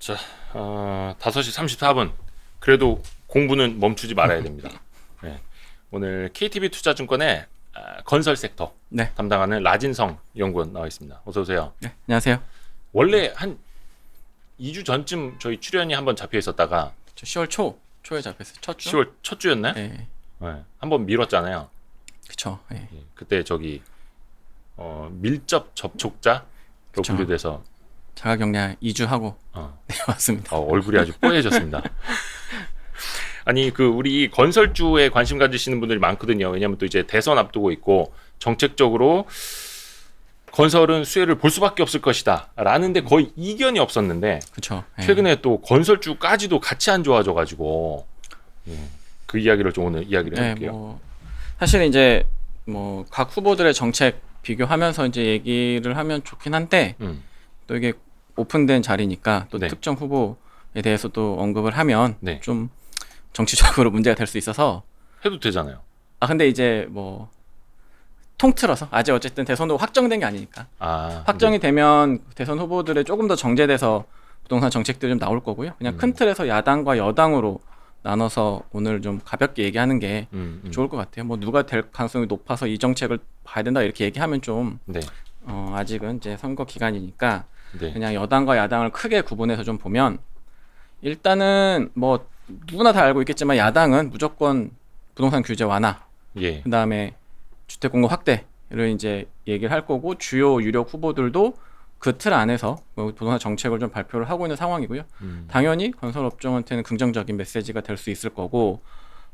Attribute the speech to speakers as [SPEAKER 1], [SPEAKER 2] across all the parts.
[SPEAKER 1] 자, 5시 34분. 그래도 공부는 멈추지 말아야 됩니다. 네. 오늘 KTB 투자증권의 건설 섹터
[SPEAKER 2] 네.
[SPEAKER 1] 담당하는 라진성 연구원 나와 있습니다. 어서 오세요.
[SPEAKER 2] 네, 안녕하세요.
[SPEAKER 1] 원래 한 2주 전쯤 저희 출연이 한번 잡혀 있었다가
[SPEAKER 2] 10월 초에 잡혔어요. 첫 주?
[SPEAKER 1] 10월 첫 주였나요?
[SPEAKER 2] 네.
[SPEAKER 1] 네. 한번 미뤘잖아요.
[SPEAKER 2] 그쵸. 네.
[SPEAKER 1] 예. 그때 저기 밀접 접촉자로
[SPEAKER 2] 그쵸.
[SPEAKER 1] 분류돼서
[SPEAKER 2] 자가격리 2주 하고 네, 왔습니다.
[SPEAKER 1] 얼굴이 아주 뽀얘졌습니다. 아니 우리 건설주에 관심 가지시는 분들이 많거든요. 왜냐하면 또 이제 대선 앞두고 있고 정책적으로 건설은 수혜를 볼 수밖에 없을 것이다 라는데 거의 이견이 없었는데
[SPEAKER 2] 그쵸. 네.
[SPEAKER 1] 최근에 또 건설주까지도 같이 안 좋아져가지고 그 이야기를 좀 오늘 이야기를
[SPEAKER 2] 네,
[SPEAKER 1] 해볼게요.
[SPEAKER 2] 사실 이제 각 후보들의 정책 비교하면서 이제 얘기를 하면 좋긴 한데 또 이게 오픈된 자리니까 또
[SPEAKER 1] 네.
[SPEAKER 2] 특정 후보에 대해서 또 언급을 하면
[SPEAKER 1] 네.
[SPEAKER 2] 좀 정치적으로 문제가 될 수 있어서
[SPEAKER 1] 해도 되잖아요.
[SPEAKER 2] 근데 이제 통틀어서 아직 어쨌든 대선 후보 확정된 게 아니니까 확정이 되면 대선 후보들의 조금 더 정제돼서 부동산 정책들이 좀 나올 거고요. 그냥 큰 틀에서 야당과 여당으로 나눠서 오늘 좀 가볍게 얘기하는 게 좋을 것 같아요. 누가 될 가능성이 높아서 이 정책을 봐야 된다 이렇게 얘기하면 좀
[SPEAKER 1] 네.
[SPEAKER 2] 아직은 이제 선거 기간이니까
[SPEAKER 1] 네.
[SPEAKER 2] 그냥 여당과 야당을 크게 구분해서 좀 보면 일단은 누구나 다 알고 있겠지만 야당은 무조건 부동산 규제 완화,
[SPEAKER 1] 예.
[SPEAKER 2] 그다음에 주택 공급 확대를 이제 얘기를 할 거고 주요 유력 후보들도 그 틀 안에서 부동산 정책을 좀 발표를 하고 있는 상황이고요. 당연히 건설업종한테는 긍정적인 메시지가 될 수 있을 거고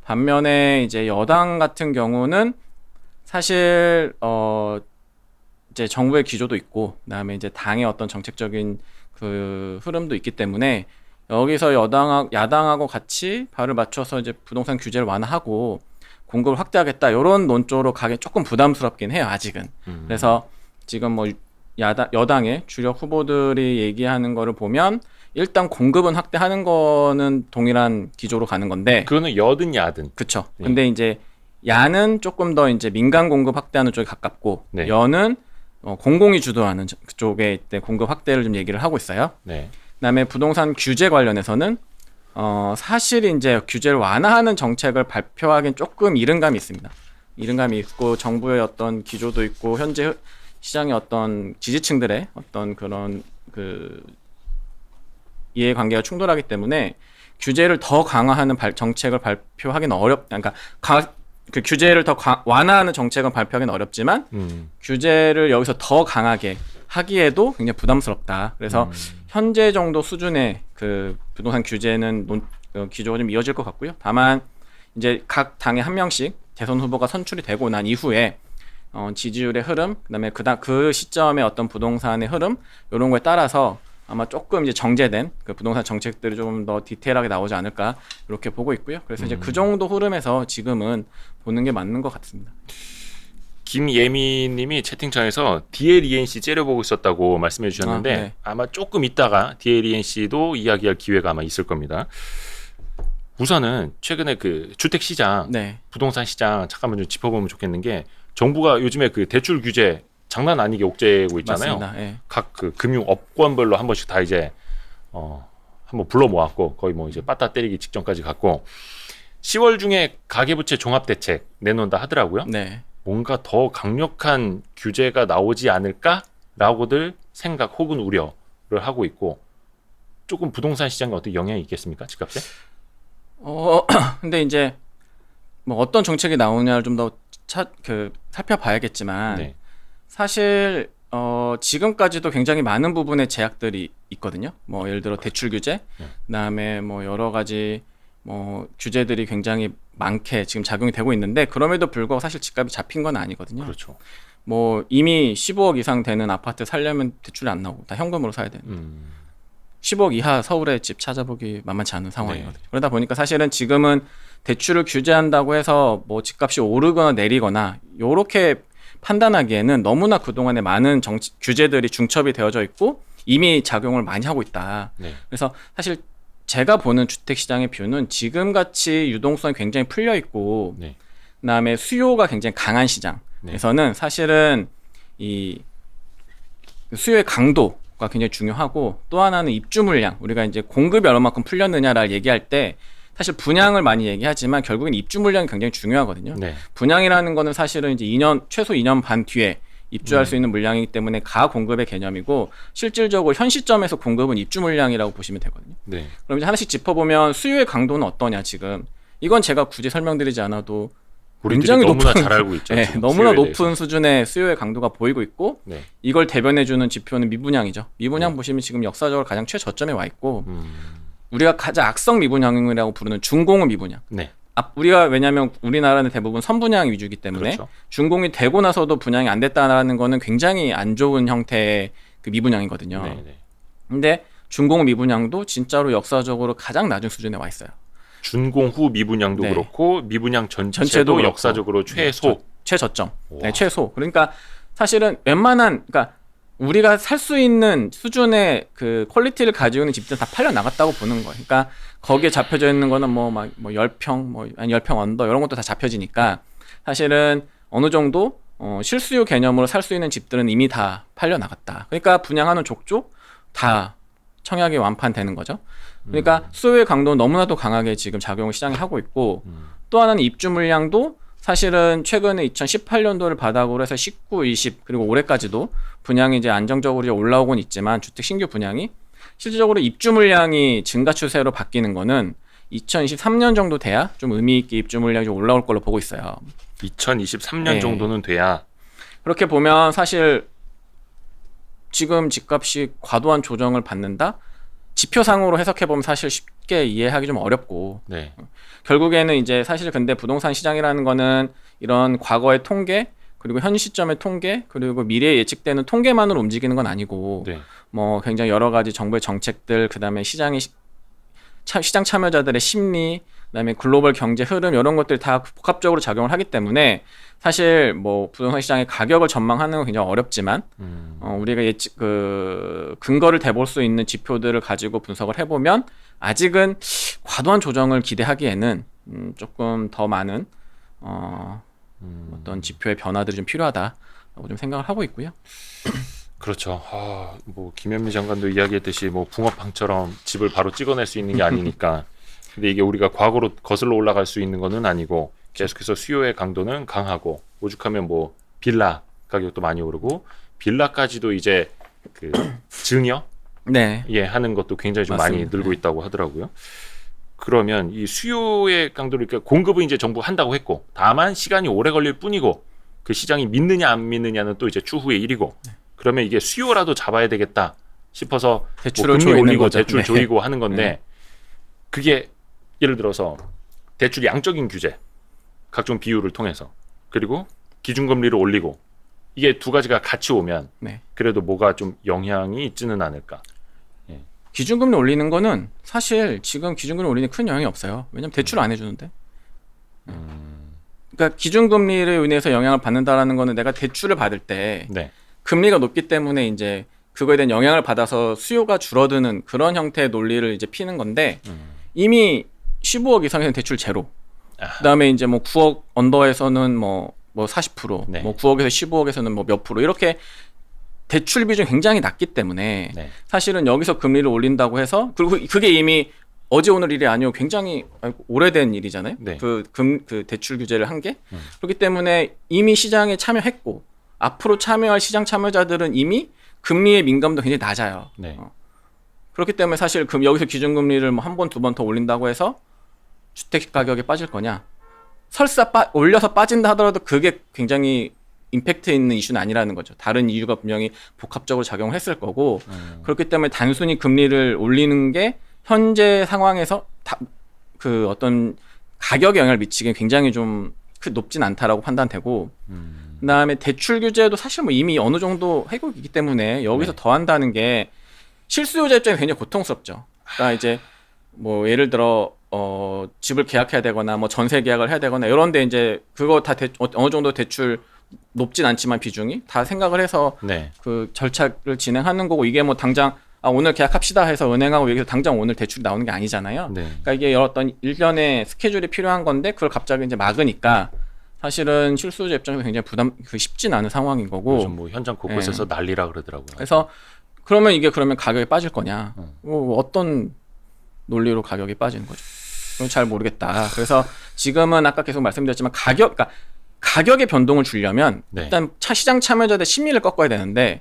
[SPEAKER 2] 반면에 이제 여당 같은 경우는 사실 이제 정부의 기조도 있고 그다음에 이제 당의 어떤 정책적인 그 흐름도 있기 때문에 여기서 야당하고 같이 발을 맞춰서 이제 부동산 규제를 완화하고 공급을 확대하겠다 이런 논조로 가기 조금 부담스럽긴 해요 아직은. 그래서 지금 여당의 주력 후보들이 얘기하는 거를 보면 일단 공급은 확대하는 거는 동일한 기조로 가는 건데
[SPEAKER 1] 그거는 여든 야든.
[SPEAKER 2] 그쵸.
[SPEAKER 1] 네.
[SPEAKER 2] 근데 이제 야는 조금 더 이제 민간 공급 확대하는 쪽에 가깝고
[SPEAKER 1] 네.
[SPEAKER 2] 여는 공공이 주도하는 그쪽에 공급 확대를 좀 얘기를 하고 있어요.
[SPEAKER 1] 네.
[SPEAKER 2] 그다음에 부동산 규제 관련해서는 사실 이제 규제를 완화하는 정책을 발표하기엔 조금 이른감이 있습니다. 이른감이 있고 정부의 어떤 기조도 있고 현재 시장의 어떤 지지층들의 어떤 그런 이해관계가 충돌하기 때문에 규제를 더 강화하는 정책을 발표하기는 그러니까 그 규제를 더 완화하는 정책은 발표하기는 어렵지만 규제를 여기서 더 강하게 하기에도 굉장히 부담스럽다. 그래서 현재 정도 수준의 그 부동산 규제는 기조가 좀 이어질 것 같고요. 다만 이제 각 당에 한 명씩 대선 후보가 선출이 되고 난 이후에 지지율의 흐름, 그다음에 그 시점의 어떤 부동산의 흐름 이런 거에 따라서 아마 조금 이제 정제된 그 부동산 정책들이 좀 더 디테일하게 나오지 않을까 이렇게 보고 있고요. 그래서 이제 그 정도 흐름에서 지금은 보는 게 맞는 것 같습니다.
[SPEAKER 1] 김예미님이 채팅창에서 DLENC 째려보고 있었다고 말씀해 주셨는데
[SPEAKER 2] 네.
[SPEAKER 1] 아마 조금 있다가 DLENC도 이야기할 기회가 아마 있을 겁니다. 우선은 최근에 그 주택 시장,
[SPEAKER 2] 네.
[SPEAKER 1] 부동산 시장 잠깐만 좀 짚어보면 좋겠는 게 정부가 요즘에 그 대출 규제 장난 아니게 옥죄고 있잖아요.
[SPEAKER 2] 맞습니다. 네.
[SPEAKER 1] 각 그 금융 업권별로 한 번씩 다 이제 한번 불러 모았고 거의 이제 빠따 때리기 직전까지 갔고 10월 중에 가계부채 종합대책 내놓는다 하더라고요.
[SPEAKER 2] 네.
[SPEAKER 1] 뭔가 더 강력한 규제가 나오지 않을까라고들 생각 혹은 우려를 하고 있고 조금 부동산 시장에 어떤 영향이 있겠습니까? 집값에?
[SPEAKER 2] 근데 이제 어떤 정책이 나오냐를 좀 더 살펴봐야겠지만
[SPEAKER 1] 네.
[SPEAKER 2] 사실 지금까지도 굉장히 많은 부분의 제약들이 있거든요. 예를 들어 대출 규제, 그다음에 여러 가지 규제들이 굉장히 많게 지금 작용이 되고 있는데 그럼에도 불구하고 사실 집값이 잡힌 건 아니거든요.
[SPEAKER 1] 그렇죠.
[SPEAKER 2] 이미 15억 이상 되는 아파트 살려면 대출이 안 나오고 다 현금으로 사야 되는. 10억 이하 서울에 집 찾아보기 만만치 않은 상황이거든요.
[SPEAKER 1] 네.
[SPEAKER 2] 그러다 보니까 사실은 지금은 대출을 규제한다고 해서 집값이 오르거나 내리거나 요렇게 판단하기에는 너무나 그동안에 많은 규제들이 중첩이 되어져 있고 이미 작용을 많이 하고 있다.
[SPEAKER 1] 네.
[SPEAKER 2] 그래서 사실 제가 보는 주택시장의 뷰는 지금같이 유동성이 굉장히 풀려 있고
[SPEAKER 1] 네.
[SPEAKER 2] 그다음에 수요가 굉장히 강한 시장에서는 사실은 이 수요의 강도가 굉장히 중요하고 또 하나는 입주 물량 우리가 이제 공급이 얼마만큼 풀렸느냐를 얘기할 때 사실 분양을 많이 얘기하지만 결국엔 입주 물량이 굉장히 중요하거든요.
[SPEAKER 1] 네.
[SPEAKER 2] 분양이라는 거는 사실은 이제 최소 2년 반 뒤에 입주할 수 있는 물량이기 때문에 가공급의 개념이고 실질적으로 현 시점에서 공급은 입주 물량이라고 보시면 되거든요.
[SPEAKER 1] 네.
[SPEAKER 2] 그럼 이제 하나씩 짚어보면 수요의 강도는 어떠냐 지금 이건 제가 굳이 설명드리지 않아도
[SPEAKER 1] 우리들이 너무나 잘 알고 있죠.
[SPEAKER 2] 네, 너무나 높은 수준의 수요의 강도가 보이고 있고
[SPEAKER 1] 네.
[SPEAKER 2] 이걸 대변해주는 지표는 미분양이죠. 미분양 보시면 지금 역사적으로 가장 최저점에 와 있고 우리가 가장 악성 미분양이라고 부르는 중공업 미분양.
[SPEAKER 1] 네.
[SPEAKER 2] 우리가 왜냐하면 우리나라는 대부분 선분양 위주이기 때문에
[SPEAKER 1] 그렇죠.
[SPEAKER 2] 준공이 되고 나서도 분양이 안 됐다는 거는 굉장히 안 좋은 형태의 그 미분양이거든요.
[SPEAKER 1] 네, 네.
[SPEAKER 2] 근데 준공 미분양도 진짜로 역사적으로 가장 낮은 수준에 와 있어요.
[SPEAKER 1] 준공 후 미분양도
[SPEAKER 2] 네.
[SPEAKER 1] 그렇고 미분양
[SPEAKER 2] 전체도
[SPEAKER 1] 전체도
[SPEAKER 2] 그렇고.
[SPEAKER 1] 역사적으로 최소.
[SPEAKER 2] 최저점.
[SPEAKER 1] 와.
[SPEAKER 2] 네, 최소. 그러니까 사실은 웬만한 그러니까 우리가 살 수 있는 수준의 그 퀄리티를 가지고 있는 집들 다 팔려 나갔다고 보는 거예요. 그러니까 거기에 잡혀져 있는 거는 뭐 10평, 아니 10평 언더 이런 것도 다 잡혀지니까 사실은 어느 정도 실수요 개념으로 살 수 있는 집들은 이미 다 팔려 나갔다. 그러니까 분양하는 족족 다 청약이 완판되는 거죠. 그러니까 수요의 강도는 너무나도 강하게 지금 작용을 시장에 하고 있고 또 하나는 입주 물량도 사실은 최근에 2018년도를 바닥으로 해서 19, 20 그리고 올해까지도 분양이 이제 안정적으로 이제 올라오곤 있지만 주택 신규 분양이 실질적으로 입주 물량이 증가 추세로 바뀌는 거는 2023년 정도 돼야 좀 의미 있게 입주 물량이 좀 올라올 걸로 보고 있어요.
[SPEAKER 1] 2023년
[SPEAKER 2] 네.
[SPEAKER 1] 정도는 돼야.
[SPEAKER 2] 그렇게 보면 사실 지금 집값이 과도한 조정을 받는다? 지표상으로 해석해보면 사실 쉽게 이해하기 좀 어렵고
[SPEAKER 1] 네.
[SPEAKER 2] 결국에는 이제 사실 근데 부동산 시장이라는 거는 이런 과거의 통계 그리고 현 시점의 통계 그리고 미래에 예측되는 통계만으로 움직이는 건 아니고
[SPEAKER 1] 네.
[SPEAKER 2] 뭐 굉장히 여러 가지 정부의 정책들 그다음에 시장 참여자들의 심리 그다음에 글로벌 경제 흐름 이런 것들이 다 복합적으로 작용을 하기 때문에 사실 뭐 부동산 시장의 가격을 전망하는 건 굉장히 어렵지만 우리가 예측 근거를 대볼 수 있는 지표들을 가지고 분석을 해보면 아직은 과도한 조정을 기대하기에는 조금 더 많은 어떤 지표의 변화들이 좀 필요하다라고 좀 생각을 하고 있고요.
[SPEAKER 1] 그렇죠. 뭐 김현미 장관도 이야기했듯이 뭐 붕어빵처럼 집을 바로 찍어낼 수 있는 게 아니니까. 근데 이게 우리가 과거로 거슬러 올라갈 수 있는 거는 아니고 계속해서 수요의 강도는 강하고 오죽하면 뭐 빌라 가격도 많이 오르고 빌라까지도 이제 그 증여
[SPEAKER 2] 네.
[SPEAKER 1] 하는 것도 굉장히 좀
[SPEAKER 2] 맞습니다.
[SPEAKER 1] 많이 늘고 있다고 하더라고요. 그러면 이 수요의 강도를 그러니까 공급은 이제 정부 한다고 했고 다만 시간이 오래 걸릴 뿐이고 그 시장이 믿느냐 안 믿느냐는 또 이제 추후의 일이고 그러면 이게 수요라도 잡아야 되겠다 싶어서
[SPEAKER 2] 대출을
[SPEAKER 1] 뭐 금리
[SPEAKER 2] 조이는
[SPEAKER 1] 올리고
[SPEAKER 2] 거죠.
[SPEAKER 1] 대출
[SPEAKER 2] 네.
[SPEAKER 1] 조이고 하는 건데
[SPEAKER 2] 네.
[SPEAKER 1] 그게 예를 들어서 대출 양적인 규제 각종 비율을 통해서 그리고 기준금리를 올리고 이게 두 가지가 같이 오면
[SPEAKER 2] 네.
[SPEAKER 1] 그래도 뭐가 좀 영향이 있지는 않을까.
[SPEAKER 2] 기준금리 올리는 거는 사실 지금 기준금리 올리는 큰 영향이 없어요. 왜냐면 대출을 안 해주는데. 그러니까 기준금리를 인해서 영향을 받는다라는 거는 내가 대출을 받을 때
[SPEAKER 1] 네.
[SPEAKER 2] 금리가 높기 때문에 이제 그거에 대한 영향을 받아서 수요가 줄어드는 그런 형태의 논리를 이제 피는 건데 이미 15억 이상에서는 대출 제로. 그다음에 이제 뭐 9억 언더에서는 뭐 40%,
[SPEAKER 1] 네.
[SPEAKER 2] 뭐 9억에서 15억에서는 뭐 몇 프로 이렇게 대출 비중이 굉장히 낮기 때문에
[SPEAKER 1] 네.
[SPEAKER 2] 사실은 여기서 금리를 올린다고 해서 그리고 그게 이미 어제 오늘 일이 아니고 굉장히 오래된 일이잖아요.
[SPEAKER 1] 네.
[SPEAKER 2] 그 대출 규제를 한 게. 그렇기 때문에 이미 시장에 참여했고 앞으로 참여할 시장 참여자들은 이미 금리의 민감도 굉장히 낮아요.
[SPEAKER 1] 네.
[SPEAKER 2] 그렇기 때문에 사실 여기서 기준금리를 뭐 한 번, 두 번 더 올린다고 해서 주택 가격이 빠질 거냐? 설사 올려서 빠진다 하더라도 그게 굉장히 임팩트 있는 이슈는 아니라는 거죠. 다른 이유가 분명히 복합적으로 작용을 했을 거고 그렇기 때문에 단순히 금리를 올리는 게 현재 상황에서 그 어떤 가격에 영향을 미치기엔 굉장히 좀 높진 않다라고 판단되고 그다음에 대출 규제도 사실 뭐 이미 어느 정도 하고 있기 때문에 여기서
[SPEAKER 1] 네.
[SPEAKER 2] 더 한다는 게 실수요자 입장에 굉장히 고통스럽죠. 그러니까 이제 뭐 예를 들어 집을 계약해야 되거나 뭐 전세 계약을 해야 되거나 이런데 이제 그거 다 어느 정도 대출 높진 않지만 비중이 다 생각을 해서
[SPEAKER 1] 네.
[SPEAKER 2] 그 절차를 진행하는 거고 이게 뭐 당장 오늘 계약합시다 해서 은행하고 얘기해서 당장 오늘 대출이 나오는 게 아니잖아요.
[SPEAKER 1] 네.
[SPEAKER 2] 그러니까 이게 여러 어떤 일련의 스케줄이 필요한 건데 그걸 갑자기 이제 막으니까 사실은 실수요자 입장에서 굉장히 쉽진 않은 상황인 거고
[SPEAKER 1] 요즘 뭐 현장 곳곳에서 난리라 그러더라고요.
[SPEAKER 2] 그래서 그러면 이게 그러면 가격이 빠질 거냐? 어떤 논리로 가격이 빠지는 거죠? 그건 잘 모르겠다. 그래서 지금은 아까 계속 말씀드렸지만 그러니까 가격의 변동을 주려면
[SPEAKER 1] 네.
[SPEAKER 2] 일단 시장 참여자들의 심리를 꺾어야 되는데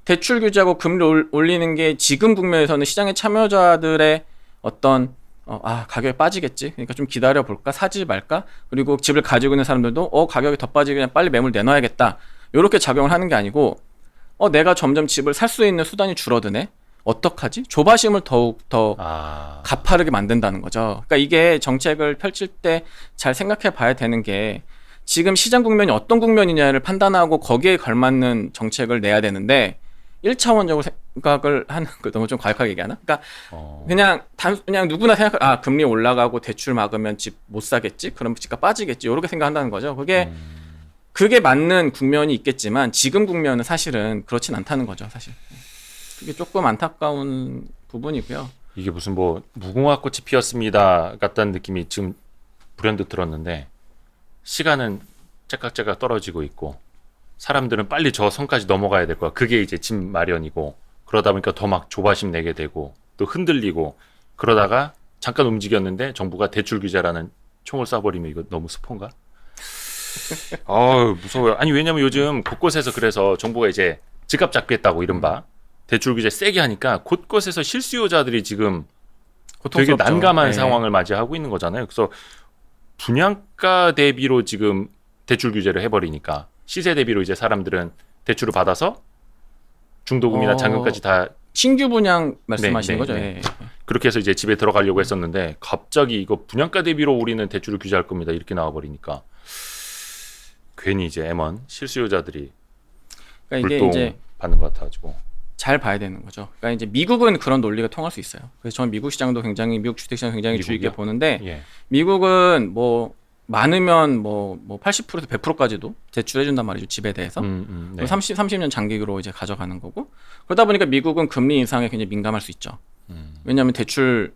[SPEAKER 2] 대출 규제하고 금리를 올리는 게 지금 국면에서는 시장의 참여자들의 어떤 가격이 빠지겠지. 그러니까 좀 기다려 볼까? 사지 말까? 그리고 집을 가지고 있는 사람들도 가격이 더 빠지게 그냥 빨리 매물 내놔야겠다. 이렇게 작용을 하는 게 아니고 내가 점점 집을 살 수 있는 수단이 줄어드네. 어떡하지? 조바심을 더욱 더 가파르게 만든다는 거죠. 그러니까 이게 정책을 펼칠 때 잘 생각해 봐야 되는 게 지금 시장 국면이 어떤 국면이냐를 판단하고 거기에 걸맞는 정책을 내야 되는데 1차원적으로 생각을 하는 거 너무 좀 과격하게 얘기하나? 그러니까 그냥 누구나 생각 금리 올라가고 대출 막으면 집 못 사겠지? 그럼 집값 빠지겠지? 이렇게 생각한다는 거죠. 그게 맞는 국면이 있겠지만 지금 국면은 사실은 그렇진 않다는 거죠, 사실. 그게 조금 안타까운 부분이고요.
[SPEAKER 1] 이게 무슨 뭐 무궁화 꽃이 피었습니다 같다는 느낌이 지금 불현듯 들었는데 시간은 째깍째깍 떨어지고 있고 사람들은 빨리 저 선까지 넘어가야 될 거야. 그게 이제 집 마련이고 그러다 보니까 더 막 조바심 내게 되고 또 흔들리고 그러다가 잠깐 움직였는데 정부가 대출 규제라는 총을 쏴버리면 이거 너무 스폰가? 무서워요. 아니 왜냐면 요즘 곳곳에서 그래서 정부가 이제 집값 잡겠다고 이른바 대출 규제 세게 하니까 곳곳에서 실수요자들이 지금 되게
[SPEAKER 2] 고통스럽죠.
[SPEAKER 1] 난감한 상황을 맞이하고 있는 거잖아요. 그래서 분양가 대비로 지금 대출 규제를 해버리니까 시세 대비로 이제 사람들은 대출을 받아서 중도금이나 잔금까지 다
[SPEAKER 2] 신규 분양 말씀하시는 거죠?
[SPEAKER 1] 네.
[SPEAKER 2] 예.
[SPEAKER 1] 그렇게 해서 이제 집에 들어가려고 했었는데 갑자기 이거 분양가 대비로 우리는 대출을 규제할 겁니다. 이렇게 나와버리니까 괜히 이제 M1 실수요자들이
[SPEAKER 2] 그러니까 이게
[SPEAKER 1] 불똥
[SPEAKER 2] 이제
[SPEAKER 1] 받는 것 같아가지고
[SPEAKER 2] 잘 봐야 되는 거죠. 그러니까 이제 미국은 그런 논리가 통할 수 있어요. 그래서 저는 미국 시장도 미국 주택시장 굉장히 주의 깊게 보는데
[SPEAKER 1] 예.
[SPEAKER 2] 미국은 뭐 많으면 뭐 80%에서 100%까지도 대출해 준단 말이죠. 집에 대해서.
[SPEAKER 1] 네.
[SPEAKER 2] 30년 장기로 이제 가져가는 거고. 그러다 보니까 미국은 금리 인상에 굉장히 민감할 수 있죠. 왜냐하면 대출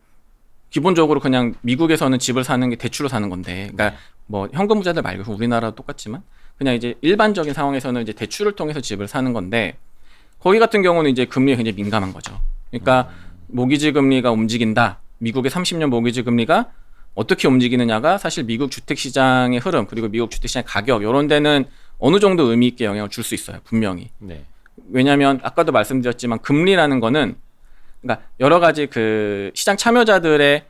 [SPEAKER 2] 기본적으로 그냥 미국에서는 집을 사는 게 대출로 사는 건데, 그러니까 뭐 현금 부자들 말고 우리나라도 똑같지만 그냥 이제 일반적인 상황에서는 이제 대출을 통해서 집을 사는 건데 거기 같은 경우는 이제 금리에 굉장히 민감한 거죠. 그러니까 모기지 금리가 움직인다. 미국의 30년 모기지 금리가 어떻게 움직이느냐가 사실 미국 주택시장의 흐름 그리고 미국 주택시장의 가격 이런 데는 어느 정도 의미 있게 영향을 줄 수 있어요. 분명히.
[SPEAKER 1] 네.
[SPEAKER 2] 왜냐하면 아까도 말씀드렸지만 금리라는 거는 그러니까 여러 가지 그 시장 참여자들의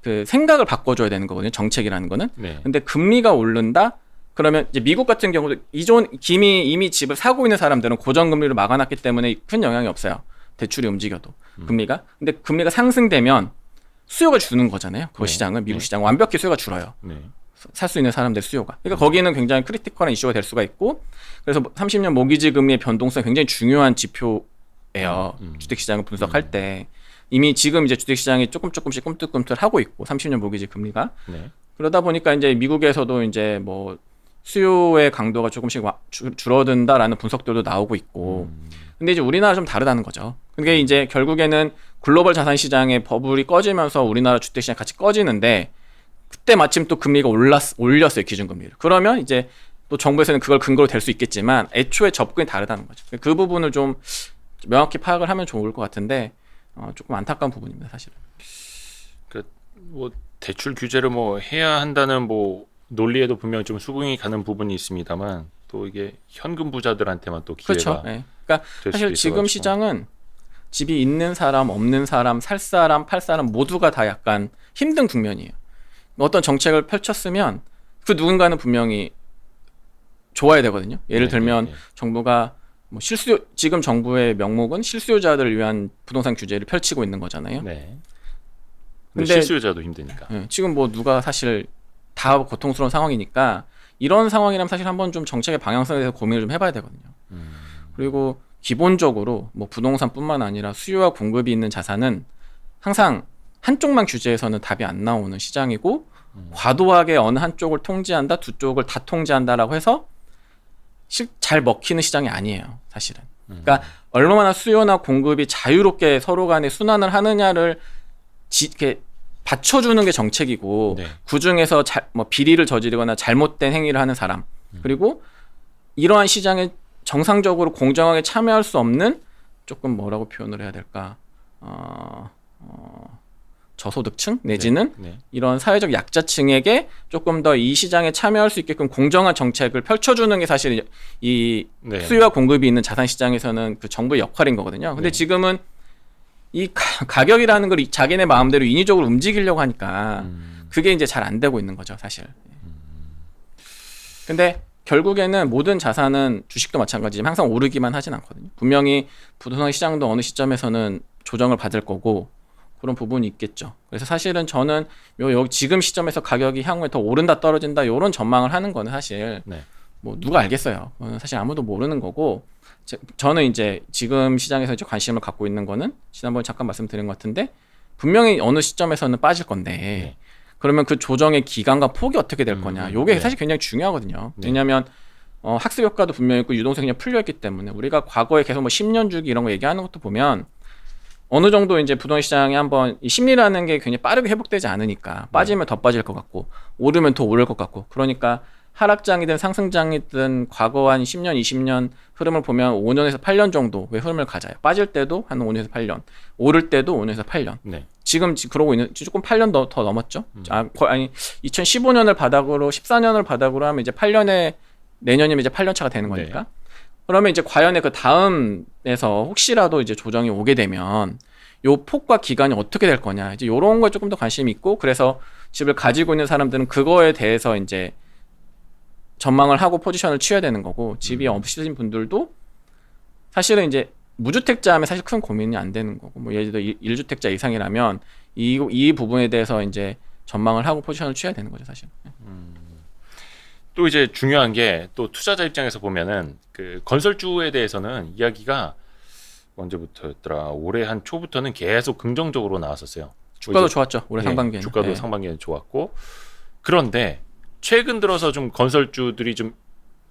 [SPEAKER 2] 그 생각을 바꿔줘야 되는 거거든요. 정책이라는 거는.
[SPEAKER 1] 네.
[SPEAKER 2] 근데 금리가 오른다? 그러면 이제 미국 같은 경우도 이미 집을 사고 있는 사람들은 고정금리로 막아놨기 때문에 큰 영향이 없어요. 대출이 움직여도 금리가. 근데 금리가 상승되면 수요가 주는 거잖아요. 그 시장은 미국 시장 완벽히 수요가 줄어요.
[SPEAKER 1] 네.
[SPEAKER 2] 살 수 있는 사람들 수요가. 그러니까 거기는 굉장히 크리티컬한 이슈가 될 수가 있고 그래서 30년 모기지 금리의 변동성이 굉장히 중요한 지표예요. 주택시장을 분석할 때 이미 지금 이제 주택시장이 조금씩 꿈틀꿈틀 하고 있고 30년 모기지 금리가
[SPEAKER 1] 네.
[SPEAKER 2] 그러다 보니까 이제 미국에서도 이제 뭐 수요의 강도가 조금씩 줄어든다라는 분석들도 나오고 있고 근데 이제 우리나라 좀 다르다는 거죠. 그게 이제 결국에는 글로벌 자산 시장의 버블이 꺼지면서 우리나라 주택 시장 같이 꺼지는데 그때 마침 또 금리가 올렸어요. 기준금리를. 그러면 이제 또 정부에서는 그걸 근거로 될 수 있겠지만 애초에 접근이 다르다는 거죠. 그 부분을 좀 명확히 파악을 하면 좋을 것 같은데 조금 안타까운 부분입니다, 사실은.
[SPEAKER 1] 뭐 대출 규제를 뭐 해야 한다는 뭐 논리에도 분명히 좀 수긍이 가는 부분이 있습니다만 또 이게 현금 부자들한테만 또 기회가
[SPEAKER 2] 그렇죠. 네. 그러니까
[SPEAKER 1] 될
[SPEAKER 2] 사실
[SPEAKER 1] 수도
[SPEAKER 2] 지금
[SPEAKER 1] 있어가지고.
[SPEAKER 2] 시장은 집이 있는 사람, 없는 사람, 살 사람, 팔 사람 모두가 다 약간 힘든 국면이에요. 어떤 정책을 펼쳤으면 그 누군가는 분명히 좋아야 되거든요. 예를 들면 정부가 뭐 지금 정부의 명목은 실수요자들을 위한 부동산 규제를 펼치고 있는 거잖아요.
[SPEAKER 1] 네. 근데
[SPEAKER 2] 근데
[SPEAKER 1] 실수요자도 힘드니까.
[SPEAKER 2] 지금 뭐 누가 사실 다 고통스러운 상황이니까 이런 상황이라면 사실 한번 좀 정책의 방향성에 대해서 고민을 좀 해봐야 되거든요. 그리고 기본적으로 뭐 부동산뿐만 아니라 수요와 공급이 있는 자산은 항상 한쪽만 규제해서는 답이 안 나오는 시장이고 과도하게 어느 한쪽을 통제한다, 두 쪽을 다 통제한다라고 해서 잘 먹히는 시장이 아니에요, 사실은. 그러니까 얼마나 수요나 공급이 자유롭게 서로 간에 순환을 하느냐를 이렇게 받쳐주는 게 정책이고
[SPEAKER 1] 네.
[SPEAKER 2] 그중에서 뭐 비리를 저지르거나 잘못된 행위를 하는 사람 그리고 이러한 시장에 정상적으로 공정하게 참여할 수 없는 조금 뭐라고 표현을 해야 될까? 저소득층 내지는
[SPEAKER 1] 네.
[SPEAKER 2] 이런 사회적 약자층에게 조금 더 이 시장에 참여할 수 있게끔 공정한 정책을 펼쳐주는 게 사실 이
[SPEAKER 1] 네.
[SPEAKER 2] 수요와 공급이 있는 자산 시장에서는 그 정부의 역할인 거거든요. 근데
[SPEAKER 1] 네.
[SPEAKER 2] 지금은 이 가격이라는 걸 자기네 마음대로 인위적으로 움직이려고 하니까 그게 이제 잘 안 되고 있는 거죠, 사실. 근데 결국에는 모든 자산은 주식도 마찬가지지만 항상 오르기만 하진 않거든요. 분명히 부동산 시장도 어느 시점에서는 조정을 받을 거고 그런 부분이 있겠죠. 그래서 사실은 저는 지금 시점에서 가격이 향후에 더 오른다 떨어진다 이런 전망을 하는 거는 사실
[SPEAKER 1] 네.
[SPEAKER 2] 뭐 누가 알겠어요. 그건 사실 아무도 모르는 거고 저는 이제 지금 시장에서 이제 관심을 갖고 있는 거는 지난번에 잠깐 말씀드린 것 같은데 분명히 어느 시점에서는 빠질 건데
[SPEAKER 1] 네.
[SPEAKER 2] 그러면 그 조정의 기간과 폭이 어떻게 될 거냐. 이게
[SPEAKER 1] 네.
[SPEAKER 2] 사실 굉장히 중요하거든요.
[SPEAKER 1] 네.
[SPEAKER 2] 왜냐하면 학습 효과도 분명히 있고 유동성이 그냥 풀려있기 때문에 우리가 과거에 계속 뭐 10년 주기 이런 거 얘기하는 것도 보면 어느 정도 이제 부동산 시장이 한번 이 심리라는 게 굉장히 빠르게 회복되지 않으니까 빠지면 더 빠질 것 같고 오르면 더 오를 것 같고 그러니까 하락장이든 상승장이든 과거 한 10년, 20년 흐름을 보면 5년에서 8년 정도의 흐름을 가져요. 빠질 때도 한 5년에서 8년, 오를 때도 5년에서 8년.
[SPEAKER 1] 네.
[SPEAKER 2] 지금 그러고 있는 조금 8년 더 넘었죠. 아니 2015년을 바닥으로 14년을 바닥으로 하면 이제 8년에 내년이면 이제 8년 차가 되는 거니까.
[SPEAKER 1] 네.
[SPEAKER 2] 그러면 이제 과연 그 다음에서 혹시라도 이제 조정이 오게 되면 요 폭과 기간이 어떻게 될 거냐. 이제 요런 거에 조금 더 관심이 있고 그래서 집을 가지고 있는 사람들은 그거에 대해서 이제 전망을 하고 포지션을 취해야 되는 거고 집이 없으신 분들도 사실은 이제 무주택자 하면 사실 큰 고민이 안 되는 거고 뭐 예를 들어 1주택자 이상이라면 이 부분에 대해서 이제 전망을 하고 포지션을 취해야 되는 거죠, 사실.
[SPEAKER 1] 또 이제 중요한 게 또 투자자 입장에서 보면은 그 건설주에 대해서는 이야기가 언제부터였더라? 올해 한 초부터는 계속 긍정적으로 나왔었어요.
[SPEAKER 2] 주가도 좋았죠. 올해
[SPEAKER 1] 예,
[SPEAKER 2] 상반기에는.
[SPEAKER 1] 주가도
[SPEAKER 2] 네.
[SPEAKER 1] 상반기에는 좋았고 그런데 최근 들어서 좀 건설주들이 좀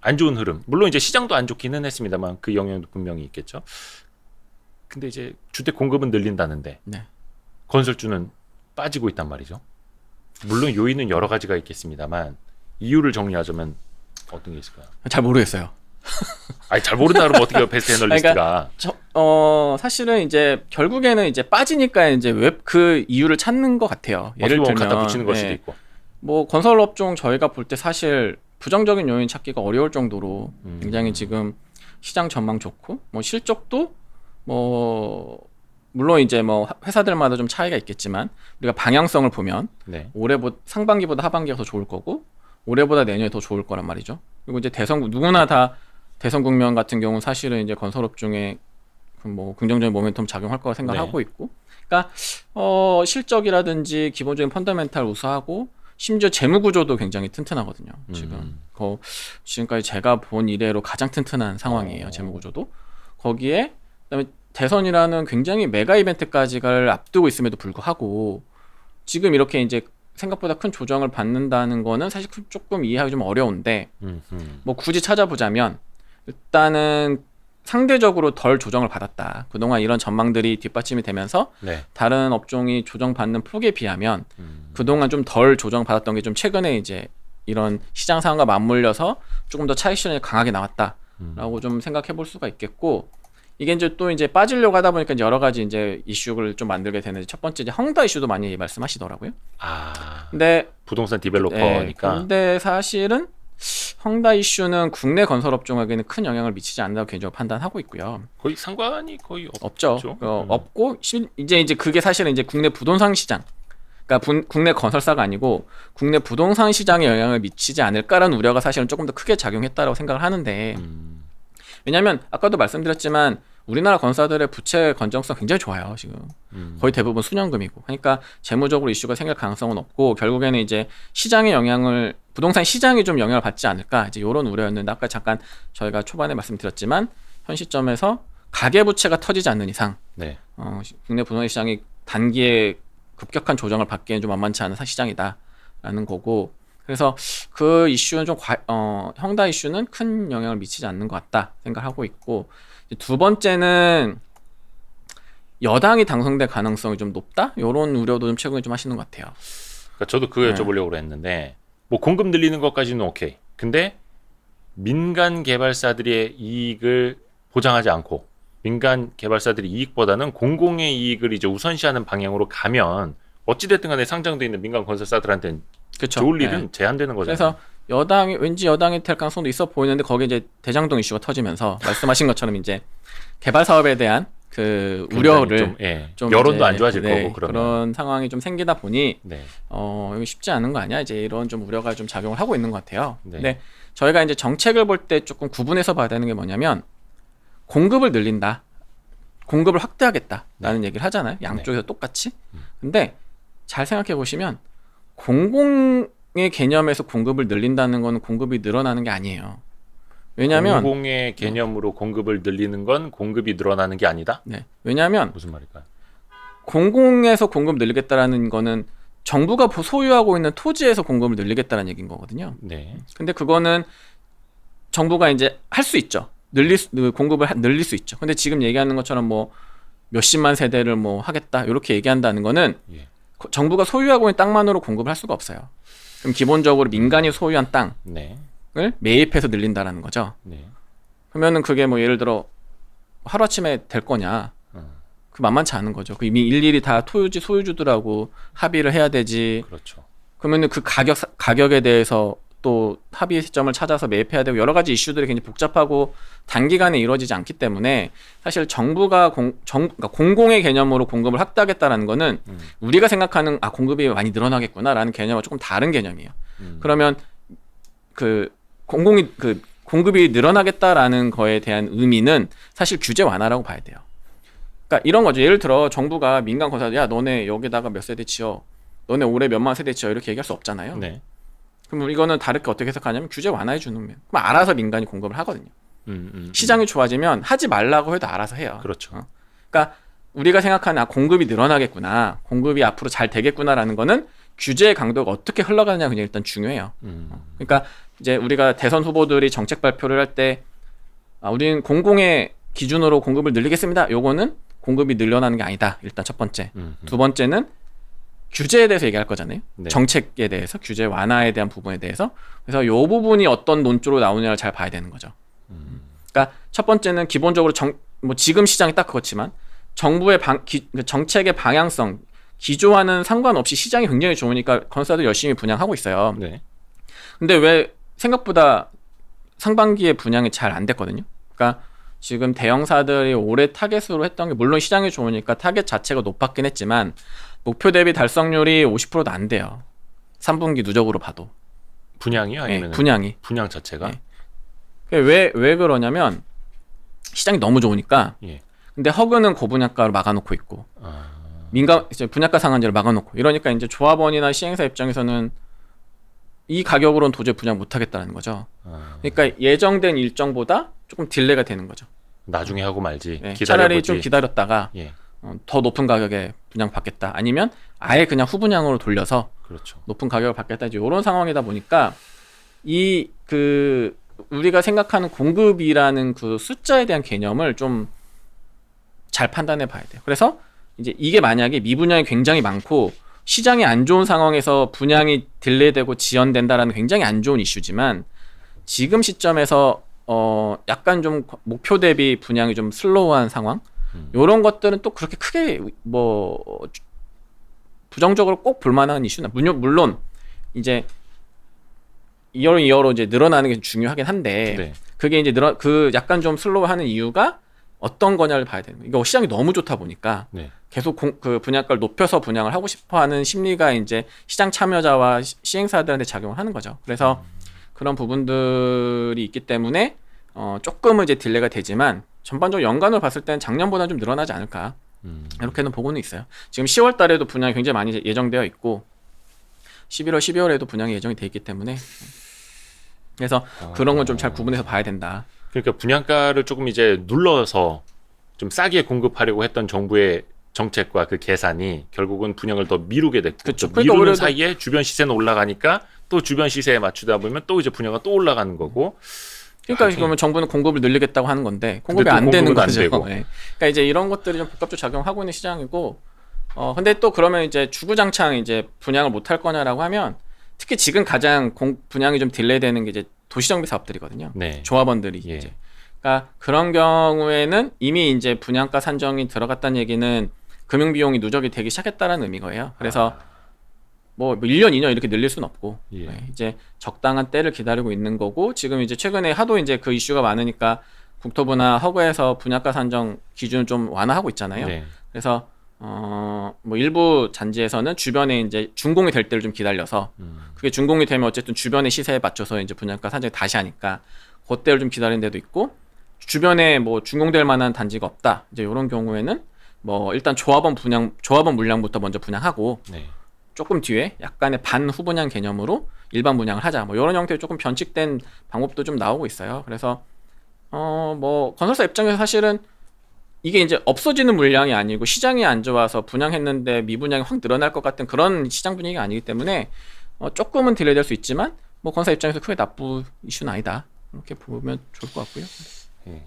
[SPEAKER 1] 안 좋은 흐름. 물론 이제 시장도 안 좋기는 했습니다만 그 영향도 분명히 있겠죠. 근데 이제 주택 공급은 늘린다는데
[SPEAKER 2] 네.
[SPEAKER 1] 건설주는 빠지고 있단 말이죠. 물론 요인은 여러 가지가 있겠습니다만 이유를 정리하자면 어떤 게 있을까요?
[SPEAKER 2] 잘 모르겠어요.
[SPEAKER 1] 아니 잘 모른다 그러면 어떻게 해요, 베스트 애널리스트가.
[SPEAKER 2] 사실은 이제 결국에는 이제 빠지니까 이제 왜 그 이유를 찾는 것 같아요.
[SPEAKER 1] 예를
[SPEAKER 2] 예를
[SPEAKER 1] 들면
[SPEAKER 2] 들면
[SPEAKER 1] 갖다 붙이는 걸 수도
[SPEAKER 2] 예,
[SPEAKER 1] 있고.
[SPEAKER 2] 뭐 건설업종 저희가 볼 때 사실 부정적인 요인 찾기가 어려울 정도로 굉장히 지금 시장 전망 좋고 뭐 실적도 뭐 물론 이제 뭐 회사들마다 좀 차이가 있겠지만 우리가 방향성을 보면
[SPEAKER 1] 네.
[SPEAKER 2] 상반기보다 하반기가 더 좋을 거고 올해보다 내년에 더 좋을 거란 말이죠. 그리고 이제 누구나 다 대선 국면 같은 경우는 사실은 이제 건설업종에 뭐 긍정적인 모멘텀 작용할 거라 생각하고
[SPEAKER 1] 네.
[SPEAKER 2] 있고, 그러니까 실적이라든지 기본적인 펀더멘탈 우수하고 심지어 재무 구조도 굉장히 튼튼하거든요. 지금까지 제가 본 이래로 가장 튼튼한 상황이에요. 재무 구조도. 거기에 그다음에 대선이라는 굉장히 메가 이벤트까지를 앞두고 있음에도 불구하고 지금 이렇게 이제 생각보다 큰 조정을 받는다는 거는 사실 조금 이해하기 좀 어려운데 뭐 굳이 찾아보자면 일단은 상대적으로 덜 조정을 받았다. 그동안 이런 전망들이 뒷받침이 되면서
[SPEAKER 1] 네.
[SPEAKER 2] 다른 업종이 조정받는 폭에 비하면 그동안 좀 덜 조정받았던 게 좀 최근에 이제 이런 시장 상황과 맞물려서 조금 더 차익 실현이 강하게 나왔다라고 좀 생각해 볼 수가 있겠고, 이게 이제 또 이제 빠지려고 하다 보니까 여러 가지 이제 이슈를 좀 만들게 되는데 첫 번째 이제 헝다 이슈도 많이 말씀하시더라고요. 근데
[SPEAKER 1] 부동산 디벨로퍼니까.
[SPEAKER 2] 근데 사실은 헝다 이슈는 국내 건설업종에게는 큰 영향을 미치지 않는다고 개인적으로 판단하고 있고요.
[SPEAKER 1] 거의 상관이 거의
[SPEAKER 2] 없죠. 없고 이제 그게 사실은 이제 국내 부동산 시장, 그러니까 국내 건설사가 아니고 국내 부동산 시장에 영향을 미치지 않을까라는 우려가 사실은 조금 더 크게 작용했다라고 생각을 하는데, 왜냐하면 아까도 말씀드렸지만 우리나라 건설사들의 부채 건전성 굉장히 좋아요. 지금 거의 대부분 수년금이고, 그러니까 재무적으로 이슈가 생길 가능성은 없고 결국에는 이제 시장의 영향을, 부동산 시장이 좀 영향을 받지 않을까, 이제 이런 우려였는데 아까 잠깐 저희가 초반에 말씀드렸지만 현 시점에서 가계 부채가 터지지 않는 이상
[SPEAKER 1] 네.
[SPEAKER 2] 국내 부동산 시장이 단기에 급격한 조정을 받기에는 좀 만만치 않은 시장이다라는 거고, 그래서 그 이슈는 좀 헝다 이슈는 큰 영향을 미치지 않는 것 같다 생각하고 있고, 두 번째는 여당이 당선될 가능성이 좀 높다, 이런 우려도 좀 최근에 좀 하시는 것 같아요.
[SPEAKER 1] 그러니까 저도 그거 여쭤보려고 했는데 뭐 공급 늘리는 것까지는 오케이. 근데 민간 개발사들의 이익을 보장하지 않고 민간 개발사들이 이익보다는 공공의 이익을 이제 우선시하는 방향으로 가면 어찌됐든 간에 상장돼 있는 민간 건설사들한테는
[SPEAKER 2] 그쵸.
[SPEAKER 1] 좋을 일은
[SPEAKER 2] 네.
[SPEAKER 1] 제한되는 거잖아요.
[SPEAKER 2] 그래서 왠지 여당이 될 가능성도 있어 보이는데 거기에 이제 대장동 이슈가 터지면서 말씀하신 것처럼 이제 개발 사업에 대한 그 우려를
[SPEAKER 1] 좀, 예,
[SPEAKER 2] 좀
[SPEAKER 1] 여론도
[SPEAKER 2] 이제,
[SPEAKER 1] 안 좋아질
[SPEAKER 2] 네,
[SPEAKER 1] 거고 그러면.
[SPEAKER 2] 그런 상황이 좀 생기다 보니
[SPEAKER 1] 네.
[SPEAKER 2] 이거 쉽지 않은 거 아니야? 이제 이런 좀 우려가 좀 작용을 하고 있는 것 같아요.
[SPEAKER 1] 네.
[SPEAKER 2] 근데 저희가 이제 정책을 볼 때 조금 구분해서 봐야 되는 게 뭐냐면 공급을 늘린다. 공급을 확대하겠다라는 얘기를 하잖아요. 양쪽에서 똑같이. 근데 잘 생각해 보시면 공공의 개념에서 공급을 늘린다는 건 공급이 늘어나는 게 아니에요. 왜냐하면
[SPEAKER 1] 공공의 개념으로 공급을 늘리는 건 공급이 늘어나는 게 아니다?
[SPEAKER 2] 네. 왜냐하면
[SPEAKER 1] 무슨 말일까요?
[SPEAKER 2] 공공에서 공급 늘리겠다라는 거는 정부가 소유하고 있는 토지에서 공급을 늘리겠다는 얘기인 거거든요.
[SPEAKER 1] 네.
[SPEAKER 2] 근데 그거는 정부가 이제 할 수 있죠. 공급을 늘릴 수 있죠. 근데 지금 얘기하는 것처럼 뭐 몇십만 세대를 뭐 하겠다 이렇게 얘기한다는 거는
[SPEAKER 1] 예.
[SPEAKER 2] 정부가 소유하고 있는 땅만으로 공급을 할 수가 없어요. 그럼 기본적으로 민간이 소유한 땅을
[SPEAKER 1] 네.
[SPEAKER 2] 매입해서 늘린다라는 거죠.
[SPEAKER 1] 네.
[SPEAKER 2] 그러면은 그게 뭐 예를 들어 하루아침에 될 거냐? 그 만만치 않은 거죠. 그 이미 일일이 다 토지 소유주들하고 합의를 해야 되지.
[SPEAKER 1] 그렇죠.
[SPEAKER 2] 그러면은 그 가격에 대해서 또 합의 시점을 찾아서 매입해야 되고 여러 가지 이슈들이 굉장히 복잡하고 단기간에 이루어지지 않기 때문에 사실 정부가 그러니까 공공의 개념으로 공급을 확대하겠다라는 거는 우리가 생각하는 공급이 많이 늘어나겠구나라는 개념과 조금 다른 개념이에요. 그러면 그 공급이 늘어나겠다라는 거에 대한 의미는 사실 규제 완화라고 봐야 돼요. 그러니까 이런 거죠. 예를 들어 정부가 민간 건설 야 너네 여기다가 몇 세대 지어, 너네 올해 몇만 세대 지어 이렇게 얘기할 수 없잖아요.
[SPEAKER 1] 네.
[SPEAKER 2] 그럼 이거는 다르게 어떻게 해석하냐면 규제 완화해 주는 면 그럼 알아서 민간이 공급을 하거든요. 시장이 좋아지면 하지 말라고 해도 알아서 해요.
[SPEAKER 1] 그렇죠.
[SPEAKER 2] 그러니까 우리가 생각하는 공급이 늘어나겠구나, 공급이 앞으로 잘 되겠구나라는 거는 규제의 강도가 어떻게 흘러가느냐 그냥 일단 중요해요. 그러니까 이제 우리가 대선 후보들이 정책 발표를 할 때 우리는 공공의 기준으로 공급을 늘리겠습니다. 요거는 공급이 늘어나는 게 아니다. 일단 첫 번째. 두 번째는 규제에 대해서 얘기할 거잖아요.
[SPEAKER 1] 네.
[SPEAKER 2] 정책에 대해서, 규제 완화에 대한 부분에 대해서. 그래서 요 부분이 어떤 논조로 나오느냐를 잘 봐야 되는 거죠. 그러니까 첫 번째는 기본적으로 뭐 지금 시장이 딱 그렇지만 정부의 정책의 방향성, 기조와는 상관없이 시장이 굉장히 좋으니까 건설사들 열심히 분양하고 있어요.
[SPEAKER 1] 네.
[SPEAKER 2] 근데 왜 생각보다 상반기에 분양이 잘 안 됐거든요. 그러니까 지금 대형사들이 올해 타겟으로 했던 게 물론 시장이 좋으니까 타겟 자체가 높았긴 했지만 목표 대비 달성률이 50%도 안 돼요. 3분기 누적으로 봐도.
[SPEAKER 1] 분양이요? 아니면
[SPEAKER 2] 분양이.
[SPEAKER 1] 분양 자체가?
[SPEAKER 2] 네. 왜 그러냐면 시장이 너무 좋으니까.
[SPEAKER 1] 예.
[SPEAKER 2] 근데 허그는 고분양가로 막아놓고 있고 민간 이제 분양가 상한제를 막아놓고 이러니까 이제 조합원이나 시행사 입장에서는 이 가격으로는 도저히 분양 못하겠다는 거죠. 그러니까 예정된 일정보다 조금 딜레이가 되는 거죠.
[SPEAKER 1] 나중에 하고 말지.
[SPEAKER 2] 네,
[SPEAKER 1] 기다려보지.
[SPEAKER 2] 차라리 좀 기다렸다가
[SPEAKER 1] 예.
[SPEAKER 2] 더 높은 가격에 분양 받겠다. 아니면 아예 그냥 후분양으로 돌려서
[SPEAKER 1] 그렇죠.
[SPEAKER 2] 높은 가격을 받겠다. 이제 이런 상황이다 보니까 우리가 생각하는 공급이라는 그 숫자에 대한 개념을 좀 잘 판단해 봐야 돼요. 그래서 이제 이게 만약에 미분양이 굉장히 많고 시장이 안 좋은 상황에서 분양이 딜레이되고 지연된다라는 굉장히 안 좋은 이슈지만 지금 시점에서 약간 좀 목표 대비 분양이 좀 슬로우한 상황 이런 것들은 또 그렇게 크게 뭐 부정적으로 꼭 볼만한 이슈는 물론 이제 이어로 이제 늘어나는 게 중요하긴 한데
[SPEAKER 1] 네.
[SPEAKER 2] 그게 이제 약간 좀 슬로우하는 이유가 어떤 거냐를 봐야 되는 거예요. 이거 시장이 너무 좋다 보니까
[SPEAKER 1] 네.
[SPEAKER 2] 계속 그 분양가를 높여서 분양을 하고 싶어하는 심리가 이제 시장 참여자와 시행사들한테 작용을 하는 거죠. 그래서 그런 부분들이 있기 때문에 조금은 이제 딜레이가 되지만 전반적으로 연간으로 봤을 때는 작년보다 좀 늘어나지 않을까 이렇게는 보고는 있어요. 지금 10월 달에도 분양이 굉장히 많이 예정되어 있고 11월, 12월에도 분양이 예정이 돼 있기 때문에 그래서 그런 건 좀 잘 구분해서 봐야 된다.
[SPEAKER 1] 그러니까 분양가를 조금 이제 눌러서 좀 싸게 공급하려고 했던 정부의 정책과 그 계산이 결국은 분양을 더 미루게 됐고
[SPEAKER 2] 그쵸.
[SPEAKER 1] 미루는
[SPEAKER 2] 그러니까
[SPEAKER 1] 사이에 주변 시세는 올라가니까 또 주변 시세에 맞추다 보면 또 이제 분양가 또 올라가는 거고.
[SPEAKER 2] 그러니까 그러면 정부는 공급을 늘리겠다고 하는 건데 공급이
[SPEAKER 1] 또
[SPEAKER 2] 안 되는
[SPEAKER 1] 공급은 안
[SPEAKER 2] 거죠.
[SPEAKER 1] 되고.
[SPEAKER 2] 네. 그러니까 이제 이런 것들이 좀 복합적으로 작용하고 있는 시장이고 근데 또 그러면 이제 주구장창 이제 분양을 못 할 거냐라고 하면 특히 지금 가장 분양이 좀 딜레이되는 게 이제 도시정비 사업들이거든요.
[SPEAKER 1] 네.
[SPEAKER 2] 조합원들이
[SPEAKER 1] 예.
[SPEAKER 2] 이제 그러니까 그런 경우에는 이미 이제 분양가 산정이 들어갔다는 얘기는 금융 비용이 누적이 되기 시작했다라는 의미거예요. 그래서 뭐 1년, 2년 이렇게 늘릴 수는 없고
[SPEAKER 1] 예.
[SPEAKER 2] 네, 이제 적당한 때를 기다리고 있는 거고 지금 이제 최근에 하도 이제 그 이슈가 많으니까 국토부나 허그에서 분양가 산정 기준을 좀 완화하고 있잖아요.
[SPEAKER 1] 네.
[SPEAKER 2] 그래서 뭐 일부 잔지에서는 주변에 이제 준공이 될 때를 좀 기다려서 그게 준공이 되면 어쨌든 주변의 시세에 맞춰서 이제 분양가 산정을 다시 하니까 그때를 좀 기다리는 데도 있고 주변에 뭐 준공될 만한 단지가 없다. 이제 이런 경우에는 뭐 일단 조합원 물량부터 먼저 분양하고
[SPEAKER 1] 네.
[SPEAKER 2] 조금 뒤에 약간의 반후분양 개념으로 일반 분양을 하자. 뭐 이런 형태의 조금 변칙된 방법도 좀 나오고 있어요. 그래서 뭐 건설사 입장에서 사실은 이게 이제 없어지는 물량이 아니고 시장이 안 좋아서 분양했는데 미분양이 확 늘어날 것 같은 그런 시장 분위기가 아니기 때문에 조금은 딜레이 될 수 있지만 뭐 건설사 입장에서 크게 나쁜 이슈는 아니다. 이렇게 보면 좋을 것 같고요.
[SPEAKER 1] 예.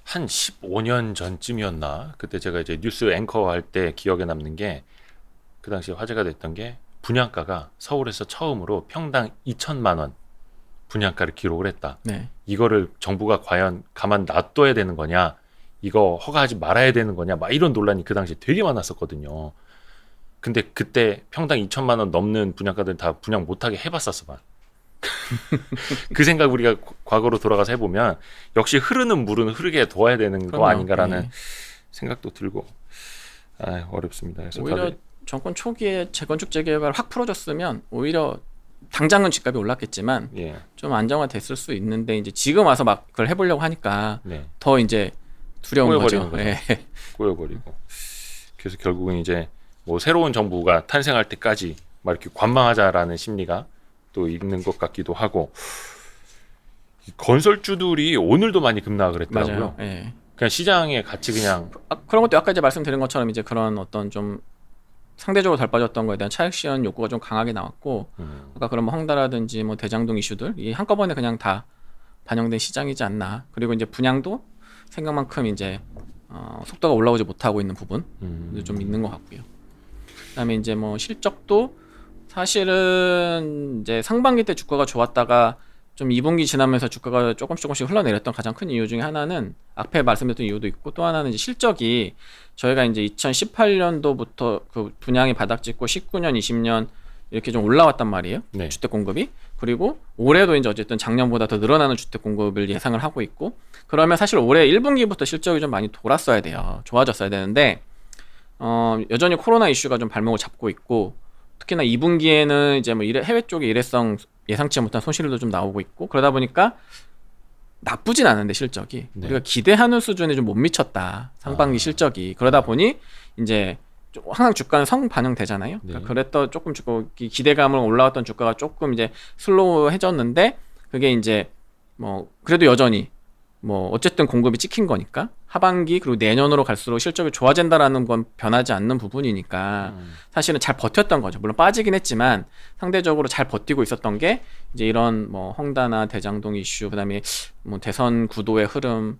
[SPEAKER 1] 한 15년 전쯤이었나? 그때 제가 이제 뉴스 앵커 할 때 기억에 남는 게 그 당시에 화제가 됐던 게 분양가가 서울에서 처음으로 평당 2천만 원 분양가를 기록을 했다.
[SPEAKER 2] 네.
[SPEAKER 1] 이거를 정부가 과연 가만 놔둬야 되는 거냐? 이거 허가하지 말아야 되는 거냐? 막 이런 논란이 그 당시에 되게 많았었거든요. 근데 그때 평당 2천만 원 넘는 분양가들 다 분양 못하게 해봤었어 봐. 그 생각 우리가 과거로 돌아가서 해보면 역시 흐르는 물은 흐르게 둬야 되는 거
[SPEAKER 2] 그럼요.
[SPEAKER 1] 아닌가라는
[SPEAKER 2] 네.
[SPEAKER 1] 생각도 들고 어렵습니다. 그래서
[SPEAKER 2] 오히려
[SPEAKER 1] 다들
[SPEAKER 2] 정권 초기에 재건축 재개발 확 풀어줬으면 오히려 당장은 집값이 올랐겠지만
[SPEAKER 1] 예,
[SPEAKER 2] 좀 안정화됐을 수 있는데 이제 지금 와서 막 그걸 해보려고 하니까
[SPEAKER 1] 네,
[SPEAKER 2] 더 이제 두려운
[SPEAKER 1] 꼬여버리는
[SPEAKER 2] 거죠.
[SPEAKER 1] 거죠.
[SPEAKER 2] 예.
[SPEAKER 1] 꼬여버리고 그래서 결국은 이제 뭐 새로운 정부가 탄생할 때까지 막 이렇게 관망하자라는 심리가 또 있는 것 같기도 하고 건설주들이 오늘도 많이 급락을 했더라고요.
[SPEAKER 2] 맞아요. 예.
[SPEAKER 1] 그냥 시장의 가치 그냥
[SPEAKER 2] 그런 것도 아까 이제 말씀드린 것처럼 이제 그런 어떤 좀 상대적으로 덜 빠졌던 거에 대한 차익 실현 욕구가 좀 강하게 나왔고 아까 그런 뭐 헝다라든지 뭐 대장동 이슈들 이 한꺼번에 그냥 다 반영된 시장이지 않나. 그리고 이제 분양도 생각만큼 이제 속도가 올라오지 못하고 있는 부분도 좀 있는 것 같고요. 그다음에 이제 뭐 실적도 사실은 이제 상반기 때 주가가 좋았다가 좀 2분기 지나면서 주가가 조금씩 흘러내렸던 가장 큰 이유 중에 하나는 앞에 말씀드렸던 이유도 있고 또 하나는 이제 실적이 저희가 이제 2018년도부터 그 분양이 바닥짓고 19년, 20년 이렇게 좀 올라왔단 말이에요.
[SPEAKER 1] 네.
[SPEAKER 2] 주택 공급이. 그리고 올해도 이제 어쨌든 작년보다 더 늘어나는 주택 공급을 예상을 하고 있고 그러면 사실 올해 1분기부터 실적이 좀 많이 돌았어야 돼요. 좋아졌어야 되는데 여전히 코로나 이슈가 좀 발목을 잡고 있고 특히나 2분기에는 이제 뭐 해외 쪽에 일회성 예상치 못한 손실도 좀 나오고 있고 그러다 보니까 나쁘진 않은데 실적이
[SPEAKER 1] 네.
[SPEAKER 2] 우리가 기대하는 수준에 좀 못 미쳤다 상반기 실적이 그러다 보니 이제 좀 항상 주가는 성반영되잖아요. 그러니까
[SPEAKER 1] 네.
[SPEAKER 2] 그랬던 조금 기대감을 올라왔던 주가가 조금 이제 슬로우해졌는데 그게 이제 뭐 그래도 여전히 뭐 어쨌든 공급이 찍힌 거니까 하반기 그리고 내년으로 갈수록 실적이 좋아진다라는 건 변하지 않는 부분이니까 사실은 잘 버텼던 거죠. 물론 빠지긴 했지만 상대적으로 잘 버티고 있었던 게 이제 이런 뭐 헝다나 대장동 이슈 그다음에 뭐 대선 구도의 흐름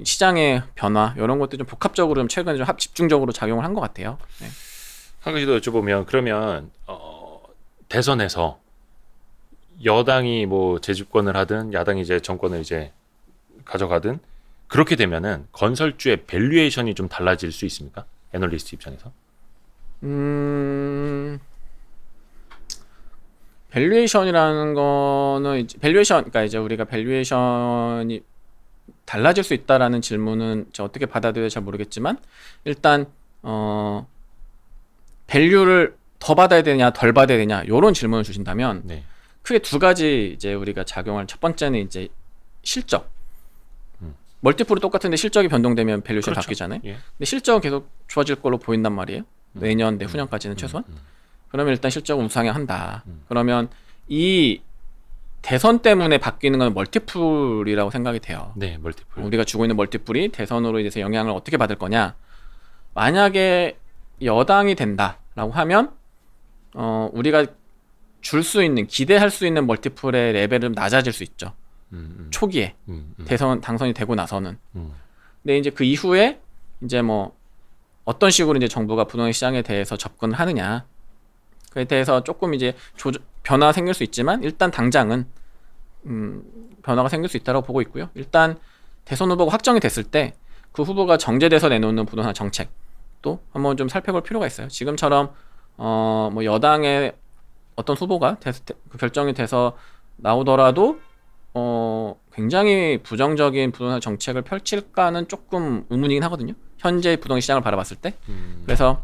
[SPEAKER 2] 시장의 변화 이런 것들 좀 복합적으로 좀 최근에 좀 집중적으로 작용을 한 것 같아요. 네.
[SPEAKER 1] 한 가지 더 여쭤보면 그러면 대선에서 여당이 뭐 재집권을 하든 야당이 이제 정권을 이제 가져가든 그렇게 되면은 건설주의 밸류에이션이 좀 달라질 수 있습니까? 애널리스트 입장에서?
[SPEAKER 2] 밸류에이션이라는 거는 이제 그러니까 이제 우리가 밸류에이션이 달라질 수 있다라는 질문은 저 어떻게 받아들여야 잘 모르겠지만 일단 밸류를 더 받아야 되냐 덜 받아야 되냐 이런 질문을 주신다면
[SPEAKER 1] 네.
[SPEAKER 2] 크게 두 가지 이제 우리가 작용할 첫 번째는 이제 실적. 멀티플은 똑같은데 실적이 변동되면 밸류에이션이
[SPEAKER 1] 그렇죠.
[SPEAKER 2] 바뀌잖아요.
[SPEAKER 1] 예.
[SPEAKER 2] 근데 실적은 계속 좋아질 걸로 보인단 말이에요. 내년, 내후년까지는 최소한. 그러면 일단 실적은 우상향한다. 그러면 이 대선 때문에 바뀌는 건 멀티플이라고 생각이 돼요.
[SPEAKER 1] 네, 멀티플.
[SPEAKER 2] 우리가 주고 있는 멀티플이 대선으로 인해서 영향을 어떻게 받을 거냐. 만약에 여당이 된다라고 하면 우리가 줄 수 있는 기대할 수 있는 멀티플의 레벨은 낮아질 수 있죠. 초기에 당선이 되고 나서는. 근데 이제 그 이후에 이제 뭐 어떤 식으로 이제 정부가 부동산 시장에 대해서 접근을 하느냐. 그에 대해서 조금 이제 변화가 생길 수 있지만 일단 당장은 변화가 생길 수 있다고 보고 있고요. 일단 대선 후보가 확정이 됐을 때 그 후보가 정제돼서 내놓는 부동산 정책도 한번 좀 살펴볼 필요가 있어요. 지금처럼 뭐 여당의 어떤 후보가 그 결정이 돼서 나오더라도 굉장히 부정적인 부동산 정책을 펼칠까는 조금 의문이긴 하거든요. 현재 부동산 시장을 바라봤을 때. 그래서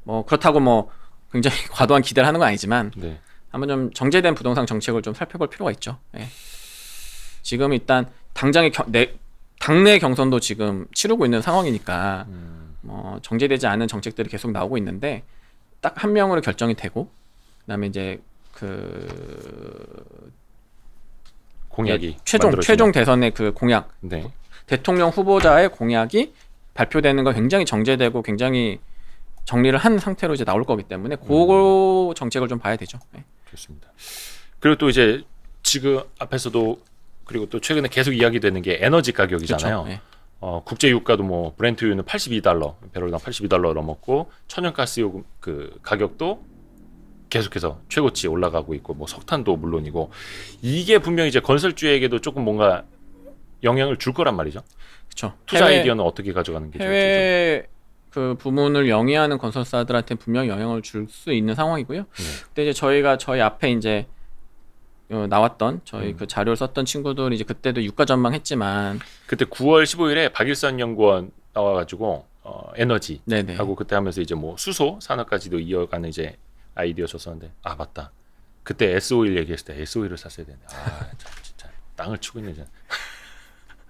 [SPEAKER 2] 뭐 그렇다고 뭐 굉장히 과도한 기대를 하는 건 아니지만
[SPEAKER 1] 네.
[SPEAKER 2] 한번 좀 정제된 부동산 정책을 좀 살펴볼 필요가 있죠. 예. 지금 일단 당장의 당내 경선도 지금 치르고 있는 상황이니까 뭐 정제되지 않은 정책들이 계속 나오고 있는데 딱 한 명으로 결정이 되고 그다음에 이제 그
[SPEAKER 1] 공약이
[SPEAKER 2] 최종 대선의 그 공약
[SPEAKER 1] 네.
[SPEAKER 2] 대통령 후보자의 공약이 발표되는 거 굉장히 정제되고 굉장히 정리를 한 상태로 이제 나올 거기 때문에 그거 정책을 좀 봐야 되죠. 네.
[SPEAKER 1] 좋습니다. 그리고 또 이제 지금 앞에서도 그리고 또 최근에 계속 이야기되는 게 에너지 가격이잖아요.
[SPEAKER 2] 그렇죠. 네.
[SPEAKER 1] 국제 유가도 뭐 브렌트유는 82달러, 배럴당 82달러 넘었고 천연가스 요금 그 가격도 계속해서 최고치 올라가고 있고 뭐 석탄도 물론이고 이게 분명히 이제 건설주에게도 조금 뭔가 영향을 줄 거란 말이죠.
[SPEAKER 2] 그렇죠.
[SPEAKER 1] 투자 아이디어는 어떻게 가져가는 게 좋을지
[SPEAKER 2] 해외 그 부문을 영위하는 건설사들한테 분명히 영향을 줄 수 있는 상황이고요. 근데 이제 저희 앞에 이제 나왔던 저희 그 자료를 썼던 친구들이 이제 그때도 유가 전망했지만
[SPEAKER 1] 그때 9월 15일에 박일선 연구원 나와가지고 에너지
[SPEAKER 2] 네네.
[SPEAKER 1] 하고 그때 하면서 이제 뭐 수소 산업까지도 이어가는 이제 아이디어 줬었는데 아 맞다 그때 S-오일 얘기했을 때 S-오일을 샀어야 되는데 진짜 땅을 치고 있네 진짜.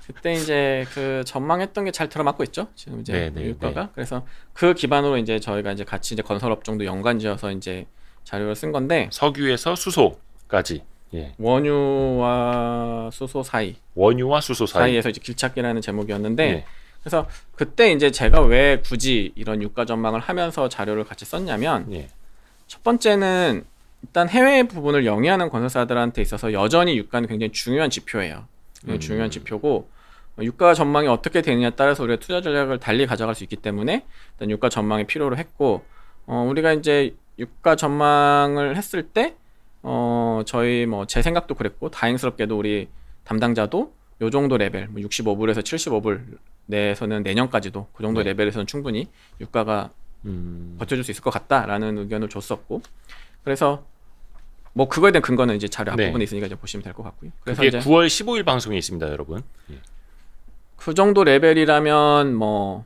[SPEAKER 2] 그때 이제 그 전망했던 게 잘 들어맞고 있죠. 지금 이제
[SPEAKER 1] 네,
[SPEAKER 2] 유가가.
[SPEAKER 1] 네.
[SPEAKER 2] 그래서 그 기반으로 이제 저희가 이제 같이 이제 건설업종도 연관지어서 이제 자료를 쓴 건데
[SPEAKER 1] 석유에서 수소까지 예.
[SPEAKER 2] 원유와 수소
[SPEAKER 1] 원유와 수소
[SPEAKER 2] 사이에서 이제 길찾기라는 제목이었는데
[SPEAKER 1] 예.
[SPEAKER 2] 그래서 그때 이제 제가 왜 굳이 이런 유가 전망을 하면서 자료를 같이 썼냐면
[SPEAKER 1] 예.
[SPEAKER 2] 첫 번째는 일단 해외 부분을 영위하는 건설사들한테 있어서 여전히 유가는 굉장히 중요한 지표예요. 중요한 지표고 유가 전망이 어떻게 되느냐에 따라서 우리가 투자 전략을 달리 가져갈 수 있기 때문에 일단 유가 전망이 필요로 했고 우리가 이제 유가 전망을 했을 때 저희 뭐 제 생각도 그랬고 다행스럽게도 우리 담당자도 요 정도 레벨 65불에서 75불 내에서는 내년까지도 그 정도
[SPEAKER 1] 네.
[SPEAKER 2] 레벨에서는 충분히 유가가 버텨줄 수 있을 것 같다라는 의견을 줬었고 그래서 뭐 그거에 대한 근거는 이제 자료 앞부분에 있으니까 이제 보시면 될 것 같고요. 그래서
[SPEAKER 1] 그게
[SPEAKER 2] 이제
[SPEAKER 1] 9월 15일 방송에 있습니다, 여러분. 예.
[SPEAKER 2] 그 정도 레벨이라면 뭐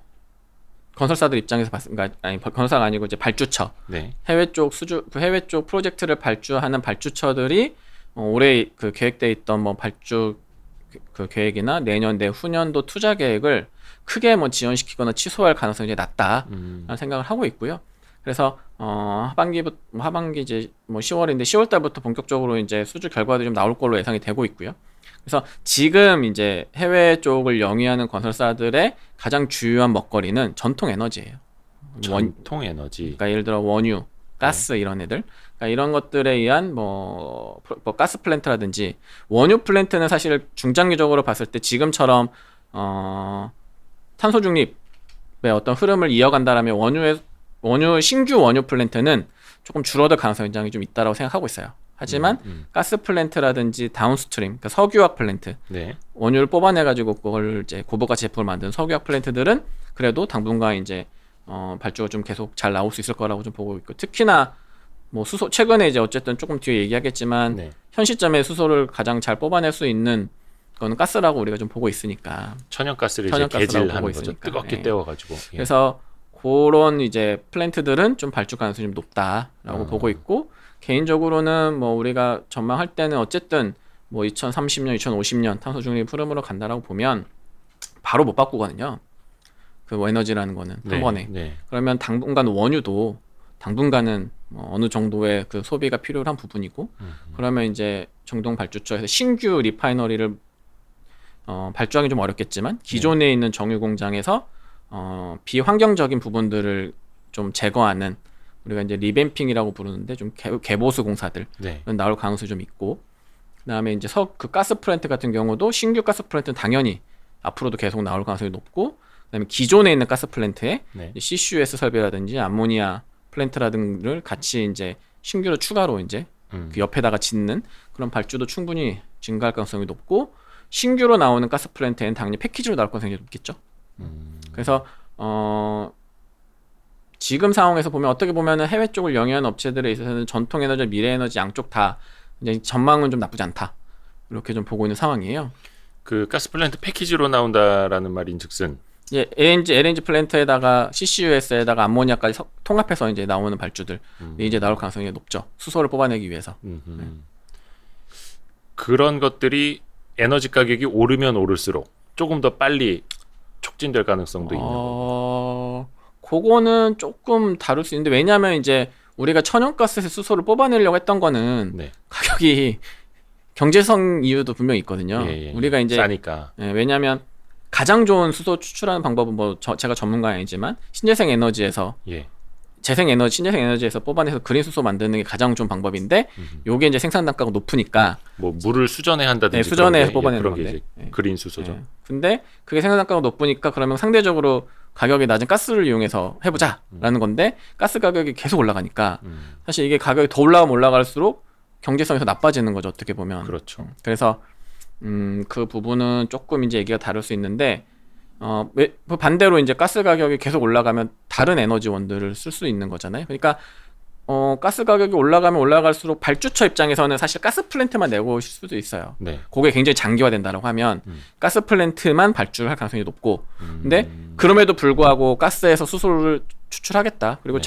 [SPEAKER 2] 건설사들 입장에서 그러니까 아니 건설사가 아니고 이제 발주처
[SPEAKER 1] 네.
[SPEAKER 2] 해외 쪽 해외 쪽 프로젝트를 발주하는 발주처들이 올해 그 계획돼 있던 뭐 발주 그 계획이나 내년 내후년도 투자 계획을 크게 뭐 지연시키거나 취소할 가능성이 이제 낮다라는 생각을 하고 있고요. 그래서 하반기 이제 뭐 10월인데 10월 달부터 본격적으로 이제 수주 결과들이 좀 나올 걸로 예상이 되고 있고요. 그래서 지금 이제 해외 쪽을 영위하는 건설사들의 가장 주요한 먹거리는 전통 에너지예요.
[SPEAKER 1] 전통 에너지.
[SPEAKER 2] 그러니까 예를 들어 원유, 가스 이런 애들. 그러니까 이런 것들에 의한 뭐 가스 플랜트라든지 원유 플랜트는 사실 중장기적으로 봤을 때 지금처럼 탄소 중립의 어떤 흐름을 이어간다라면 신규 원유 플랜트는 조금 줄어들 가능성이 굉장히 좀 있다라고 생각하고 있어요. 하지만 가스 플랜트라든지 다운스트림, 그러니까 석유화학 플랜트,
[SPEAKER 1] 네.
[SPEAKER 2] 원유를 뽑아내가지고 그걸 이제 고부가치 제품을 만드는 석유화학 플랜트들은 그래도 당분간 이제 발주가 좀 계속 잘 나올 수 있을 거라고 좀 보고 있고 특히나 뭐 수소 최근에 이제 어쨌든 조금 뒤에 얘기하겠지만
[SPEAKER 1] 네.
[SPEAKER 2] 현 시점에 수소를 가장 잘 뽑아낼 수 있는 거는 가스라고 우리가 좀 보고 있으니까
[SPEAKER 1] 천연가스를 이제
[SPEAKER 2] 천연가스라고
[SPEAKER 1] 개질하는
[SPEAKER 2] 보고
[SPEAKER 1] 거죠.
[SPEAKER 2] 있으니까.
[SPEAKER 1] 뜨겁게
[SPEAKER 2] 예.
[SPEAKER 1] 데워가지고. 예.
[SPEAKER 2] 그래서 그런 이제 플랜트들은 좀 발주 가능성이 좀 높다라고 보고 있고 개인적으로는 뭐 우리가 전망할 때는 어쨌든 뭐 2030년, 2050년 탄소 중립 흐름으로 간다라고 보면 바로 못 바꾸거든요. 그 에너지라는 거는 한 번에.
[SPEAKER 1] 네.
[SPEAKER 2] 그러면 당분간 원유도 당분간은 뭐 어느 정도의 그 소비가 필요한 부분이고 그러면 이제 정동 발주처에서 신규 리파이너리를 발주하기 좀 어렵겠지만 기존에 있는 정유 공장에서 비환경적인 부분들을 좀 제거하는 우리가 이제 리뱀핑이라고 부르는데 좀 개보수 공사들
[SPEAKER 1] 네.
[SPEAKER 2] 나올 가능성이 좀 있고 그다음에 이제 그 가스 플랜트 같은 경우도 신규 가스 플랜트는 당연히 앞으로도 계속 나올 가능성이 높고 그다음에 기존에 있는 가스 플랜트에
[SPEAKER 1] 네.
[SPEAKER 2] CCUS 설비라든지 암모니아 플랜트라든지를 같이 이제 신규로 추가로 이제 그 옆에다가 짓는 그런 발주도 충분히 증가할 가능성이 높고 신규로 나오는 가스 플랜트에는 당연히 패키지로 나올 가능성이 높겠죠. 그래서 지금 상황에서 보면 어떻게 보면은 해외 쪽을 영위하는 업체들에 있어서는 전통 에너지, 미래 에너지 양쪽 다 이제 전망은 좀 나쁘지 않다. 이렇게 좀 보고 있는 상황이에요.
[SPEAKER 1] 그 가스 플랜트 패키지로 나온다라는 말인즉슨
[SPEAKER 2] 예, LNG 플랜트에다가 CCUS에다가 암모니아까지 통합해서 이제 나오는 발주들 이제 나올 가능성이 높죠. 수소를 뽑아내기 위해서.
[SPEAKER 1] 그런 것들이 에너지 가격이 오르면 오를수록 조금 더 빨리 촉진될 가능성도 있는 거고.
[SPEAKER 2] 그거는 조금 다룰 수 있는데 왜냐하면 이제 우리가 천연가스에서 수소를 뽑아내려고 했던 거는
[SPEAKER 1] 네.
[SPEAKER 2] 가격이 경제성 이유도 분명히 있거든요.
[SPEAKER 1] 예.
[SPEAKER 2] 우리가 이제
[SPEAKER 1] 싸니까.
[SPEAKER 2] 왜냐하면 가장 좋은 수소 추출하는 방법은 뭐 제가 전문가는 아니지만 신재생 에너지에서 신재생 에너지에서 뽑아내서 그린 수소 만드는 게 가장 좋은 방법인데 요게 이제 생산 단가가 높으니까
[SPEAKER 1] 뭐 물을 수전해 한다든지
[SPEAKER 2] 수전해서 뽑아내는
[SPEAKER 1] 그런 게
[SPEAKER 2] 건데.
[SPEAKER 1] 이제 그린 수소죠.
[SPEAKER 2] 근데 그게 생산 단가가 높으니까 그러면 상대적으로 가격이 낮은 가스를 이용해서 해보자라는 건데 가스 가격이 계속 올라가니까 사실 이게 가격이 더 올라가면 올라갈수록 경제성에서 나빠지는 거죠. 어떻게 보면.
[SPEAKER 1] 그렇죠.
[SPEAKER 2] 그래서 그 부분은 조금 이제 얘기가 다를 수 있는데 반대로 이제 가스 가격이 계속 올라가면 다른 에너지원들을 쓸 수 있는 거잖아요. 그러니까 가스 가격이 올라가면 올라갈수록 발주처 입장에서는 사실 가스 플랜트만 내고 오실 수도 있어요.
[SPEAKER 1] 네.
[SPEAKER 2] 그게 굉장히 장기화된다라고 하면 가스 플랜트만 발주를 할 가능성이 높고 근데 그럼에도 불구하고 가스에서 수소를 추출하겠다. 그리고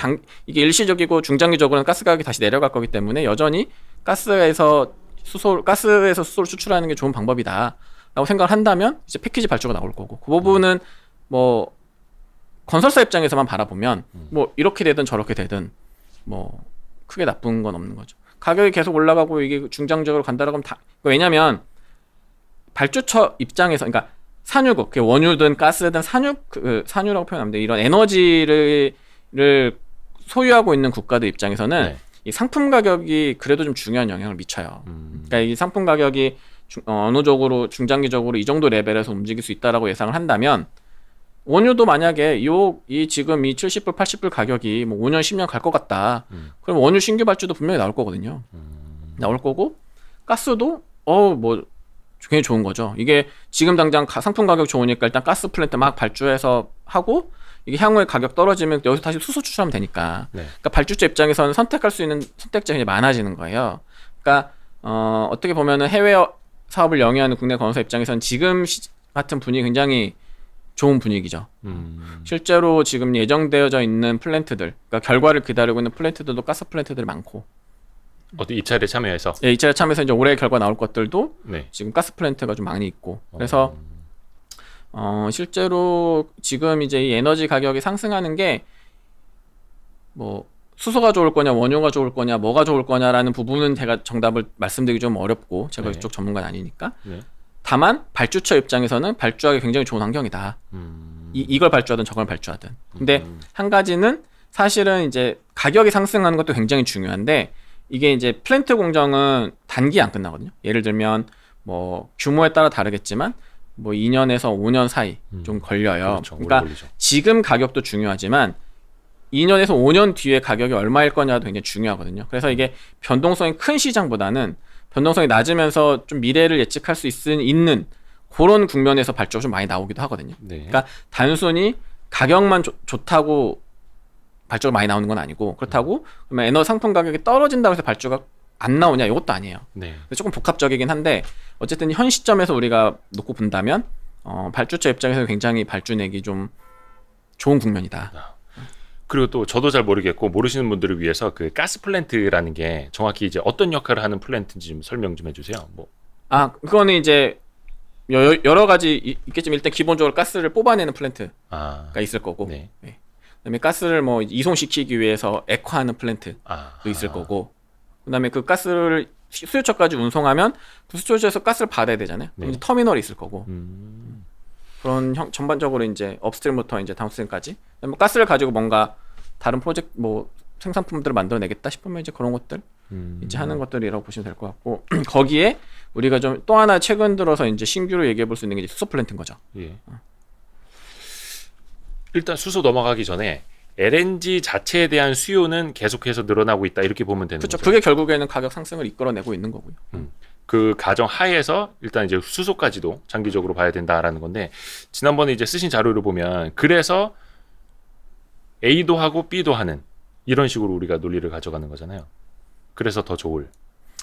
[SPEAKER 2] 이게 일시적이고 중장기적으로는 가스 가격이 다시 내려갈 거기 때문에 여전히 가스에서 수소를 추출하는 게 좋은 방법이다. 라고 생각을 한다면 이제 패키지 발주가 나올 거고 그 부분은 뭐 건설사 입장에서만 바라보면 뭐 이렇게 되든 저렇게 되든 뭐 크게 나쁜 건 없는 거죠. 가격이 계속 올라가고 이게 중장기적으로 간다라고 하면 왜냐면 발주처 입장에서 그러니까 산유국, 그게 원유든 가스든 산유라고 표현하면 돼. 이런 에너지를 소유하고 있는 국가들 입장에서는 이 상품 가격이 그래도 좀 중요한 영향을 미쳐요. 그러니까 이 상품 가격이 어느 쪽으로 중장기적으로 이 정도 레벨에서 움직일 수 있다라고 예상을 한다면 원유도 만약에 지금 이 70불, 80불 가격이 뭐 5년, 10년 갈 것 같다. 그럼 원유 신규 발주도 분명히 나올 거거든요. 나올 거고 가스도 뭐 굉장히 좋은 거죠. 이게 지금 당장 상품 가격 좋으니까 일단 가스 플랜트 막 발주해서 하고 이게 향후에 가격 떨어지면 여기서 다시 수소 추출하면 되니까. 그러니까 발주처 입장에서는 선택할 수 있는 선택지가 많아지는 거예요. 그러니까 어떻게 보면은 해외 사업을 영위하는 국내 건설사 입장에서는 지금 같은 분위기 굉장히 좋은 분위기죠. 실제로 지금 예정되어져 있는 플랜트들, 그러니까 결과를 기다리고 있는 플랜트들도 가스 플랜트들이 많고.
[SPEAKER 1] 어디 입찰에 참여해서?
[SPEAKER 2] 네, 입찰에 참여해서 이제 올해 결과 나올 것들도 지금 가스 플랜트가 좀 많이 있고. 그래서 실제로 지금 이제 이 에너지 가격이 상승하는 게 뭐 수소가 좋을 거냐, 원유가 좋을 거냐, 뭐가 좋을 거냐라는 부분은 제가 정답을 말씀드리기 좀 어렵고 제가 이쪽 전문가는 아니니까. 다만 발주처 입장에서는 발주하기 굉장히 좋은 환경이다. 이걸 발주하든 저걸 발주하든. 근데 한 가지는 사실은 이제 가격이 상승하는 것도 굉장히 중요한데 이게 이제 플랜트 공정은 단기에 안 끝나거든요. 예를 들면 뭐 규모에 따라 다르겠지만 뭐 2년에서 5년 사이 좀 걸려요.
[SPEAKER 1] 그렇죠.
[SPEAKER 2] 그러니까 지금 가격도 중요하지만 2년에서 5년 뒤에 가격이 얼마일 거냐도 굉장히 중요하거든요. 그래서 이게 변동성이 큰 시장보다는 변동성이 낮으면서 좀 미래를 예측할 수 있는 그런 국면에서 발주가 좀 많이 나오기도 하거든요. 그러니까 단순히 가격만 좋다고 발주가 많이 나오는 건 아니고 그렇다고 그러면 에너지 상품 가격이 떨어진다고 해서 발주가 안 나오냐 이것도 아니에요. 조금 복합적이긴 한데 어쨌든 현 시점에서 우리가 놓고 본다면 발주처 입장에서 굉장히 발주 내기 좀 좋은 국면이다.
[SPEAKER 1] 그리고 또 저도 잘 모르겠고 모르시는 분들을 위해서 그 가스 플랜트라는 게 정확히 이제 어떤 역할을 하는 플랜트인지 좀 설명 좀 해주세요.
[SPEAKER 2] 그거는 이제 여러 가지 있겠지만 일단 기본적으로 가스를 뽑아내는 플랜트가 있을 거고, 그다음에 가스를 뭐 이송시키기 위해서 액화하는 플랜트도 있을 거고, 그다음에 그 가스를 수요처까지 운송하면 그 수요처에서 가스를 받아야 되잖아요. 그럼 터미널이 있을 거고. 그런 전반적으로 이제 업스트림부터 이제 다운스트림까지 가스를 가지고 뭔가 다른 프로젝트 뭐 생산품들을 만들어내겠다 싶으면 이제 그런 것들 이제 하는 것들이라고 보시면 될 것 같고 거기에 우리가 좀 또 하나 최근 들어서 이제 신규로 얘기해 볼 수 있는 게 이제 수소 플랜트인 거죠.
[SPEAKER 1] 일단 수소 넘어가기 전에 LNG 자체에 대한 수요는 계속해서 늘어나고 있다 이렇게 보면 되는
[SPEAKER 2] 거죠.
[SPEAKER 1] 거죠.
[SPEAKER 2] 그게 결국에는 가격 상승을 이끌어내고 있는 거고요.
[SPEAKER 1] 그 가정 하에서 일단 이제 수소까지도 장기적으로 봐야 된다라는 건데 지난번에 이제 쓰신 자료를 보면 그래서 A도 하고 B도 하는 이런 식으로 우리가 논리를 가져가는 거잖아요. 그래서 더 좋을.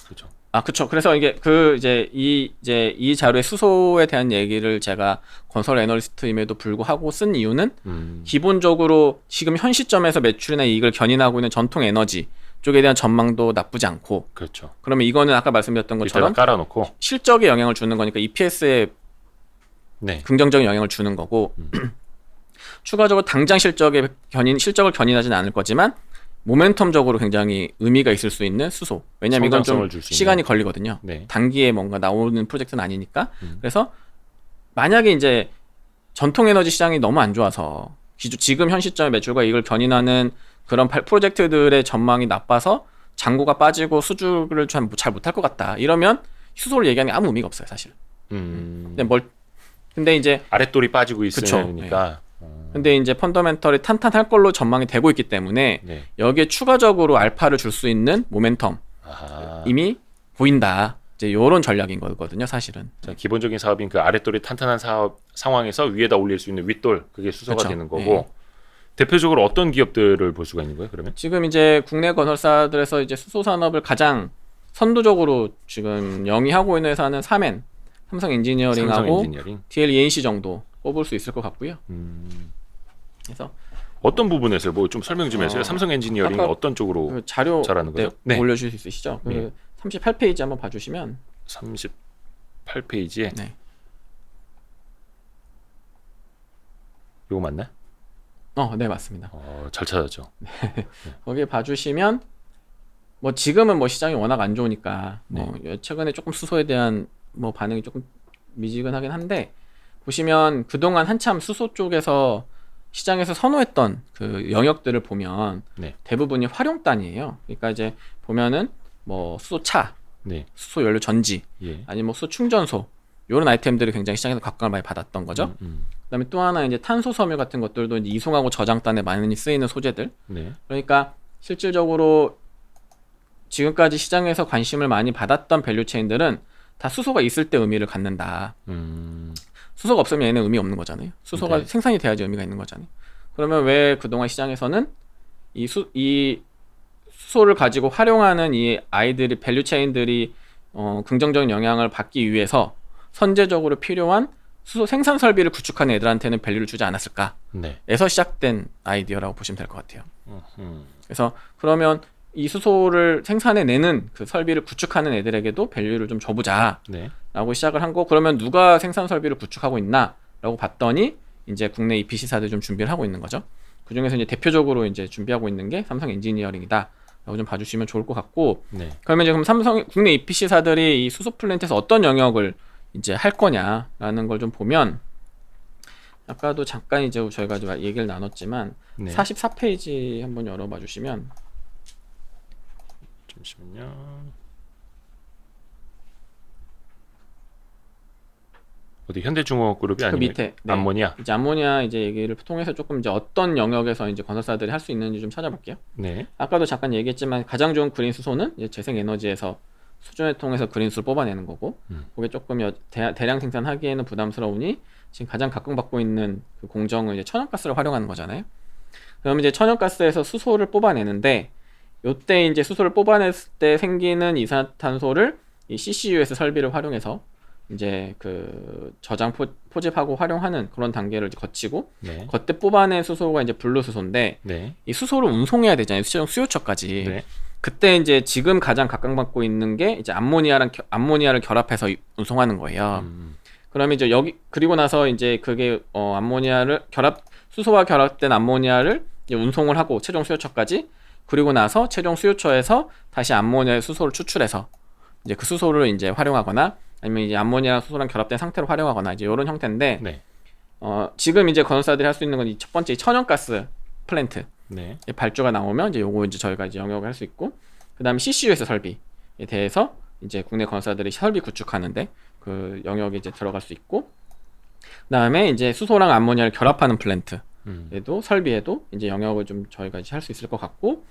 [SPEAKER 1] 그렇죠.
[SPEAKER 2] 아, 그쵸. 그래서 이게 이제 이 자료의 수소에 대한 얘기를 제가 건설 애널리스트임에도 불구하고 쓴 이유는 기본적으로 지금 현 시점에서 매출이나 이익을 견인하고 있는 전통 에너지 쪽에 대한 전망도 나쁘지 않고,
[SPEAKER 1] 그렇죠.
[SPEAKER 2] 그러면 이거는 아까 말씀드렸던
[SPEAKER 1] 밑에다
[SPEAKER 2] 것처럼
[SPEAKER 1] 깔아놓고
[SPEAKER 2] 실적에 영향을 주는 거니까 EPS에
[SPEAKER 1] 네.
[SPEAKER 2] 긍정적인 영향을 주는 거고 추가적으로 당장 실적을 견인하지는 않을 거지만 모멘텀적으로 굉장히 의미가 있을 수 있는 수소. 왜냐면 이건 좀
[SPEAKER 1] 성장성을 줄수
[SPEAKER 2] 시간이
[SPEAKER 1] 있는.
[SPEAKER 2] 걸리거든요.
[SPEAKER 1] 네.
[SPEAKER 2] 단기에 뭔가 나오는 프로젝트는 아니니까. 그래서 만약에 이제 전통 에너지 시장이 너무 안 좋아서 지금 현 시점의 매출과 이익을 견인하는 그런 프로젝트들의 전망이 나빠서 잔고가 빠지고 수주를 잘 못할 것 같다. 이러면 수소를 얘기하는 게 아무 의미가 없어요, 사실. 근데 이제
[SPEAKER 1] 아랫돌이 빠지고
[SPEAKER 2] 그쵸.
[SPEAKER 1] 있으니까.
[SPEAKER 2] 근데 이제 펀더멘털이 탄탄할 걸로 전망이 되고 있기 때문에
[SPEAKER 1] 네.
[SPEAKER 2] 여기에 추가적으로 알파를 줄 수 있는 모멘텀
[SPEAKER 1] 아하.
[SPEAKER 2] 이미 보인다. 이제 요런 전략인 거거든요, 사실은.
[SPEAKER 1] 자, 기본적인 사업인 그 아랫돌이 탄탄한 사업 상황에서 위에다 올릴 수 있는 윗돌 그게 수소가
[SPEAKER 2] 그쵸.
[SPEAKER 1] 되는 거고
[SPEAKER 2] 네.
[SPEAKER 1] 대표적으로 어떤 기업들을 볼 수가 있는 거예요? 그러면?
[SPEAKER 2] 지금 이제 국내 건설사들에서 이제 수소 산업을 가장 선두적으로 지금 영위하고 있는 회사는 삼성
[SPEAKER 1] 삼성
[SPEAKER 2] 엔지니어링하고
[SPEAKER 1] 엔지니어링.
[SPEAKER 2] DLENC 정도 꼽을 수 있을 것 같고요. 그래서
[SPEAKER 1] 어떤 부분에서요? 뭐 좀 설명 좀 해주세요. 삼성 엔지니어링
[SPEAKER 2] 아까
[SPEAKER 1] 어떤 쪽으로
[SPEAKER 2] 그 자료
[SPEAKER 1] 잘하는 거죠?
[SPEAKER 2] 네,
[SPEAKER 1] 네.
[SPEAKER 2] 올려주실 수 있으시죠? 그
[SPEAKER 1] 네.
[SPEAKER 2] 38페이지 한번 봐주시면
[SPEAKER 1] 38페이지에
[SPEAKER 2] 네.
[SPEAKER 1] 이거 맞나요?
[SPEAKER 2] 네, 맞습니다.
[SPEAKER 1] 잘 찾았죠.
[SPEAKER 2] 거기에 봐주시면 뭐 지금은 뭐 시장이 워낙 안 좋으니까 뭐 최근에 조금 수소에 대한 뭐 반응이 조금 미지근하긴 한데 보시면 그동안 한참 수소 쪽에서 시장에서 선호했던 그 영역들을 보면
[SPEAKER 1] 네.
[SPEAKER 2] 대부분이 활용단이에요. 그러니까 이제 보면은 뭐 수소차,
[SPEAKER 1] 네.
[SPEAKER 2] 수소 연료 전지,
[SPEAKER 1] 예.
[SPEAKER 2] 아니면 뭐 수소 충전소 이런 아이템들이 굉장히 시장에서 각광을 많이 받았던 거죠. 그다음에 또 하나 이제 탄소 섬유 같은 것들도 이제 이송하고 저장단에 많이 쓰이는 소재들.
[SPEAKER 1] 네.
[SPEAKER 2] 그러니까 실질적으로 지금까지 시장에서 관심을 많이 받았던 밸류체인들은 다 수소가 있을 때 의미를 갖는다. 수소가 없으면 얘는 의미 없는 거잖아요. 수소가
[SPEAKER 1] 네.
[SPEAKER 2] 생산이 돼야지 의미가 있는 거잖아요. 그러면 왜 그동안 시장에서는 이 수소를 가지고 활용하는 이 아이들이 밸류체인들이 긍정적인 영향을 받기 위해서 선제적으로 필요한 수소 생산 설비를 구축하는 애들한테는 밸류를 주지 않았을까?
[SPEAKER 1] 네.
[SPEAKER 2] 에서 시작된 아이디어라고 보시면 될 것 같아요. 그래서 그러면 이 수소를 생산해내는 그 설비를 구축하는 애들에게도 밸류를 좀 줘보자
[SPEAKER 1] 네.
[SPEAKER 2] 라고 시작을 한 거. 그러면 누가 생산 설비를 구축하고 있나 라고 봤더니 이제 국내 EPC사들이 좀 준비를 하고 있는 거죠. 그 중에서 이제 대표적으로 이제 준비하고 있는 게 삼성 엔지니어링이다 라고 좀 봐주시면 좋을 것 같고,
[SPEAKER 1] 네.
[SPEAKER 2] 그러면 이제 그럼 국내 EPC사들이 이 수소 플랜트에서 어떤 영역을 이제 할 거냐라는 걸 좀 보면, 아까도 잠깐 이제 저희가 얘기를 나눴지만
[SPEAKER 1] 네.
[SPEAKER 2] 44페이지 한번 열어봐 주시면,
[SPEAKER 1] 잠시만요. 어디 현대중공업그룹이
[SPEAKER 2] 그
[SPEAKER 1] 아니면
[SPEAKER 2] 밑에 네.
[SPEAKER 1] 암모니아?
[SPEAKER 2] 이제 암모니아 이제 얘기를 통해서 조금 이제 어떤 영역에서 이제 건설사들이 할 수 있는지 좀 찾아볼게요.
[SPEAKER 1] 네.
[SPEAKER 2] 아까도 잠깐 얘기했지만 가장 좋은 그린 수소는 이제 재생에너지에서 수준을 통해서 그린 수를 뽑아내는 거고, 그게 조금 대량 생산하기에는 부담스러우니 지금 가장 각광받고 있는 그 공정은 이제 천연가스를 활용하는 거잖아요. 그러면 이제 천연가스에서 수소를 뽑아내는데, 요때 이제 수소를 뽑아냈을 때 생기는 이산화탄소를 이 CCUS 설비를 활용해서 이제 그 저장 포집하고 활용하는 그런 단계를 이제 거치고,
[SPEAKER 1] 네.
[SPEAKER 2] 그때 뽑아낸 수소가 이제 블루 수소인데,
[SPEAKER 1] 네.
[SPEAKER 2] 이 수소를 운송해야 되잖아요. 최종 수요처까지.
[SPEAKER 1] 네.
[SPEAKER 2] 그때 이제 지금 가장 각광받고 있는 게 이제 암모니아를 결합해서 운송하는 거예요. 그러면 이제 그리고 나서 이제 그게 수소와 결합된 암모니아를 이제 운송을 하고 최종 수요처까지, 그리고 나서 최종 수요처에서 다시 암모니아의 수소를 추출해서 이제 그 수소를 이제 활용하거나, 아니면 이제 암모니아 수소랑 결합된 상태로 활용하거나 이제 이런 형태인데,
[SPEAKER 1] 네.
[SPEAKER 2] 지금 이제 건설사들이 할 수 있는 건 이 첫 번째 천연가스 플랜트
[SPEAKER 1] 네.
[SPEAKER 2] 발주가 나오면 이제 요거 이제 저희가 이제 영역을 할 수 있고, 그다음에 CCUS 설비에 대해서 이제 국내 건설사들이 설비 구축하는데 그 영역에 이제 들어갈 수 있고, 그다음에 이제 수소랑 암모니아를 결합하는 플랜트 에도 설비에도 이제 영역을 좀 저희가 이제 할 수 있을 것 같고,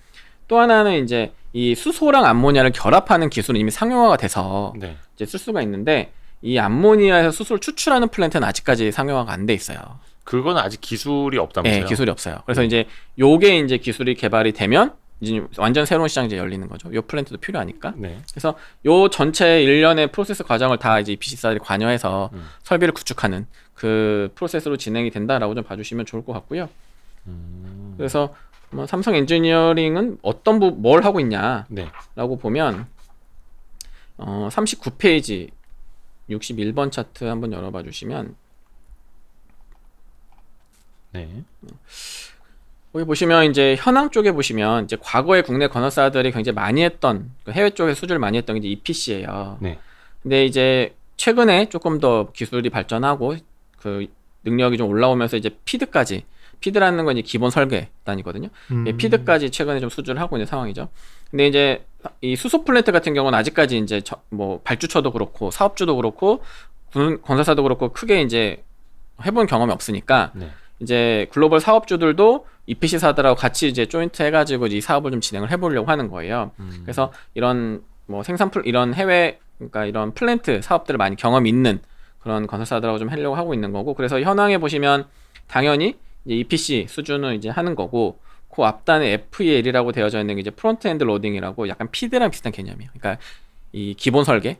[SPEAKER 2] 또 하나는 이제 이 수소랑 암모니아를 결합하는 기술은 이미 상용화가 돼서
[SPEAKER 1] 네.
[SPEAKER 2] 이제 쓸 수가 있는데 이 암모니아에서 수소를 추출하는 플랜트는 아직까지 상용화가 안 돼 있어요.
[SPEAKER 1] 그건 아직 기술이 없다면서요?
[SPEAKER 2] 네, 기술이 없어요. 그래서 이제 요게 이제 기술이 개발이 되면 이제 완전 새로운 시장이 이제 열리는 거죠. 요 플랜트도 필요하니까.
[SPEAKER 1] 네.
[SPEAKER 2] 그래서 요 전체 일련의 프로세스 과정을 다 이제 EPC사들이 관여해서 설비를 구축하는 그 프로세스로 진행이 된다라고 좀 봐주시면 좋을 것 같고요. 그래서 뭐 삼성 엔지니어링은 어떤 뭘 하고 있냐라고
[SPEAKER 1] 네.
[SPEAKER 2] 보면 39페이지 61번 차트 한번 열어봐 주시면
[SPEAKER 1] 네.
[SPEAKER 2] 거기 보시면 이제 현황 쪽에 보시면 이제 과거에 국내 건설사들이 굉장히 많이 했던 그 해외 쪽에 수주를 많이 했던 게 이제 EPC예요.
[SPEAKER 1] 네.
[SPEAKER 2] 근데 이제 최근에 조금 더 기술이 발전하고 그 능력이 좀 올라오면서 이제 피드까지 피드라는 건 이제 기본 설계단이거든요. 피드까지 최근에 좀 수주를 하고 있는 상황이죠. 근데 이제 이 수소 플랜트 같은 경우는 아직까지 이제 뭐 발주처도 그렇고 사업주도 그렇고 건설사도 그렇고 크게 이제 해본 경험이 없으니까
[SPEAKER 1] 네.
[SPEAKER 2] 이제 글로벌 사업주들도 EPC사들하고 같이 이제 조인트 해가지고 이 사업을 좀 진행을 해보려고 하는 거예요. 그래서 이런 뭐 이런 해외 그러니까 이런 플랜트 사업들을 많이 경험이 있는 그런 건설사들하고 좀 하려고 하고 있는 거고, 그래서 현황에 보시면 당연히 이제 EPC 수준은 이제 하는 거고, 그 앞단에 FEL이라고 되어져 있는 게 이제 프론트 엔드 로딩이라고 약간 피드랑 비슷한 개념이에요. 그러니까 이 기본 설계,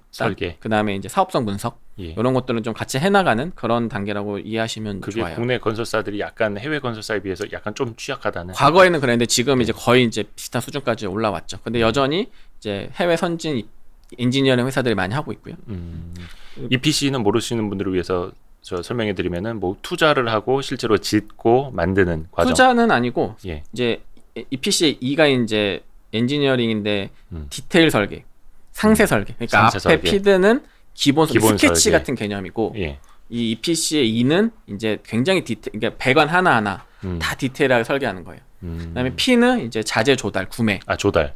[SPEAKER 2] 그 다음에 이제 사업성 분석
[SPEAKER 1] 예.
[SPEAKER 2] 이런 것들은 좀 같이 해나가는 그런 단계라고 이해하시면
[SPEAKER 1] 그게
[SPEAKER 2] 좋아요.
[SPEAKER 1] 국내 건설사들이 약간 해외 건설사에 비해서 약간 좀 취약하다는.
[SPEAKER 2] 과거에는 그랬는데 지금 이제 거의 이제 비슷한 수준까지 올라왔죠. 근데 여전히 이제 해외 선진 엔지니어링 회사들이 많이 하고 있고요.
[SPEAKER 1] EPC는 모르시는 분들을 위해서 저 설명해 드리면은 뭐 투자를 하고 실제로 짓고 만드는 과정.
[SPEAKER 2] 투자는 아니고
[SPEAKER 1] 예.
[SPEAKER 2] 이제 EPC의 E가 이제 엔지니어링인데 디테일 설계, 상세 설계. 그러니까
[SPEAKER 1] 상세
[SPEAKER 2] 앞에
[SPEAKER 1] 설계.
[SPEAKER 2] 피드는 기본 스케치
[SPEAKER 1] 설계.
[SPEAKER 2] 같은 개념이고,
[SPEAKER 1] 예.
[SPEAKER 2] 이 EPC의 E는 이제 굉장히 그러니까 배관 하나하나 다 디테일하게 설계하는 거예요. 그다음에 P는 이제 자재 조달, 구매.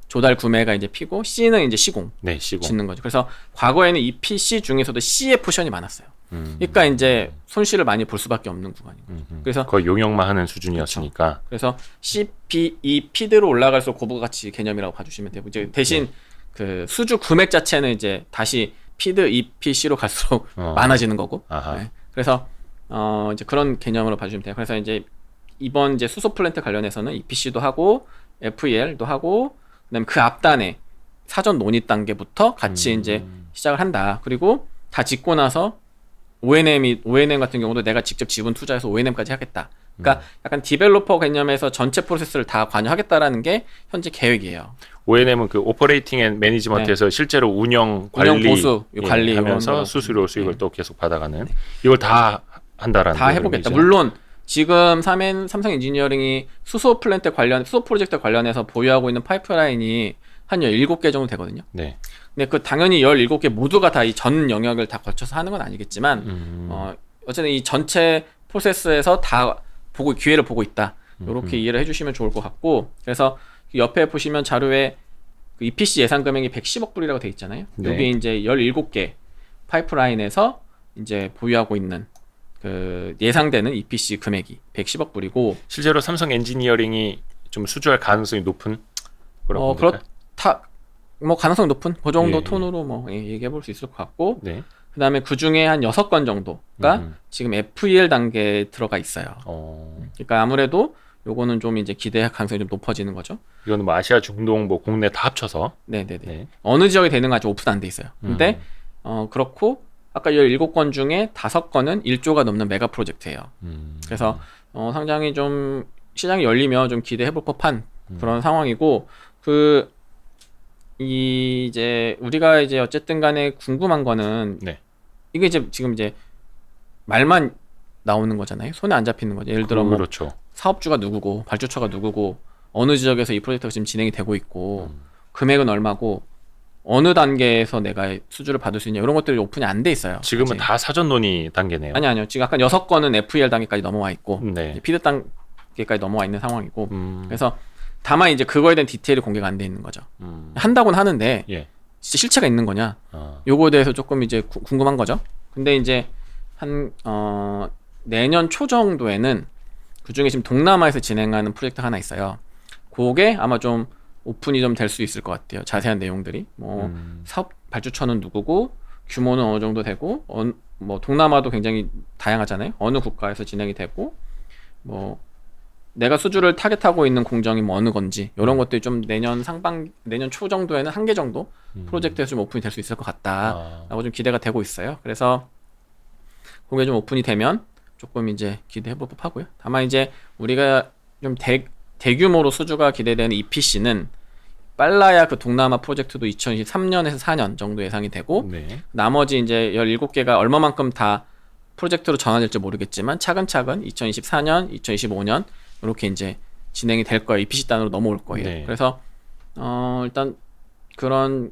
[SPEAKER 2] 조달 구매가 이제 P고, C는 이제 시공.
[SPEAKER 1] 네, 시공.
[SPEAKER 2] 짓는 거죠. 그래서 과거에는 EPC 중에서도 C의 포션이 많았어요. 그러니까 이제 손실을 많이 볼 수밖에 없는 구간인 거죠. 그래서
[SPEAKER 1] 거의 용역만 하는 수준이었으니까.
[SPEAKER 2] 그래서 CPE 피드로 올라갈수록 고부가치 개념이라고 봐주시면 되고, 이제 대신 그 수주 금액 자체는 이제 다시 피드 EPC로 갈수록 많아지는 거고. 네. 그래서 이제 그런 개념으로 봐주시면 돼요. 그래서 이제 이번 이제 수소 플랜트 관련해서는 EPC도 하고 FEL도 하고, 그다음에 그 앞단에 사전 논의 단계부터 같이 이제 시작을 한다. 그리고 다 짓고 나서 O&M 같은 경우도 내가 직접 지분 투자해서 O&M까지 하겠다. 그러니까 약간 디벨로퍼 개념에서 전체 프로세스를 다 관여하겠다라는 게 현재 계획이에요.
[SPEAKER 1] O&M은 그 오퍼레이팅 앤 매니지먼트에서 실제로 운영 관리
[SPEAKER 2] 보수, 관리
[SPEAKER 1] 하면서 수수료 수익을 또 계속 받아가는, 이걸 다 한다라는
[SPEAKER 2] 다 해보겠다. 물론 지금 삼성 엔지니어링이 수소 프로젝트 관련해서 보유하고 있는 파이프라인이 한 17개 정도 되거든요.
[SPEAKER 1] 네.
[SPEAKER 2] 근데 그 당연히 17개 모두가 다 이 전 영역을 다 거쳐서 하는 건 아니겠지만 어쨌든 이 전체 프로세스에서 다 기회를 보고 있다. 이렇게 이해를 해주시면 좋을 것 같고, 그래서 옆에 보시면 자료에 그 EPC 예상 금액이 110억 불이라고 돼 있잖아요.
[SPEAKER 1] 네.
[SPEAKER 2] 이게 이제 17개 파이프라인에서 이제 보유하고 있는 그 예상되는 EPC 금액이 110억 불이고,
[SPEAKER 1] 실제로 삼성 엔지니어링이 좀 수주할 가능성이 높은 그런 겁니까?
[SPEAKER 2] 뭐 가능성 높은 그 정도
[SPEAKER 1] 예.
[SPEAKER 2] 톤으로 뭐 얘기해 볼 수 있을 것 같고,
[SPEAKER 1] 네.
[SPEAKER 2] 그다음에 그 중에 한 6건 정도가 지금 FEL 단계에 들어가 있어요. 그러니까 아무래도 요거는 좀 이제 기대 가능성이 좀 높아지는 거죠.
[SPEAKER 1] 이거는 뭐 아시아, 중동, 뭐 국내 다 합쳐서.
[SPEAKER 2] 네네네.
[SPEAKER 1] 네.
[SPEAKER 2] 어느 지역에 되는 건 아직 오픈 안 돼 있어요. 근데 그렇고 아까 17건 중에 5건은 1조가 넘는 메가 프로젝트예요. 그래서 상당히 좀 시장이 열리면 좀 기대해 볼 법한 그런 상황이고, 이제 우리가 이제 어쨌든 간에 궁금한 거는
[SPEAKER 1] 네.
[SPEAKER 2] 이게 이제 지금 이제 말만 나오는 거잖아요. 손에 안 잡히는 거죠. 예를 들어 뭐
[SPEAKER 1] 그렇죠.
[SPEAKER 2] 사업주가 누구고 발주처가 누구고 어느 지역에서 이 프로젝트가 지금 진행이 되고 있고 금액은 얼마고 어느 단계에서 내가 수주를 받을 수 있냐, 이런 것들이 오픈이 안 돼 있어요.
[SPEAKER 1] 지금은
[SPEAKER 2] 아직.
[SPEAKER 1] 다 사전 논의 단계네요.
[SPEAKER 2] 아니요. 지금 아까 6건은 FEL 단계까지 넘어와 있고
[SPEAKER 1] 네.
[SPEAKER 2] 피드 단계까지 넘어와 있는 상황이고, 그래서 다만 이제 그거에 대한 디테일이 공개가 안 돼 있는 거죠. 한다고는 하는데
[SPEAKER 1] 예.
[SPEAKER 2] 진짜 실체가 있는 거냐? 요거에 대해서 조금 이제 궁금한 거죠. 근데 이제 내년 초 정도에는 그 중에 지금 동남아에서 진행하는 프로젝트 하나 있어요. 그게 아마 좀 오픈이 좀 될 수 있을 것 같아요. 자세한 내용들이 뭐 사업 발주처는 누구고 규모는 어느 정도 되고 뭐 동남아도 굉장히 다양하잖아요. 어느 국가에서 진행이 되고 뭐 내가 수주를 타겟하고 있는 공정이 뭐 어느 건지 이런 것들이 좀 내년 초 정도에는 한 개 정도 프로젝트에서 좀 오픈이 될 수 있을 것 같다라고 좀 기대가 되고 있어요. 그래서 그게 좀 오픈이 되면 조금 이제 기대해 볼 법하고요. 다만 이제 우리가 좀 대규모로 수주가 기대되는 EPC는 빨라야 그 동남아 프로젝트도 2023년에서 4년 정도 예상이 되고
[SPEAKER 1] 네.
[SPEAKER 2] 나머지 이제 17개가 얼마만큼 다 프로젝트로 전환될지 모르겠지만 차근차근 2024년, 2025년 이렇게 이제 진행이 될 거예요. EPC 단으로 넘어올 거예요.
[SPEAKER 1] 네.
[SPEAKER 2] 그래서 일단 그런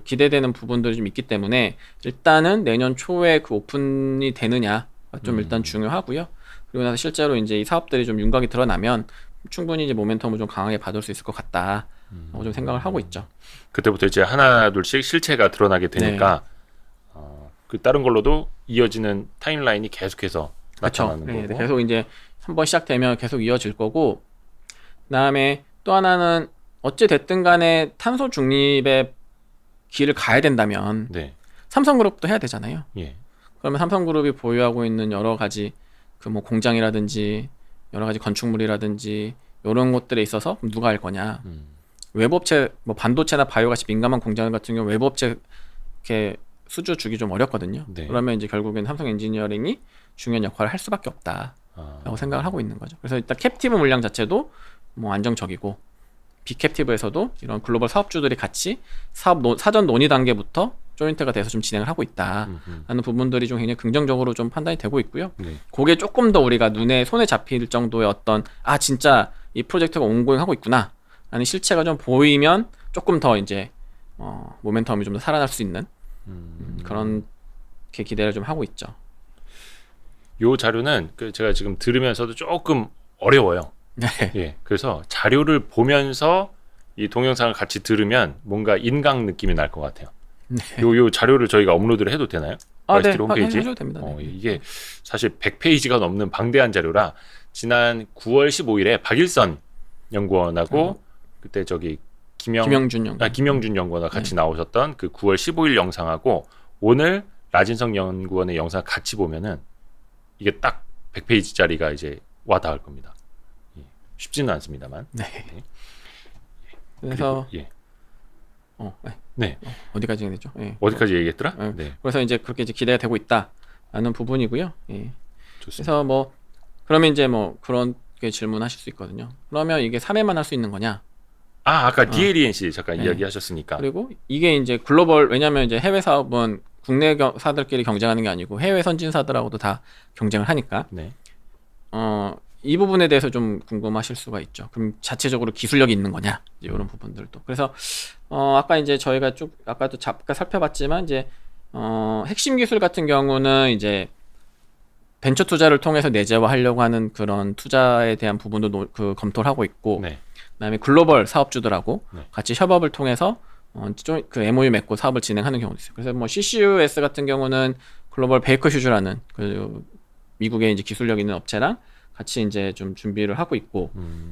[SPEAKER 2] 기대되는 부분들이 좀 있기 때문에 일단은 내년 초에 그 오픈이 되느냐가 좀 일단 중요하고요. 그리고 나서 실제로 이제 이 사업들이 좀 윤곽이 드러나면 충분히 이제 모멘텀을 좀 강하게 받을 수 있을 것 같다라고 좀 생각을 하고 있죠.
[SPEAKER 1] 그때부터 이제 하나 둘씩 실체가 드러나게 되니까 그 다른 걸로도 이어지는 타임라인이 계속해서 나타나는
[SPEAKER 2] 네,
[SPEAKER 1] 거고.
[SPEAKER 2] 계속 이제 한번 시작되면 계속 이어질 거고 그다음에 또 하나는 어찌 됐든 간에 탄소 중립의 길을 가야 된다면
[SPEAKER 1] 네.
[SPEAKER 2] 삼성그룹도 해야 되잖아요.
[SPEAKER 1] 예.
[SPEAKER 2] 그러면 삼성그룹이 보유하고 있는 여러 가지 그 뭐 공장이라든지 여러 가지 건축물이라든지 이런 것들에 있어서 누가 할 거냐. 외부업체 뭐 반도체나 바이오 같이 민감한 공장 같은 경우 외부업체 이렇게 수주 주기 좀 어렵거든요.
[SPEAKER 1] 네.
[SPEAKER 2] 그러면 이제 결국엔 삼성 엔지니어링이 중요한 역할을 할 수밖에 없다라고 생각을 하고 있는 거죠. 그래서 일단 캡티브 물량 자체도 뭐 안정적이고 비캡티브에서도 이런 글로벌 사업주들이 같이 사전 논의 단계부터 조인트가 돼서 좀 진행을 하고 있다라는 부분들이 좀 굉장히 긍정적으로 좀 판단이 되고 있고요.
[SPEAKER 1] 네.
[SPEAKER 2] 그게 조금 더 우리가 손에 잡힐 정도의 어떤 진짜 이 프로젝트가 온고잉 하고 있구나 라는 실체가 좀 보이면 조금 더 이제 모멘텀이 좀 더 살아날 수 있는 그런 기대를 좀 하고 있죠.
[SPEAKER 1] 요 자료는 제가 지금 들으면서도 조금 어려워요.
[SPEAKER 2] 네.
[SPEAKER 1] 예. 그래서 자료를 보면서 이 동영상을 같이 들으면 뭔가 인강 느낌이 날 것 같아요.
[SPEAKER 2] 네.
[SPEAKER 1] 요 자료를 저희가 업로드를 해도 되나요?
[SPEAKER 2] 네.
[SPEAKER 1] YST 홈페이지?
[SPEAKER 2] 해줘도 됩니다. 네.
[SPEAKER 1] 이게 사실 100페이지가 넘는 방대한 자료라 지난 9월 15일에 박일선 연구원하고 그때 저기 김영준 연구원과 같이 나오셨던 그 9월 15일 영상하고 오늘 라진성 연구원의 영상 같이 보면은 이게 딱 100페이지짜리가 이제 와닿을 겁니다. 예. 쉽지는 않습니다만.
[SPEAKER 2] 네. 그래서
[SPEAKER 1] 그리고, 예.
[SPEAKER 2] 네. 어디까지 얘기했죠? 예.
[SPEAKER 1] 어디까지 얘기했더라?
[SPEAKER 2] 네.
[SPEAKER 1] 네.
[SPEAKER 2] 그래서 이제 그렇게 이제 기대가 되고 있다라는 부분이고요. 예.
[SPEAKER 1] 좋습니다.
[SPEAKER 2] 그래서 뭐 그러면 이제 뭐 그런 게 질문하실 수 있거든요. 그러면 이게 3회만 할 수 있는 거냐?
[SPEAKER 1] 아까 DLENC 잠깐
[SPEAKER 2] 네.
[SPEAKER 1] 이야기하셨으니까.
[SPEAKER 2] 그리고 이게 이제 글로벌 왜냐하면 이제 해외 사업은 국내 사들끼리 경쟁하는 게 아니고 해외 선진사들하고도 다 경쟁을 하니까
[SPEAKER 1] 네.
[SPEAKER 2] 이 부분에 대해서 좀 궁금하실 수가 있죠. 그럼 자체적으로 기술력이 있는 거냐? 이제 이런 부분들도. 그래서 아까 이제 저희가 아까도 잠깐 살펴봤지만 이제 핵심 기술 같은 경우는 이제 벤처 투자를 통해서 내재화하려고 하는 그런 투자에 대한 부분도 검토를 하고 있고,
[SPEAKER 1] 네.
[SPEAKER 2] 그다음에 글로벌 사업주들하고
[SPEAKER 1] 네.
[SPEAKER 2] 같이 협업을 통해서 그 MOU 맺고 사업을 진행하는 경우도 있어요. 그래서 뭐 CCUS 같은 경우는 글로벌 베이커 휴즈라는 그 미국의 이제 기술력 있는 업체랑 같이 이제 좀 준비를 하고 있고,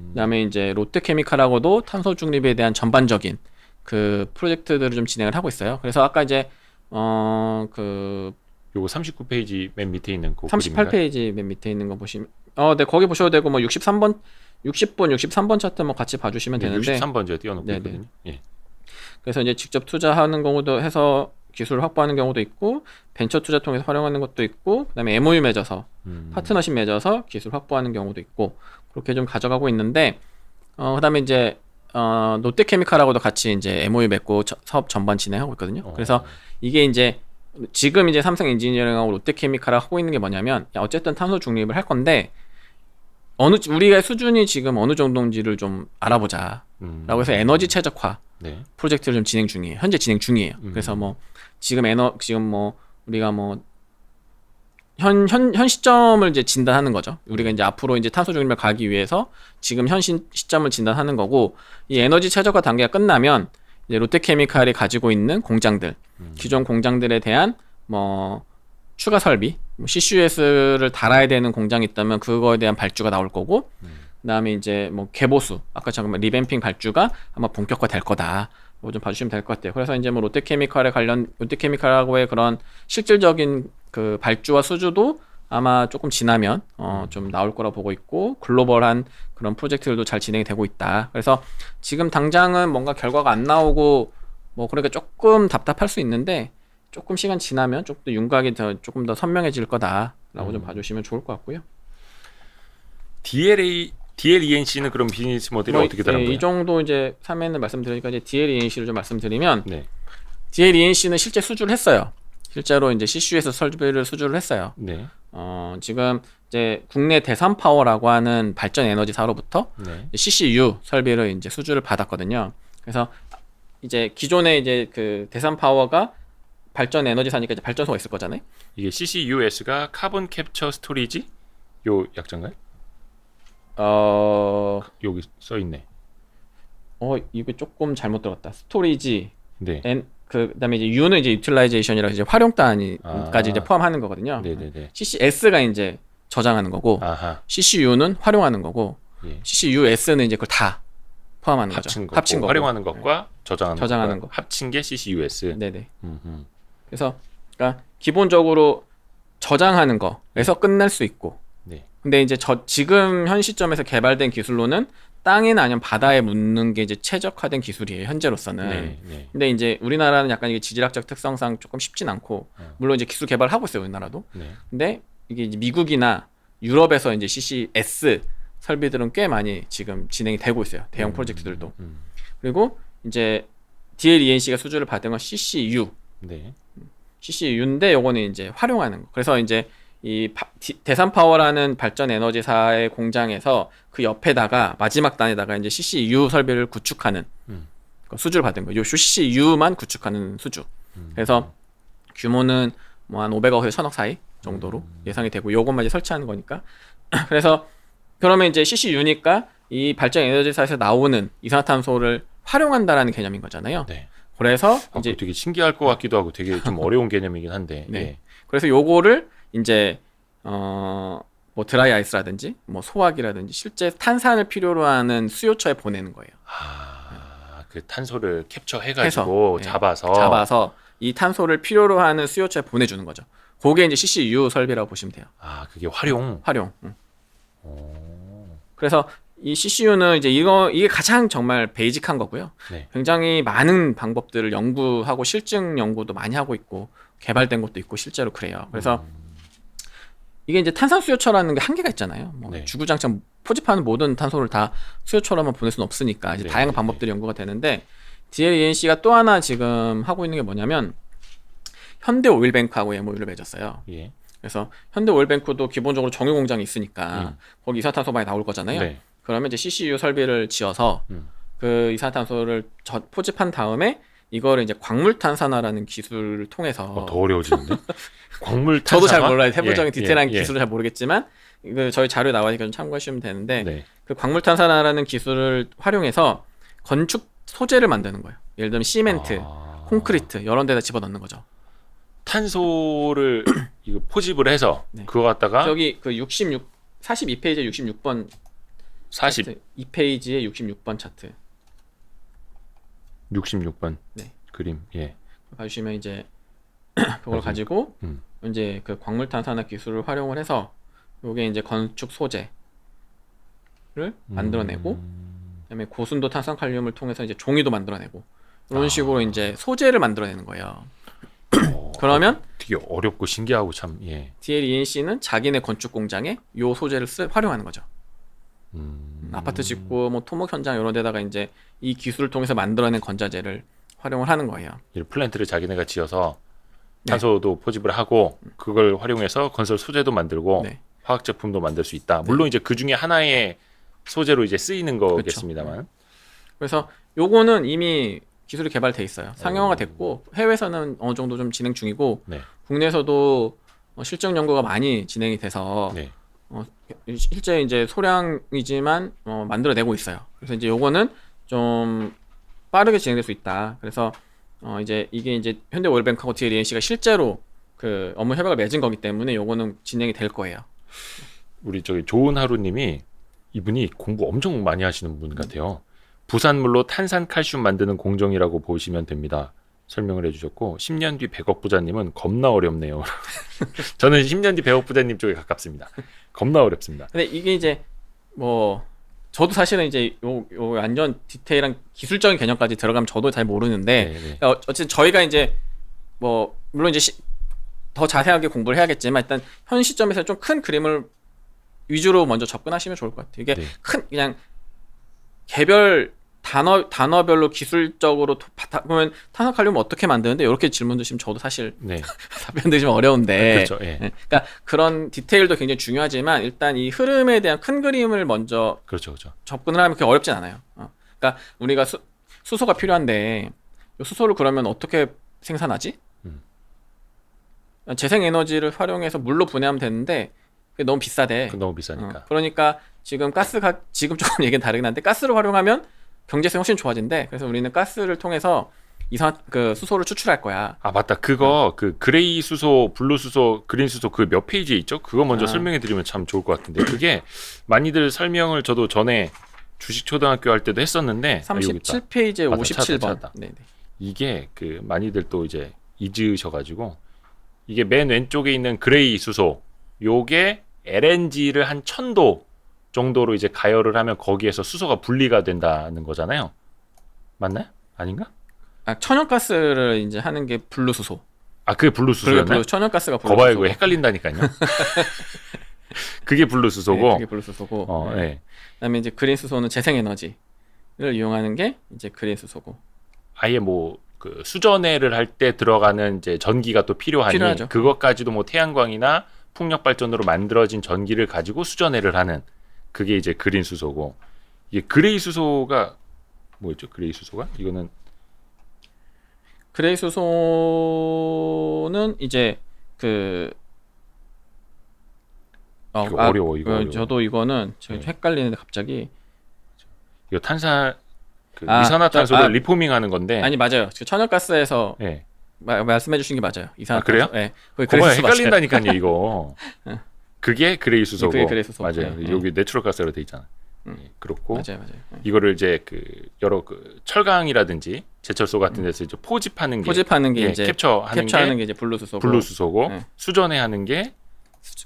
[SPEAKER 2] 그다음에 이제 롯데케미칼하고도 탄소 중립에 대한 전반적인 그 프로젝트들을 좀 진행을 하고 있어요. 그래서 아까 이제
[SPEAKER 1] 요거 39페이지 맨 밑에 있는 그
[SPEAKER 2] 38페이지 맨 밑에 있는 거 보시면 네, 거기 보셔도 되고 뭐 60분 63번 차트 뭐 같이 봐주시면 되는데
[SPEAKER 1] 63번 제가 띄워놓고
[SPEAKER 2] 네네.
[SPEAKER 1] 있거든요. 예.
[SPEAKER 2] 그래서 이제 직접 투자하는 경우도 해서 기술을 확보하는 경우도 있고 벤처 투자 통해서 활용하는 것도 있고 그다음에 MOU 맺어서 파트너십 맺어서 기술 확보하는 경우도 있고 그렇게 좀 가져가고 있는데 그다음에 이제 롯데케미칼하고도 같이 이제 MOU 맺고 사업 전반 진행하고 있거든요. 그래서 이게 이제 지금 이제 삼성 엔지니어링하고 롯데케미칼을 하고 있는 게 뭐냐면 어쨌든 탄소 중립을 할 건데 우리가 수준이 지금 어느 정도인지를 좀 알아보자라고 해서 에너지 최적화
[SPEAKER 1] 네.
[SPEAKER 2] 프로젝트를 좀 진행 중이에요. 현재 진행 중이에요. 그래서 뭐 지금 뭐 우리가 뭐 현 시점을 이제 진단하는 거죠. 우리가 이제 앞으로 이제 탄소 중립을 가기 위해서 지금 현 시점을 진단하는 거고 이 에너지 최적화 단계가 끝나면 이제 롯데케미칼이 가지고 있는 공장들, 기존 공장들에 대한 뭐 추가 설비, 뭐 CCUS를 달아야 되는 공장이 있다면 그거에 대한 발주가 나올 거고, 그다음에 이제 뭐 개보수, 아까 잠깐만 리뱀핑 발주가 아마 본격화될 거다. 뭐 좀 봐주시면 될 것 같아요. 그래서 이제 뭐 롯데케미칼하고의 그런 실질적인 그 발주와 수주도 아마 조금 지나면 좀 나올 거라 보고 있고, 글로벌한 그런 프로젝트들도 잘 진행이 되고 있다. 그래서 지금 당장은 뭔가 결과가 안 나오고 뭐 그러니까 조금 답답할 수 있는데, 조금 시간 지나면 조금 더 윤곽이 조금 더 선명해질 거다라고 좀 봐주시면 좋을 것 같고요.
[SPEAKER 1] DLENC는 그럼 비즈니스 모델이 어떻게 다른 거예요?
[SPEAKER 2] 이 정도 이제 3회는 말씀드리니까 이제 DLENC를 좀 말씀드리면,
[SPEAKER 1] 네.
[SPEAKER 2] DLENC는 실제 수주를 했어요. 실제로 이제 CCU에서 설비를 수주를 했어요.
[SPEAKER 1] 네.
[SPEAKER 2] 지금 이제 국내 대산파워라고 하는 발전 에너지사로부터
[SPEAKER 1] 네.
[SPEAKER 2] CCU 설비를 이제 수주를 받았거든요. 그래서 이제 기존에 이제 그 대산파워가 발전 에너지사니까 이제 발전소가 있을 거잖아요.
[SPEAKER 1] 이게 CCUS가 카본 캡처 스토리지 요 약자인가요? 여기 써 있네.
[SPEAKER 2] 이거 조금 잘못 들었다. 스토리지.
[SPEAKER 1] 네.
[SPEAKER 2] 그다음에 이제 U는 이제 유틸라이제이션이라 이제 활용 단위까지 이제 포함하는 거거든요.
[SPEAKER 1] 네네네.
[SPEAKER 2] CCS가 이제 저장하는 거고,
[SPEAKER 1] 아하.
[SPEAKER 2] CCU는 활용하는 거고,
[SPEAKER 1] 예.
[SPEAKER 2] CCUS는 이제 그걸 다 포함하는
[SPEAKER 1] 합친
[SPEAKER 2] 거죠.
[SPEAKER 1] 거.
[SPEAKER 2] 합친 거고.
[SPEAKER 1] 활용하는 것과 저장하는
[SPEAKER 2] 거.
[SPEAKER 1] 합친 게 CCUS.
[SPEAKER 2] 네네.
[SPEAKER 1] 음흠.
[SPEAKER 2] 그래서 그러니까 기본적으로 저장하는 거에서 끝날 수 있고,
[SPEAKER 1] 네.
[SPEAKER 2] 근데 이제 지금 현 시점에서 개발된 기술로는 땅이나 아니면 바다에 묻는 게 이제 최적화된 기술이에요, 현재로서는.
[SPEAKER 1] 네. 네.
[SPEAKER 2] 근데 이제 우리나라는 약간 이게 지질학적 특성상 조금 쉽진 않고, 물론 이제 기술 개발을 하고 있어요, 우리나라도.
[SPEAKER 1] 네.
[SPEAKER 2] 근데 이게 이제 미국이나 유럽에서 이제 CCS 설비들은 꽤 많이 지금 진행이 되고 있어요, 대형 프로젝트들도. 그리고 이제 DLENC가 수주를 받은 건 CCU.
[SPEAKER 1] 네.
[SPEAKER 2] CCU인데 요거는 이제 활용하는 거. 그래서 이제 이 대산파워라는 발전 에너지사의 공장에서 그 옆에다가 마지막 단에다가 이제 CCU 설비를 구축하는 수주를 받은 거예요. 요 CCU만 구축하는 수주. 그래서 규모는 뭐 한 500억에서 1000억 사이 정도로 예상이 되고, 요것만 이제 설치하는 거니까. 그래서 그러면 이제 CCU니까 이 발전 에너지사에서 나오는 이산화탄소를 활용한다라는 개념인 거잖아요.
[SPEAKER 1] 네.
[SPEAKER 2] 그래서 이제
[SPEAKER 1] 되게 신기할 것 같기도 하고 되게 좀 어려운 개념이긴 한데.
[SPEAKER 2] 네.
[SPEAKER 1] 예.
[SPEAKER 2] 그래서 요거를 이제 뭐 드라이 아이스라든지 뭐 소화기라든지 실제 탄산을 필요로 하는 수요처에 보내는 거예요.
[SPEAKER 1] 그 탄소를 캡처해가지고
[SPEAKER 2] 네.
[SPEAKER 1] 잡아서
[SPEAKER 2] 이 탄소를 필요로 하는 수요처에 보내주는 거죠. 그게 이제 CCU 설비라고 보시면 돼요.
[SPEAKER 1] 그게 활용.
[SPEAKER 2] 그래서 이 CCU는 이제 이게 가장 정말 베이직한 거고요.
[SPEAKER 1] 네.
[SPEAKER 2] 굉장히 많은 방법들을 연구하고 실증 연구도 많이 하고 있고 개발된 것도 있고 실제로 그래요. 그래서 이게 이제 탄산 수요처라는 게 한계가 있잖아요. 뭐
[SPEAKER 1] 네.
[SPEAKER 2] 주구장창 포집하는 모든 탄소를 다 수요처로만 보낼 수는 없으니까 이제
[SPEAKER 1] 네.
[SPEAKER 2] 다양한 방법들이 연구가 되는데, DLENC가 또 하나 지금 하고 있는 게 뭐냐면 현대오일뱅크하고 MOU를 맺었어요.
[SPEAKER 1] 예.
[SPEAKER 2] 그래서 현대오일뱅크도 기본적으로 정유 공장이 있으니까 거기 이산화탄소 많이 나올 거잖아요.
[SPEAKER 1] 네.
[SPEAKER 2] 그러면 이제 CCU 설비를 지어서 그 이산화탄소를 포집한 다음에 이거를 이제 광물탄산화라는 기술을 통해서
[SPEAKER 1] 더 어려워지는데? 광물탄산화?
[SPEAKER 2] 저도 잘 몰라요. 세부적인
[SPEAKER 1] 예,
[SPEAKER 2] 디테일한
[SPEAKER 1] 예.
[SPEAKER 2] 기술을 잘 모르겠지만 이거 저희 자료에 나와니까 좀 참고하시면 되는데,
[SPEAKER 1] 네.
[SPEAKER 2] 그 광물탄산화라는 기술을 활용해서 건축 소재를 만드는 거예요. 예를 들면 시멘트, 콘크리트 이런 데다 집어넣는 거죠.
[SPEAKER 1] 탄소를 이거 포집을 해서
[SPEAKER 2] 네.
[SPEAKER 1] 그거 갖다가
[SPEAKER 2] 저기 그 42페이지에 66번
[SPEAKER 1] 40,
[SPEAKER 2] 차트, 2페이지에 66번 차트
[SPEAKER 1] 66번
[SPEAKER 2] 네.
[SPEAKER 1] 그림. 예.
[SPEAKER 2] 봐주시면 이제 그걸 가지고 이제 그 광물탄산화 기술을 활용을 해서 요게 이제 건축 소재를 만들어내고, 그다음에 고순도 탄산칼륨을 통해서 이제 종이도 만들어내고 이런 식으로 이제 소재를 만들어내는 거예요. 그러면
[SPEAKER 1] 되게 어렵고 신기하고 참. 예.
[SPEAKER 2] DLENC는 자기네 건축 공장에 요 소재를 활용하는 거죠. 아파트 짓고 뭐 토목 현장 이런 데다가 이제 이 기술을 통해서 만들어낸 건자재를 활용을 하는 거예요.
[SPEAKER 1] 이 플랜트를 자기네가 지어서 탄소도 포집을 하고 그걸 활용해서 건설 소재도 만들고
[SPEAKER 2] 네.
[SPEAKER 1] 화학 제품도 만들 수 있다. 물론 이제 그 중에 하나의 소재로 이제 쓰이는 거겠습니다만.
[SPEAKER 2] 그렇죠. 그래서 요거는 이미 기술이 개발돼 있어요. 상용화가 됐고 해외에서는 어느 정도 좀 진행 중이고,
[SPEAKER 1] 네.
[SPEAKER 2] 국내에서도 실증 연구가 많이 진행이 돼서
[SPEAKER 1] 네.
[SPEAKER 2] 실제 이제 소량이지만 만들어내고 있어요. 그래서 이제 요거는 좀 빠르게 진행될 수 있다. 그래서 이제 이게 이제 현대오일뱅크하고 DLENC가 실제로 그 업무 협약을 맺은 거기 때문에 요거는 진행이 될 거예요.
[SPEAKER 1] 우리 저기 좋은 하루님이 이분이 공부 엄청 많이 하시는 분 같아요. 부산물로 탄산 칼슘 만드는 공정이라고 보시면 됩니다. 설명을 해주셨고 10년 뒤 100억 부자님은 겁나 어렵네요. 저는 10년 뒤 100억 부자님 쪽에 가깝습니다. 겁나 어렵습니다.
[SPEAKER 2] 근데 이게 이제 뭐 저도 사실은 이제 요 완전 디테일한 기술적인 개념까지 들어가면 저도 잘 모르는데
[SPEAKER 1] 네, 네.
[SPEAKER 2] 어쨌든 저희가 이제 뭐 물론 이제 더 자세하게 공부를 해야겠지만 일단 현 시점에서 좀 큰 그림을 위주로 먼저 접근하시면 좋을 것 같아요. 이게
[SPEAKER 1] 네.
[SPEAKER 2] 큰 그냥 개별 단어별로 기술적으로 그러면 탄화칼륨 어떻게 만드는데 이렇게 질문 주시면 저도 사실
[SPEAKER 1] 네.
[SPEAKER 2] 답변 드리면 어려운데
[SPEAKER 1] 그렇죠. 예.
[SPEAKER 2] 그러니까 그런 디테일도 굉장히 중요하지만 일단 이 흐름에 대한 큰 그림을 먼저
[SPEAKER 1] 그렇죠. 그렇죠.
[SPEAKER 2] 접근을 하면 그게 어렵진 않아요. 그러니까 우리가 수소가 필요한데 이 수소를 그러면 어떻게 생산하지? 재생에너지를 활용해서 물로 분해하면 되는데 그게 너무 비싸대.
[SPEAKER 1] 너무 비싸니까.
[SPEAKER 2] 그러니까 지금 지금 조금 얘기는 다르긴 한데 가스를 활용하면 경제성이 훨씬 좋아진대. 그래서 우리는 가스를 통해서 그 수소를 추출할 거야.
[SPEAKER 1] 아 맞다. 그거 그 그레이 수소, 블루 수소, 그린 수소 그 몇 페이지에 있죠? 그거 먼저 설명해 드리면 참 좋을 것 같은데 그게 많이들 설명을 저도 전에 주식 초등학교 할 때도 했었는데
[SPEAKER 2] 37페이지에
[SPEAKER 1] 맞다,
[SPEAKER 2] 57번.
[SPEAKER 1] 찾았다.
[SPEAKER 2] 네네.
[SPEAKER 1] 이게 그 많이들 또 이제 잊으셔가지고 이게 맨 왼쪽에 있는 그레이 수소 요게 LNG를 한 1000도 정도로 이제 가열을 하면 거기에서 수소가 분리가 된다는 거잖아요. 맞나요? 아닌가?
[SPEAKER 2] 천연가스를 이제 하는 게 블루수소.
[SPEAKER 1] 아 그게 블루 수소였나요?
[SPEAKER 2] 천연가스가 블루수소.
[SPEAKER 1] 거봐요, 이거 헷갈린다니까요. 그게 블루 수소고.
[SPEAKER 2] 네, 그게 블루수소고.
[SPEAKER 1] 네.
[SPEAKER 2] 그다음에 이제 그린 수소는 재생에너지를 이용하는 게 이제 그린 수소고.
[SPEAKER 1] 아예 뭐 그 수전해를 할 때 들어가는 이제 전기가 또 필요하죠. 그것까지도 뭐 태양광이나 풍력 발전으로 만들어진 전기를 가지고 수전해를 하는 그게 이제 그린 수소고. 이게 그레이 수소가 뭐였죠? 그레이 수소가 이거는
[SPEAKER 2] 그레이 수소는 이제
[SPEAKER 1] 이거 어려워 이거.
[SPEAKER 2] 저도 이거는 제가 좀 헷갈리는데 갑자기
[SPEAKER 1] 이거 탄산 이산화탄소를 리포밍하는 건데.
[SPEAKER 2] 아니 맞아요. 천연가스에서
[SPEAKER 1] 네.
[SPEAKER 2] 말씀해 주신 게 맞아요.
[SPEAKER 1] 그래요?
[SPEAKER 2] 네.
[SPEAKER 1] 거봐요, 헷갈린다니까요 이거. 그게 그레이 수소고.
[SPEAKER 2] 그게 그레이 수소.
[SPEAKER 1] 맞아요.
[SPEAKER 2] 네.
[SPEAKER 1] 여기 내추럴 가스로 돼 있잖아. 그렇고
[SPEAKER 2] 맞아요.
[SPEAKER 1] 이거를 이제 그 여러 그 철강이라든지 제철소 같은 데서 이제 포집하는 게
[SPEAKER 2] 이제 캡처하는 게 이제
[SPEAKER 1] 블루수소고 수전해하는 게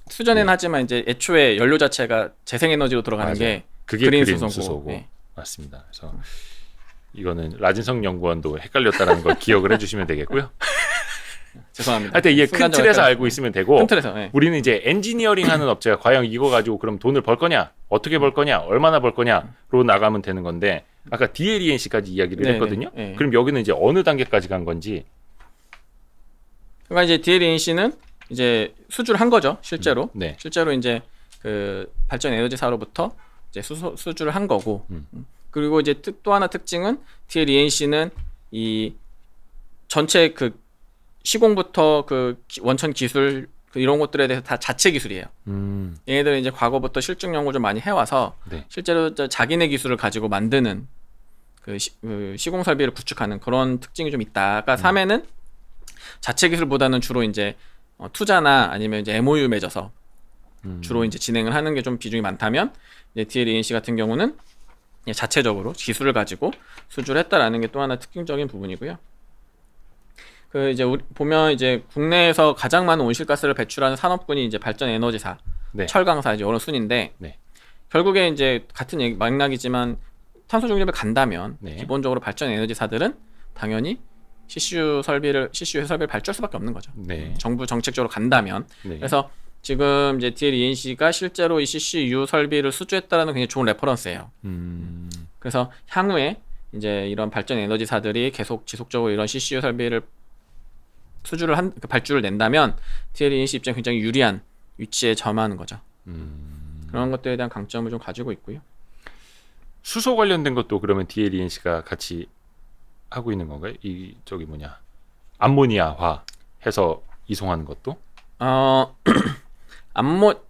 [SPEAKER 2] 수전에는 하지만 이제 애초에 연료 자체가 재생에너지로 들어가는 게
[SPEAKER 1] 그게 그린 수소고.
[SPEAKER 2] 네.
[SPEAKER 1] 맞습니다. 그래서 이거는 라진성 연구원도 헷갈렸다라는 걸 기억을 해주시면 되겠고요.
[SPEAKER 2] 죄송합니다.
[SPEAKER 1] 하여튼 이게 큰 틀에서 알고 있으면 되고
[SPEAKER 2] 큰 틀에서, 네.
[SPEAKER 1] 우리는 이제 엔지니어링하는 업체가 과연 이거 가지고 그럼 돈을 벌 거냐, 어떻게 벌 거냐, 얼마나 벌 거냐로 나가면 되는 건데 아까 DLENC까지 이야기를 했거든요.
[SPEAKER 2] 네.
[SPEAKER 1] 그럼 여기는 이제 어느 단계까지 간 건지.
[SPEAKER 2] 그러니까 이제 DLENC는 이제 수주를 한 거죠, 실제로.
[SPEAKER 1] 네.
[SPEAKER 2] 실제로 이제 그 발전 에너지사로부터 이제 수주를 한 거고. 그리고 이제 또 하나 특징은 DLENC는 이 전체 그 시공부터 그 원천 기술 이런 것들에 대해서 다 자체 기술이에요. 얘네들은 이제 과거부터 실증 연구 좀 많이 해와서 실제로 자기네 기술을 가지고 만드는 그 시공 설비를 구축하는 그런 특징이 좀 있다. 그러니까 3에는 자체 기술보다는 주로 이제 투자나 아니면 이제 MOU 맺어서 주로 이제 진행을 하는 게 좀 비중이 많다면 이제 DLENC 같은 경우는 자체적으로 기술을 가지고 수주를 했다라는 게 또 하나 특징적인 부분이고요. 그 이제 보면 이제 국내에서 가장 많은 온실가스를 배출하는 산업군이 이제 발전 에너지사, 철강사 이제 이런 순인데 결국에 이제 같은 맥락이지만 탄소 중립을 간다면 기본적으로 발전 에너지사들은 당연히 CCU 설비를 발주할 수밖에 없는 거죠. 정부 정책적으로 간다면. 그래서 지금 이제 DLENC가 실제로 이 CCU 설비를 수주했다라는 굉장히 좋은 레퍼런스예요. 그래서 향후에 이제 이런 발전 에너지사들이 계속 지속적으로 이런 CCU 설비를 발주를 낸다면 DLENC 입장에 굉장히 유리한 위치에 점하는 거죠. 그런 것들에 대한 강점을 좀 가지고 있고요.
[SPEAKER 1] 수소 관련된 것도 그러면 DLENC가 같이 하고 있는 건가요? 이 저기 뭐냐 암모니아화 해서 이송하는 것도?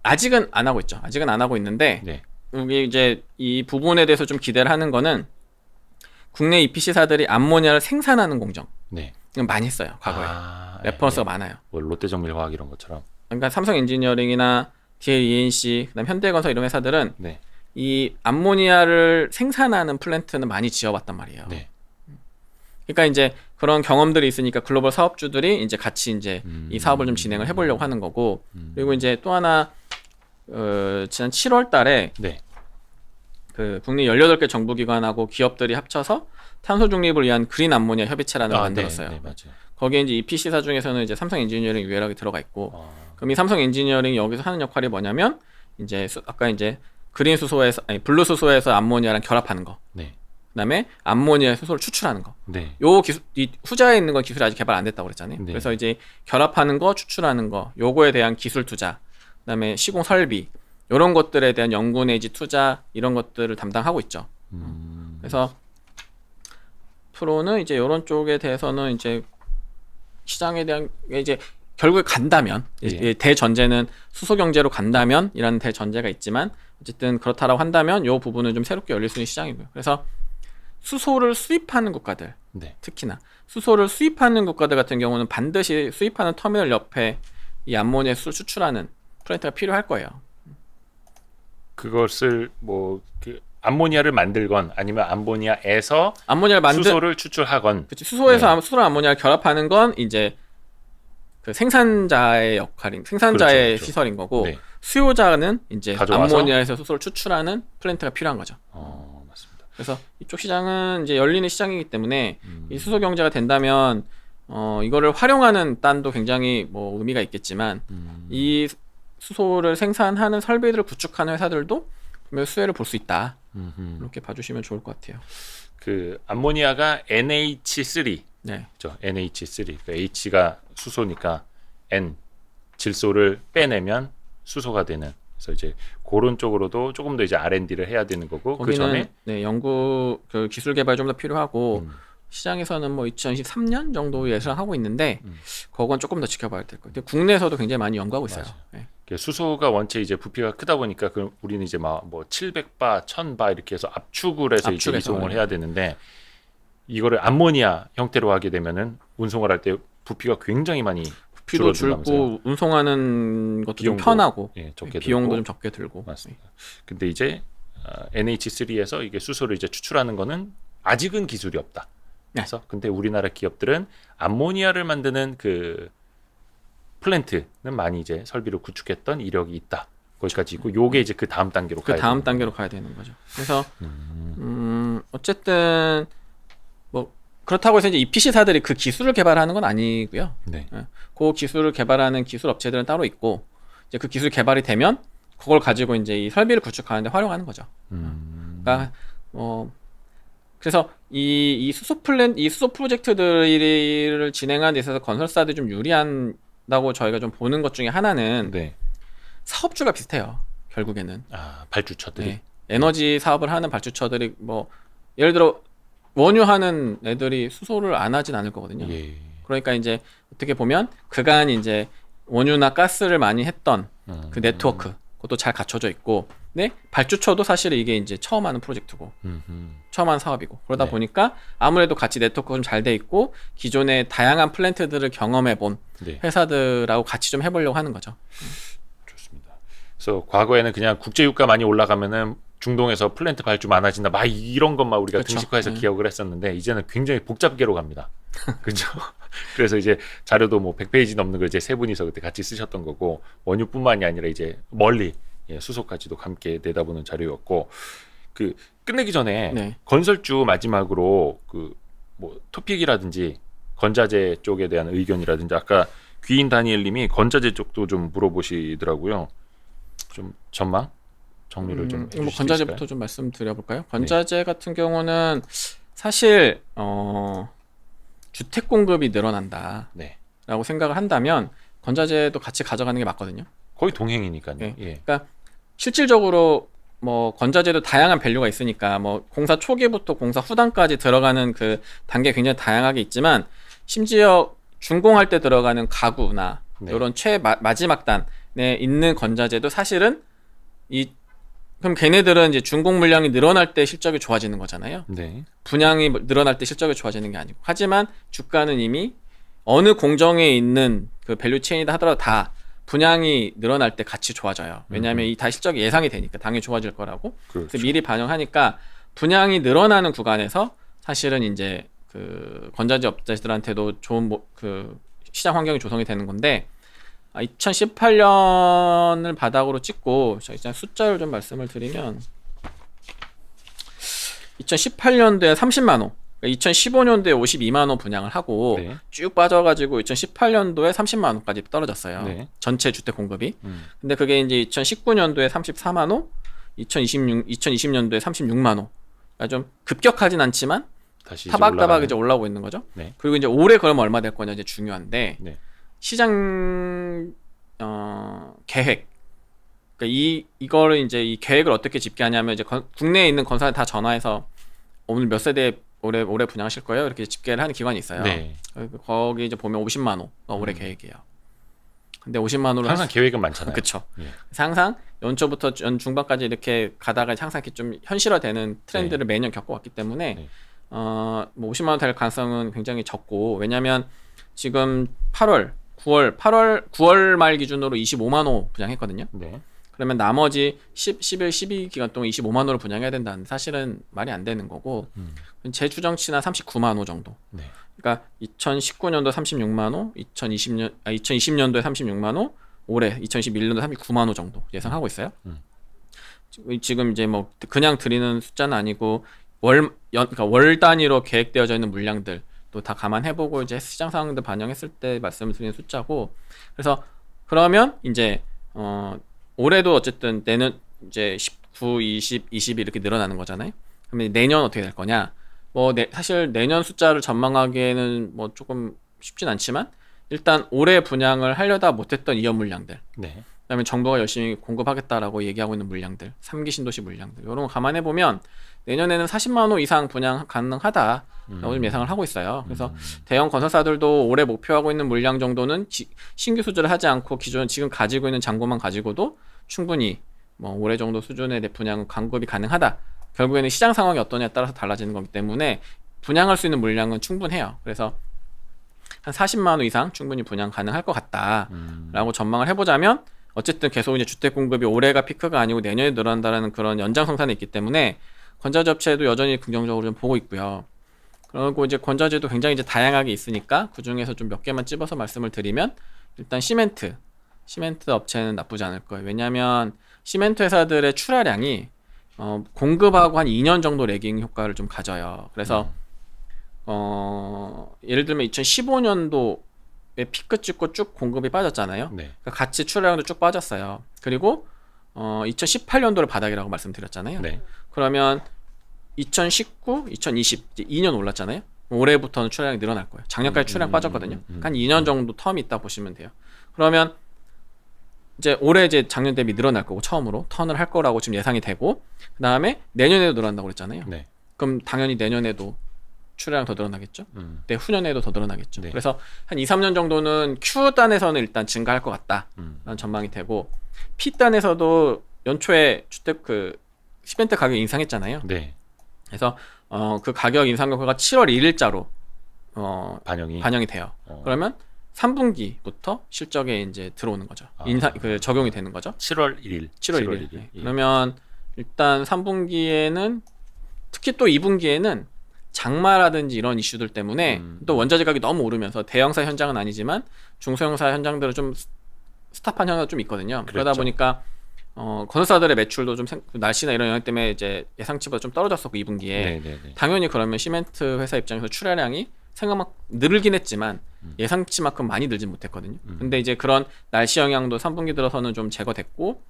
[SPEAKER 2] 아직은 안 하고 있죠. 아직은 안 하고 있는데 여기 이제 이 부분에 대해서 좀 기대를 하는 거는 국내 EPC사들이 암모니아를 생산하는 공정 많이 했어요. 과거에 레퍼런스가 많아요.
[SPEAKER 1] 뭐 롯데정밀화학 이런 것처럼.
[SPEAKER 2] 그러니까 삼성 엔지니어링이나 DLENC, 그다음 현대건설 이런 회사들은 이 암모니아를 생산하는 플랜트는 많이 지어봤단 말이에요.
[SPEAKER 1] 네.
[SPEAKER 2] 그러니까 이제 그런 경험들이 있으니까 글로벌 사업주들이 이제 같이 이제 이 사업을 좀 진행을 해보려고 하는 거고, 그리고 이제 또 하나 지난 7월 달에
[SPEAKER 1] 네.
[SPEAKER 2] 그 국내 18개 정부기관하고 기업들이 합쳐서 탄소 중립을 위한 그린 암모니아 협의체라는 걸 만들었어요.
[SPEAKER 1] 네, 맞아요.
[SPEAKER 2] 거기에 이제 EPC사 중에서는 이제 삼성 엔지니어링 유일하게 들어가 있고,
[SPEAKER 1] 아,
[SPEAKER 2] 그럼 이 삼성 엔지니어링이 여기서 하는 역할이 뭐냐면 이제 아까 이제 그린 수소에서 아니 블루 수소에서 암모니아랑 결합하는 거,
[SPEAKER 1] 네.
[SPEAKER 2] 그다음에 암모니아 수소를 추출하는 거.
[SPEAKER 1] 네.
[SPEAKER 2] 요 기술, 이 후자에 있는 건 기술이 아직 개발 안 됐다고 그랬잖아요.
[SPEAKER 1] 네.
[SPEAKER 2] 그래서 이제 결합하는 거, 추출하는 거, 요거에 대한 기술 투자, 그다음에 시공 설비, 요런 것들에 대한 연구 내지 투자 이런 것들을 담당하고 있죠. 그래서 프로는 이제 요런 쪽에 대해서는 이제 시장에 대한 이제 결국에 간다면
[SPEAKER 1] 예.
[SPEAKER 2] 대전제는 수소 경제로 간다면이라는 대전제가 있지만 어쨌든 그렇다라고 한다면 요 부분은 좀 새롭게 열릴 수 있는 시장이고요. 그래서 수소를 수입하는 국가들,
[SPEAKER 1] 네.
[SPEAKER 2] 특히나 수소를 수입하는 국가들 같은 경우는 반드시 수입하는 터미널 옆에 이 암모니아 수소를 추출하는 플랜트가 필요할 거예요.
[SPEAKER 1] 그것을 뭐 그 암모니아를 만들건 아니면 암모니아에서
[SPEAKER 2] 암모니아를
[SPEAKER 1] 수소를 추출하건.
[SPEAKER 2] 그치, 수소에서 수소랑 암모니아를 결합하는 건 이제 그 생산자의 역할인 생산자의
[SPEAKER 1] 그렇죠, 그렇죠.
[SPEAKER 2] 시설인 거고,
[SPEAKER 1] 네.
[SPEAKER 2] 수요자는 이제
[SPEAKER 1] 가져와서?
[SPEAKER 2] 암모니아에서 수소를 추출하는 플랜트가 필요한 거죠.
[SPEAKER 1] 맞습니다.
[SPEAKER 2] 그래서 이쪽 시장은 이제 열리는 시장이기 때문에 이 수소 경제가 된다면 이거를 활용하는 딴도 굉장히 뭐 의미가 있겠지만 이 수소를 생산하는 설비들을 구축하는 회사들도 분명 수혜를 볼 수 있다. 이렇게 봐주시면 좋을 것 같아요.
[SPEAKER 1] 그 암모니아가 NH3.
[SPEAKER 2] 네,
[SPEAKER 1] 그렇죠. NH3. 그러니까 H가 수소니까 N 질소를 빼내면 수소가 되는. 그래서 이제 그런 쪽으로도 조금 더 이제 R&D를 해야 되는 거고, 그
[SPEAKER 2] 거기는
[SPEAKER 1] 전에
[SPEAKER 2] 네, 연구 그 기술 개발 좀 더 필요하고 시장에서는 뭐 2023년 정도 예상하고 있는데 그건 조금 더 지켜봐야 될 것 같아요. 국내에서도 굉장히 많이 연구하고 있어요. 네.
[SPEAKER 1] 수소가 원체 이제 부피가 크다 보니까 그 우리는 이제 막 뭐 700바, 1000바 이렇게 해서 압축을 해서 이제
[SPEAKER 2] 압축해서,
[SPEAKER 1] 이송을
[SPEAKER 2] 네.
[SPEAKER 1] 해야 되는데, 이거를 암모니아 형태로 하게 되면은 운송을 할 때 부피가 굉장히 많이
[SPEAKER 2] 부피도
[SPEAKER 1] 줄어든다면서요.
[SPEAKER 2] 줄고 운송하는 것도 좀
[SPEAKER 1] 비용도,
[SPEAKER 2] 편하고
[SPEAKER 1] 예, 적게
[SPEAKER 2] 비용도
[SPEAKER 1] 들고.
[SPEAKER 2] 좀 적게 들고.
[SPEAKER 1] 맞습니다. 근데 이제 NH3에서 이게 수소를 이제 추출하는 거는 아직은 기술이 없다.
[SPEAKER 2] 네.
[SPEAKER 1] 그래서 근데 우리나라 기업들은 암모니아를 만드는 그 플랜트는 많이 이제 설비를 구축했던 이력이 있다. 거기까지 있고, 요게 이제 그 다음 단계로
[SPEAKER 2] 그
[SPEAKER 1] 가야
[SPEAKER 2] 다음
[SPEAKER 1] 되는
[SPEAKER 2] 단계로 가야 되는 거죠. 그래서 어쨌든 뭐 그렇다고 해서 이제 EPC사들이 그 기술을 개발하는 건 아니고요.
[SPEAKER 1] 네.
[SPEAKER 2] 그 기술을 개발하는 기술 업체들은 따로 있고, 이제 그 기술 개발이 되면 그걸 가지고 이제 이 설비를 구축하는데 활용하는 거죠. 그러니까 그래서 이 수소 프로젝트들을 진행하는 데 있어서 건설사들이 좀 유리한다고 저희가 좀 보는 것 중에 하나는
[SPEAKER 1] 네.
[SPEAKER 2] 사업주가 비슷해요. 결국에는.
[SPEAKER 1] 발주처들이.
[SPEAKER 2] 네. 에너지 사업을 하는 발주처들이 뭐 예를 들어 원유하는 애들이 수소를 안 하진 않을 거거든요.
[SPEAKER 1] 예.
[SPEAKER 2] 그러니까 이제 어떻게 보면 그간 이제 원유나 가스를 많이 했던 그 네트워크 그것도 잘 갖춰져 있고, 근데 발주처도 사실 이게 이제 처음 하는 프로젝트고 처음 하는 사업이고, 그러다
[SPEAKER 1] 네.
[SPEAKER 2] 보니까 아무래도 같이 네트워크가 좀 잘 돼 있고 기존의 다양한 플랜트들을 경험해 본
[SPEAKER 1] 네.
[SPEAKER 2] 회사들하고 같이 좀 해보려고 하는 거죠.
[SPEAKER 1] 좋습니다. 그래서 과거에는 그냥 국제유가 많이 올라가면은 중동에서 플랜트 발주 많아진다, 막 이런 것만 우리가
[SPEAKER 2] 그렇죠.
[SPEAKER 1] 등식화해서
[SPEAKER 2] 네.
[SPEAKER 1] 기억을 했었는데, 이제는 굉장히 복잡계로 갑니다. 그렇죠? 그래서 이제 자료도 뭐 100페이지 넘는 걸 이제 세 분이서 그때 같이 쓰셨던 거고, 원유뿐만이 아니라 이제 멀리 수소까지도 함께 내다보는 자료였고, 그 끝내기 전에
[SPEAKER 2] 네.
[SPEAKER 1] 건설주 마지막으로 그 뭐 토픽이라든지 건자재 쪽에 대한 의견이라든지, 아까 귀인 다니엘님이 건자재 쪽도 좀 물어보시더라고요. 좀 전망 정리를 좀 해주실
[SPEAKER 2] 뭐
[SPEAKER 1] 수
[SPEAKER 2] 건자재부터
[SPEAKER 1] 있을까요?
[SPEAKER 2] 좀 말씀드려볼까요? 건자재 같은 경우는 사실 주택 공급이 늘어난다라고
[SPEAKER 1] 네,
[SPEAKER 2] 생각을 한다면 건자재도 같이 가져가는 게 맞거든요.
[SPEAKER 1] 거의 동행이니까요.
[SPEAKER 2] 네.
[SPEAKER 1] 예.
[SPEAKER 2] 그러니까 실질적으로 뭐 건자재도 다양한 밸류가 있으니까 뭐 공사 초기부터 공사 후단까지 들어가는 그 단계 굉장히 다양하게 있지만, 심지어 준공할 때 들어가는 가구나
[SPEAKER 1] 네.
[SPEAKER 2] 이런 마지막 단에 있는 건자재도 사실은 그럼 걔네들은 이제 준공 물량이 늘어날 때 실적이 좋아지는 거잖아요.
[SPEAKER 1] 네.
[SPEAKER 2] 분양이 늘어날 때 실적이 좋아지는 게 아니고, 하지만 주가는 이미 어느 공정에 있는 그 밸류 체인이다 하더라도 다 분양이 늘어날 때 같이 좋아져요. 왜냐하면 이 다 실적이 예상이 되니까 당연히 좋아질 거라고.
[SPEAKER 1] 그렇죠.
[SPEAKER 2] 그래서 미리 반영하니까 분양이 늘어나는 구간에서 사실은 이제 그 건자재 업자들한테도 좋은 그 시장 환경이 조성이 되는 건데 2018년을 바닥으로 찍고 일단 숫자를 좀 말씀을 드리면 2018년도에 30만 호, 2015년도에 52만 호 분양을 하고
[SPEAKER 1] 네.
[SPEAKER 2] 쭉 빠져가지고 2018년도에 30만 호까지 떨어졌어요.
[SPEAKER 1] 네.
[SPEAKER 2] 전체 주택 공급이. 근데 그게 이제 2019년도에 34만 호, 2020년도에 36만 호. 그러니까 좀 급격하진 않지만
[SPEAKER 1] 다시
[SPEAKER 2] 타박타박 이제 올라오고 있는 거죠.
[SPEAKER 1] 네.
[SPEAKER 2] 그리고 이제 올해 그러면 얼마 될 거냐 이제 중요한데
[SPEAKER 1] 네.
[SPEAKER 2] 시장 계획. 그러니까 이거를 이제 이 계획을 어떻게 집계하냐면 이제 국내에 있는 건설에 다 전화해서 오늘 몇 세대 올해 분양하실 거예요? 이렇게 집계를 하는 기관이 있어요.
[SPEAKER 1] 네.
[SPEAKER 2] 거기 이제 보면 50만 호가 올해 계획이에요. 근데 50만 호로
[SPEAKER 1] 항상 계획은 많잖아요.
[SPEAKER 2] 그렇죠.
[SPEAKER 1] 예.
[SPEAKER 2] 항상 연초부터 연 중반까지 이렇게 가다가 항상 이렇게 좀 현실화되는 트렌드를 매년 겪어왔기 때문에
[SPEAKER 1] 네.
[SPEAKER 2] 뭐 50만 원 될 가능성은 굉장히 적고 왜냐하면 지금 9월 말 기준으로 25만 호 분양했거든요.
[SPEAKER 1] 네.
[SPEAKER 2] 그러면 나머지 11, 12기간 동안 25만 호를 분양해야 된다는 사실은 말이 안 되는 거고 제 추정치나 39만 호 정도.
[SPEAKER 1] 네.
[SPEAKER 2] 그러니까 2019년도 36만 호, 2020년도에 36만 호, 올해 2021년도 39만 호 정도 예상하고 있어요. 지금 이제 뭐 그냥 드리는 숫자는 아니고 그러니까 월 단위로 계획되어져 있는 물량들 또 다 감안해보고 이제 시장 상황들 반영했을 때 말씀을 드리는 숫자고 그래서 그러면 이제 올해도 어쨌든 내년 이제 19, 20, 22 이렇게 늘어나는 거잖아요. 그러면 내년 어떻게 될 거냐? 뭐 사실 내년 숫자를 전망하기에는 뭐 조금 쉽진 않지만 일단 올해 분양을 하려다 못했던 이연 물량들,
[SPEAKER 1] 네.
[SPEAKER 2] 그다음에 정부가 열심히 공급하겠다라고 얘기하고 있는 물량들, 3기 신도시 물량들 이런 거 감안해 보면 내년에는 40만 호 이상 분양 가능하다라고 좀 예상을 하고 있어요. 그래서 대형 건설사들도 올해 목표하고 있는 물량 정도는 신규 수주를 하지 않고 지금 가지고 있는 잔고만 가지고도 충분히 뭐 올해 정도 수준의 분양 공급이 가능하다. 결국에는 시장 상황이 어떠냐에 따라서 달라지는 거기 때문에 분양할 수 있는 물량은 충분해요. 그래서 한 40만 호 이상 충분히 분양 가능할 것 같다라고 전망을 해보자면 어쨌든 계속 이제 주택 공급이 올해가 피크가 아니고 내년에 늘어난다는 그런 연장성산이 있기 때문에 건자재 업체도 여전히 긍정적으로 좀 보고 있고요. 그리고 이제 건자재도 굉장히 이제 다양하게 있으니까 그 중에서 좀 몇 개만 찝어서 말씀을 드리면 일단 시멘트 업체는 나쁘지 않을 거예요. 왜냐하면 시멘트 회사들의 출하량이 공급하고 한 2년 정도 레깅 효과를 좀 가져요. 그래서 예를 들면 2015년도에 피크 찍고 쭉 공급이 빠졌잖아요.
[SPEAKER 1] 네.
[SPEAKER 2] 그러니까 같이 출하량도 쭉 빠졌어요. 그리고 2018년도를 바닥이라고 말씀드렸잖아요.
[SPEAKER 1] 네.
[SPEAKER 2] 그러면 2019, 2020 이제 2년 올랐잖아요. 올해부터는 출하량이 늘어날 거예요. 작년까지 출하량 빠졌거든요. 한 2년 정도 텀이 있다 보시면 돼요. 그러면 이제 올해 이제 작년 대비 늘어날 거고 처음으로 턴을 할 거라고 지금 예상이 되고 그 다음에 내년에도 늘어난다고 그랬잖아요.
[SPEAKER 1] 네.
[SPEAKER 2] 그럼 당연히 내년에도 출하량 더 늘어나겠죠. 내후년에도 더 늘어나겠죠.
[SPEAKER 1] 네.
[SPEAKER 2] 그래서 한 2, 3년 정도는 Q단에서는 일단 증가할 것 같다라는 전망이 되고 P단에서도 연초에 주택 시멘트 가격 인상했잖아요.
[SPEAKER 1] 네.
[SPEAKER 2] 그래서 그 가격 인상 효과가 7월 1일자로 반영이 돼요. 그러면 3분기부터 실적에 이제 들어오는 거죠. 적용이 되는 거죠.
[SPEAKER 1] 7월 1일.
[SPEAKER 2] 7월 1일. 네. 그러면 일단 3분기에는 특히 또 2분기에는 장마라든지 이런 이슈들 때문에 또 원자재 가격이 너무 오르면서 대형사 현장은 아니지만 중소형사 현장들은 좀 스탑한 현상도 좀 있거든요.
[SPEAKER 1] 그랬죠.
[SPEAKER 2] 그러다 보니까 건설사들의 매출도 좀 날씨나 이런 영향 때문에 이제 예상치보다 좀 떨어졌었고 2분기에
[SPEAKER 1] 네네네.
[SPEAKER 2] 당연히 그러면 시멘트 회사 입장에서 출하량이 생각만큼 늘긴 했지만 예상치만큼 많이 늘진 못했거든요. 근데 이제 그런 날씨 영향도 3분기 들어서는 좀 제거됐고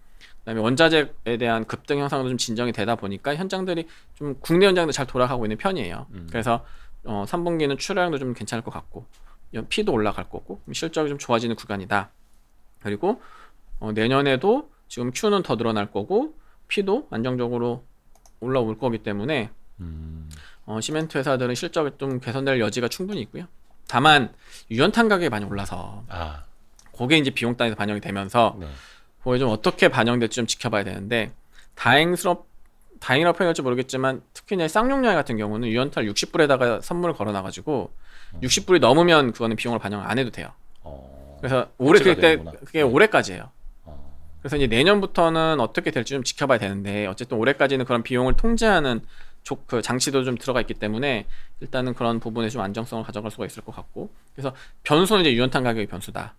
[SPEAKER 2] 그다음에 원자재에 대한 급등 현상도 좀 진정이 되다 보니까 현장들이 좀 국내 현장도 잘 돌아가고 있는 편이에요. 그래서 3분기는 출하량도 좀 괜찮을 것 같고 P도 올라갈 거고 실적이 좀 좋아지는 구간이다. 그리고 내년에도 지금 Q는 더 늘어날 거고 P도 안정적으로 올라올 거기 때문에 시멘트 회사들은 실적이 좀 개선될 여지가 충분히 있고요. 다만 유연탄 가격이 많이 올라서 그게 이제 비용 단에서 반영이 되면서
[SPEAKER 1] 네.
[SPEAKER 2] 그게 좀 어떻게 반영될지 좀 지켜봐야 되는데 다행이라고 표현할지 모르겠지만 특히 이제 쌍용야외 같은 경우는 유연탄 60불에다가 선물을 걸어놔가지고 60불이 넘으면 그거는 비용을 반영 안 해도 돼요. 그래서 올해
[SPEAKER 1] 해체가
[SPEAKER 2] 그때
[SPEAKER 1] 되는구나.
[SPEAKER 2] 그게 올해까지예요.
[SPEAKER 1] 어.
[SPEAKER 2] 그래서 이제 내년부터는 어떻게 될지 좀 지켜봐야 되는데 어쨌든 올해까지는 그런 비용을 통제하는 그 장치도 좀 들어가 있기 때문에 일단은 그런 부분에 좀 안정성을 가져갈 수가 있을 것 같고 그래서 변수는 이제 유연탄 가격이 변수다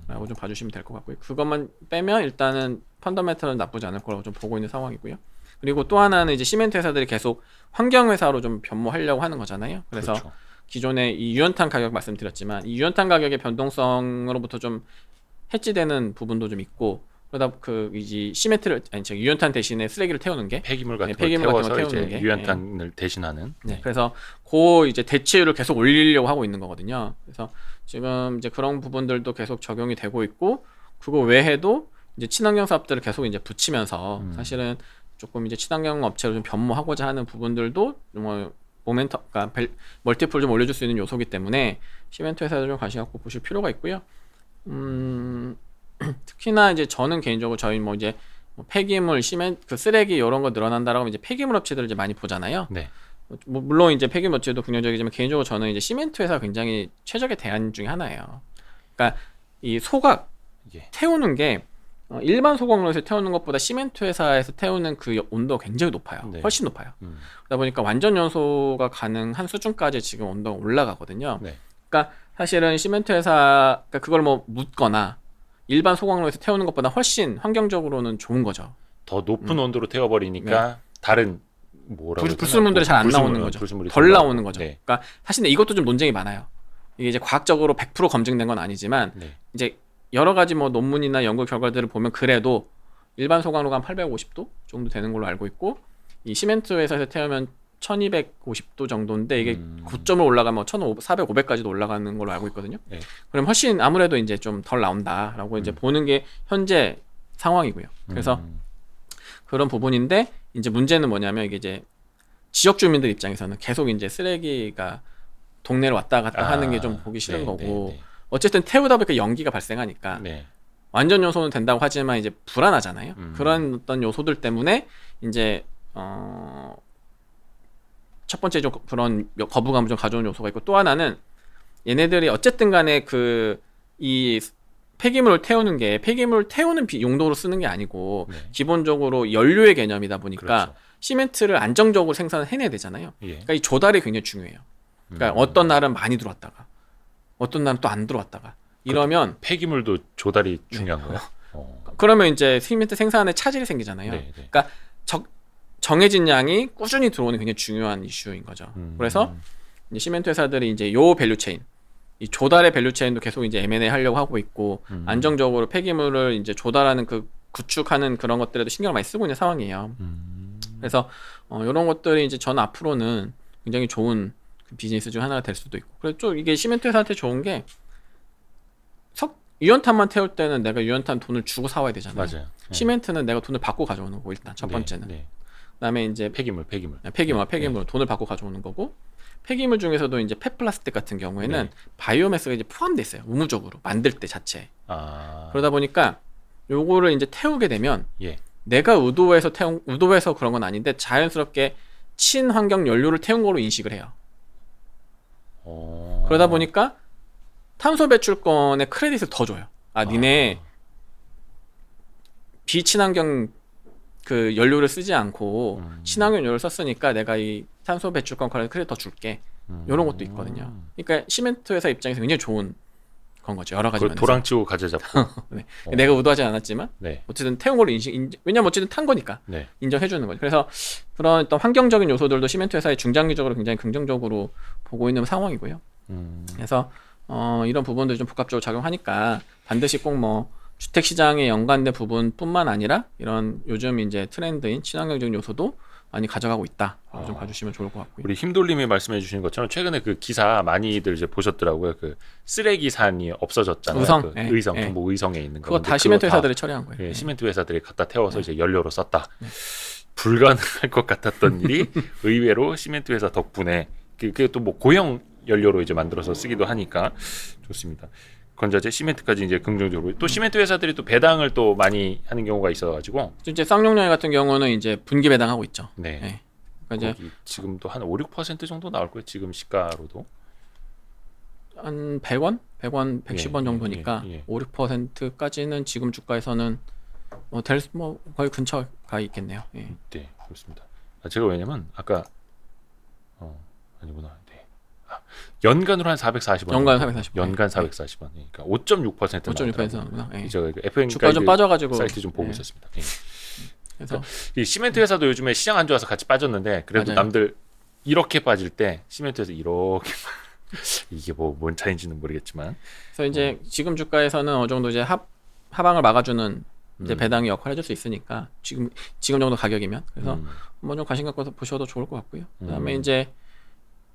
[SPEAKER 2] 라고 좀 봐주시면 될 것 같고요. 그것만 빼면 일단은 펀더멘털은 나쁘지 않을 거라고 좀 보고 있는 상황이고요. 그리고 또 하나는 이제 시멘트 회사들이 계속 환경 회사로 좀 변모하려고 하는 거잖아요. 그래서
[SPEAKER 1] 그렇죠.
[SPEAKER 2] 기존에 이 유연탄 가격 말씀드렸지만 이 유연탄 가격의 변동성으로부터 좀 해지되는 부분도 좀 있고 그러다 그 이제 시멘트를 아니 저 유연탄 대신에 쓰레기를 태우는 게
[SPEAKER 1] 폐기물 같은 걸
[SPEAKER 2] 폐기물 같은 거
[SPEAKER 1] 태워서
[SPEAKER 2] 태우는
[SPEAKER 1] 이제
[SPEAKER 2] 게,
[SPEAKER 1] 유연탄을 대신하는.
[SPEAKER 2] 네. 그래서 그 이제 대체율을 계속 올리려고 하고 있는 거거든요. 그래서 지금 이제 그런 부분들도 계속 적용이 되고 있고 그거 외에도 이제 친환경 사업들을 계속 이제 붙이면서 사실은 조금 이제 친환경 업체로 좀 변모하고자 하는 부분들도 뭐 모멘텀, 그러니까 멀티플 좀 올려줄 수 있는 요소기 때문에 시멘트 회사들 좀 관심 갖고 보실 필요가 있고요. 특히나 이제 저는 개인적으로 저희 뭐 이제 뭐 폐기물, 시멘트, 그 쓰레기 이런 거 늘어난다라고 하면 이제 폐기물 업체들을 이제 많이 보잖아요.
[SPEAKER 1] 네.
[SPEAKER 2] 뭐 물론 이제 폐기물 업체도 긍정적이지만 개인적으로 저는 이제 시멘트 회사가 굉장히 최적의 대안 중에 하나예요. 그러니까 이 소각
[SPEAKER 1] 예.
[SPEAKER 2] 태우는 게 일반 소각로에서 태우는 것보다 시멘트 회사에서 태우는 그 온도가 굉장히 높아요.
[SPEAKER 1] 네.
[SPEAKER 2] 훨씬 높아요. 그러다 보니까 완전 연소가 가능한 수준까지 지금 온도가 올라가거든요.
[SPEAKER 1] 네.
[SPEAKER 2] 그러니까 사실은 시멘트 회사 그러니까 그걸 뭐 묻거나 일반 소각로에서 태우는 것보다 훨씬 환경적으로는 좋은 거죠.
[SPEAKER 1] 더 높은 온도로 태워버리니까 다른 뭐라고
[SPEAKER 2] 불순물들이 잘 안 나오는 거죠. 덜 나오는 거죠.
[SPEAKER 1] 네.
[SPEAKER 2] 그러니까 사실 이것도 좀 논쟁이 많아요. 이게 이제 과학적으로 100% 검증된 건 아니지만
[SPEAKER 1] 네.
[SPEAKER 2] 이제 여러 가지 뭐 논문이나 연구 결과들을 보면 그래도 일반 소각로가 한 850도 정도 되는 걸로 알고 있고 이 시멘트 회사에서 태우면 1250도 정도인데 이게 고점을 올라가면 1400, 500까지도 올라가는 걸로 알고 있거든요.
[SPEAKER 1] 네.
[SPEAKER 2] 그럼 훨씬 아무래도 이제 좀 덜 나온다라고 이제 보는 게 현재 상황이고요. 그래서 그런 부분인데 이제 문제는 뭐냐면 이게 이제 지역 주민들 입장에서는 계속 이제 쓰레기가 동네를 왔다 갔다 하는 게 좀 보기 싫은 거고 어쨌든 태우다 보니까 연기가 발생하니까
[SPEAKER 1] 네.
[SPEAKER 2] 완전 요소는 된다고 하지만 이제 불안하잖아요. 그런 어떤 요소들 때문에 이제 첫 번째 좀 그런 거부감을 좀 가져온 요소가 있고 또 하나는 얘네들이 어쨌든 간에 그 이 폐기물을 태우는 게 폐기물을 태우는 용도로 쓰는 게 아니고 기본적으로 연료의 개념이다 보니까
[SPEAKER 1] 그렇죠.
[SPEAKER 2] 시멘트를 안정적으로 생산을 해내야 되잖아요.
[SPEAKER 1] 예.
[SPEAKER 2] 그러니까 이 조달이 굉장히 중요해요. 그러니까 어떤 날은 많이 들어왔다가 어떤 날은 또 안 들어왔다가 이러면
[SPEAKER 1] 폐기물도 조달이 중요한 거예요.
[SPEAKER 2] 그러면 이제 시멘트 생산에 차질이 생기잖아요.
[SPEAKER 1] 네, 네.
[SPEAKER 2] 그러니까 정해진 양이 꾸준히 들어오는 굉장히 중요한 이슈인 거죠. 그래서 이제 시멘트 회사들이 이제 요 밸류체인, 이 조달의 밸류체인도 계속 이제 M&A 하려고 하고 있고 안정적으로 폐기물을 이제 조달하는 그 구축하는 그런 것들에도 신경을 많이 쓰고 있는 상황이에요. 그래서 이런 것들이 이제 전 앞으로는 굉장히 좋은 그 비즈니스 중 하나가 될 수도 있고. 그래서 좀 이게 시멘트 회사한테 좋은 게 유연탄만 태울 때는 내가 유연탄 돈을 주고 사와야 되잖아요.
[SPEAKER 1] 맞아요. 네.
[SPEAKER 2] 시멘트는 내가 돈을 받고 가져오는 거고 일단 첫 번째는.
[SPEAKER 1] 네.
[SPEAKER 2] 그다음에 이제
[SPEAKER 1] 폐기물.
[SPEAKER 2] 폐기물 돈을 받고 가져오는 거고 폐기물 중에서도 이제 폐플라스틱 같은 경우에는 바이오매스가 이제 포함돼 있어요. 의무적으로 만들 때 자체. 그러다 보니까 요거를 이제 태우게 되면 내가 의도해서 그런 건 아닌데 자연스럽게 친환경 연료를 태운 거로 인식을 해요. 그러다 보니까 탄소 배출권의 크레딧을 더 줘요. 니네 비친환경 그 연료를 쓰지 않고 친환경 연료를 썼으니까 내가 이 탄소 배출권 크레딧 더 줄게. 이런 것도 있거든요. 그러니까 시멘트 회사 입장에서 굉장히 좋은 건 거죠. 여러 가지 면에서.
[SPEAKER 1] 도랑치고 가재 잡고.
[SPEAKER 2] 네. 내가 의도하지 않았지만
[SPEAKER 1] 네.
[SPEAKER 2] 어쨌든 태운 걸로 왜냐면 어쨌든 탄 거니까 인정해 주는 거죠. 그래서 그런 어떤 환경적인 요소들도 시멘트 회사의 중장기적으로 굉장히 긍정적으로 보고 있는 상황이고요. 그래서 이런 부분들이 좀 복합적으로 작용하니까 반드시 꼭 뭐 주택 시장에 연관된 부분뿐만 아니라 이런 요즘 이제 트렌드인 친환경적인 요소도 많이 가져가고 있다. 좀 봐주시면 좋을 것 같고요.
[SPEAKER 1] 우리 힘돌림이 말씀해 주신 것처럼 최근에 그 기사 많이들 이제 보셨더라고요. 그 쓰레기산이 없어졌잖아요.
[SPEAKER 2] 의성,
[SPEAKER 1] 그 의성, 경북 의성에 있는 거.
[SPEAKER 2] 그거 다 시멘트 회사들이 처리한 거예요.
[SPEAKER 1] 시멘트 회사들이 갖다 태워서 이제 연료로 썼다. 불가능할 것 같았던 일이 의외로 시멘트 회사 덕분에 그게 또 뭐 고형 연료로 이제 만들어서 쓰기도 하니까 좋습니다. 건자재, 시멘트까지 이제 긍정적으로 또 시멘트 회사들이 또 배당을 또 많이 하는 경우가 있어가지고
[SPEAKER 2] 이제 쌍용량회 같은 경우는 이제 분기 배당하고 있죠.
[SPEAKER 1] 네.
[SPEAKER 2] 그러니까
[SPEAKER 1] 이제 지금도 한 5, 6% 정도 나올 거예요. 지금 시가로도.
[SPEAKER 2] 한 100원, 110원 정도니까
[SPEAKER 1] 예.
[SPEAKER 2] 5, 6%까지는 지금 주가에서는 뭐 거의 근처 가 있겠네요. 예.
[SPEAKER 1] 네, 그렇습니다. 제가 왜냐면 아까 아니구나. 네. 연간으로 한 440원.
[SPEAKER 2] 연간 440원.
[SPEAKER 1] 연간 440원. 그러니까 5.6%
[SPEAKER 2] 5.6%구나. 예.
[SPEAKER 1] 제가 FM
[SPEAKER 2] 주가 좀 빠져가지고
[SPEAKER 1] 사이트 좀 보고
[SPEAKER 2] 예.
[SPEAKER 1] 있었습니다. 예.
[SPEAKER 2] 그래서
[SPEAKER 1] 이 시멘트 회사도 요즘에 시장 안 좋아서 같이 빠졌는데 그래도
[SPEAKER 2] 맞아요.
[SPEAKER 1] 남들 이렇게 빠질 때 시멘트 회사 이렇게 이게 뭐 뭔 차이인지는 모르겠지만
[SPEAKER 2] 그래서 이제 지금 주가에서는 어느 정도 이제 하방을 막아주는 이제 배당의 역할을 해줄 수 있으니까 지금 정도 가격이면 그래서 뭐 좀 관심 갖고 보셔도 좋을 것 같고요. 그다음에 이제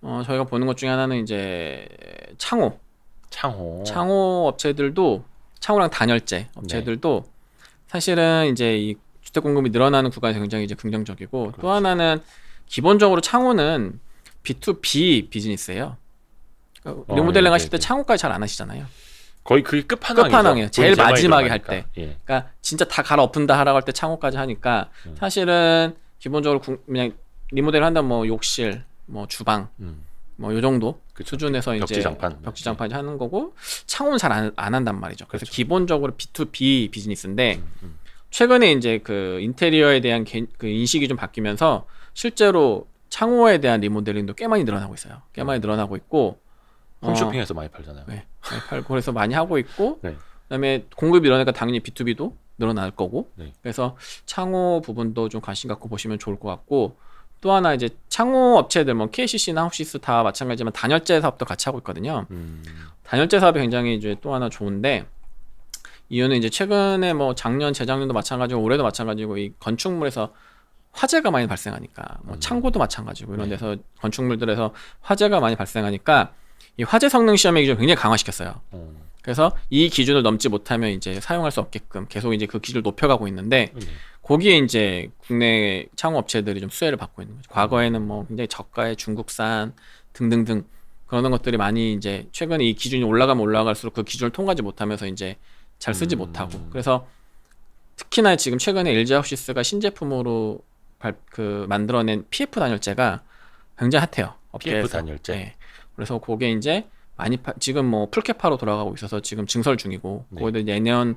[SPEAKER 2] 저희가 보는 것 중에 하나는 이제 창호 업체들도 창호랑 단열재 업체들도 사실은 이제 이 주택 공급이 늘어나는 구간에서 굉장히 이제 긍정적이고 또 하나는 기본적으로 창호는 B2B 비즈니스예요. 그러니까 리모델링 하실 때 창호까지 잘 안 하시잖아요.
[SPEAKER 1] 거의 그게 끝판왕이죠.
[SPEAKER 2] 끝판왕이에요. 제일 마지막에 할 때.
[SPEAKER 1] 예.
[SPEAKER 2] 그러니까 진짜 다 갈아엎은다 하라고 할 때 창호까지 하니까 사실은 기본적으로 그냥 리모델을 한다면 뭐 욕실, 뭐 주방, 뭐 요 정도 수준에서 이제 벽지장판 하는 거고 창호는 잘 안 한단 말이죠. 그래서
[SPEAKER 1] 그렇죠.
[SPEAKER 2] 기본적으로 B2B 비즈니스인데 최근에 이제 그 인테리어에 대한 그 인식이 좀 바뀌면서 실제로 창호에 대한 리모델링도 꽤 많이 늘어나고 있어요. 꽤 많이 늘어나고 있고
[SPEAKER 1] 홈쇼핑에서 많이 팔잖아요.
[SPEAKER 2] 네, 많이 팔고 그래서 많이 하고 있고
[SPEAKER 1] 네.
[SPEAKER 2] 그다음에 공급이 늘어나니까 당연히 B2B도 늘어날 거고
[SPEAKER 1] 네.
[SPEAKER 2] 그래서 창호 부분도 좀 관심 갖고 보시면 좋을 것 같고 또 하나 이제 창호 업체들 뭐 KCC나 하우시스 다 마찬가지지만 단열재 사업도 같이 하고 있거든요. 단열재 사업이 굉장히 이제 또 하나 좋은데 이유는 이제 최근에 뭐 작년 재작년도 마찬가지고 올해도 마찬가지고 이 건축물에서 화재가 많이 발생하니까 뭐 창고도 마찬가지고 이런 데서 건축물들에서 화재가 많이 발생하니까 이 화재 성능 시험의 기준을 굉장히 강화시켰어요. 그래서 이 기준을 넘지 못하면 이제 사용할 수 없게끔 계속 이제 그 기준을 높여가고 있는데 거기에 이제 국내 창호 업체들이 좀 수혜를 받고 있는 거죠. 과거에는 뭐 굉장히 저가의 중국산 등등등 그런 것들이 많이 이제 최근에 이 기준이 올라가면 올라갈수록 그 기준을 통과하지 못하면서 이제 잘 쓰지 못하고 그래서 특히나 지금 최근에 LG 하우시스가 신제품으로 만들어낸 PF 단열재가 굉장히 핫해요. 업계에서.
[SPEAKER 1] PF 단열재.
[SPEAKER 2] 네. 그래서 그게 이제 많이 지금 뭐 풀캐파로 돌아가고 있어서 지금 증설 중이고 거기도 이제 내년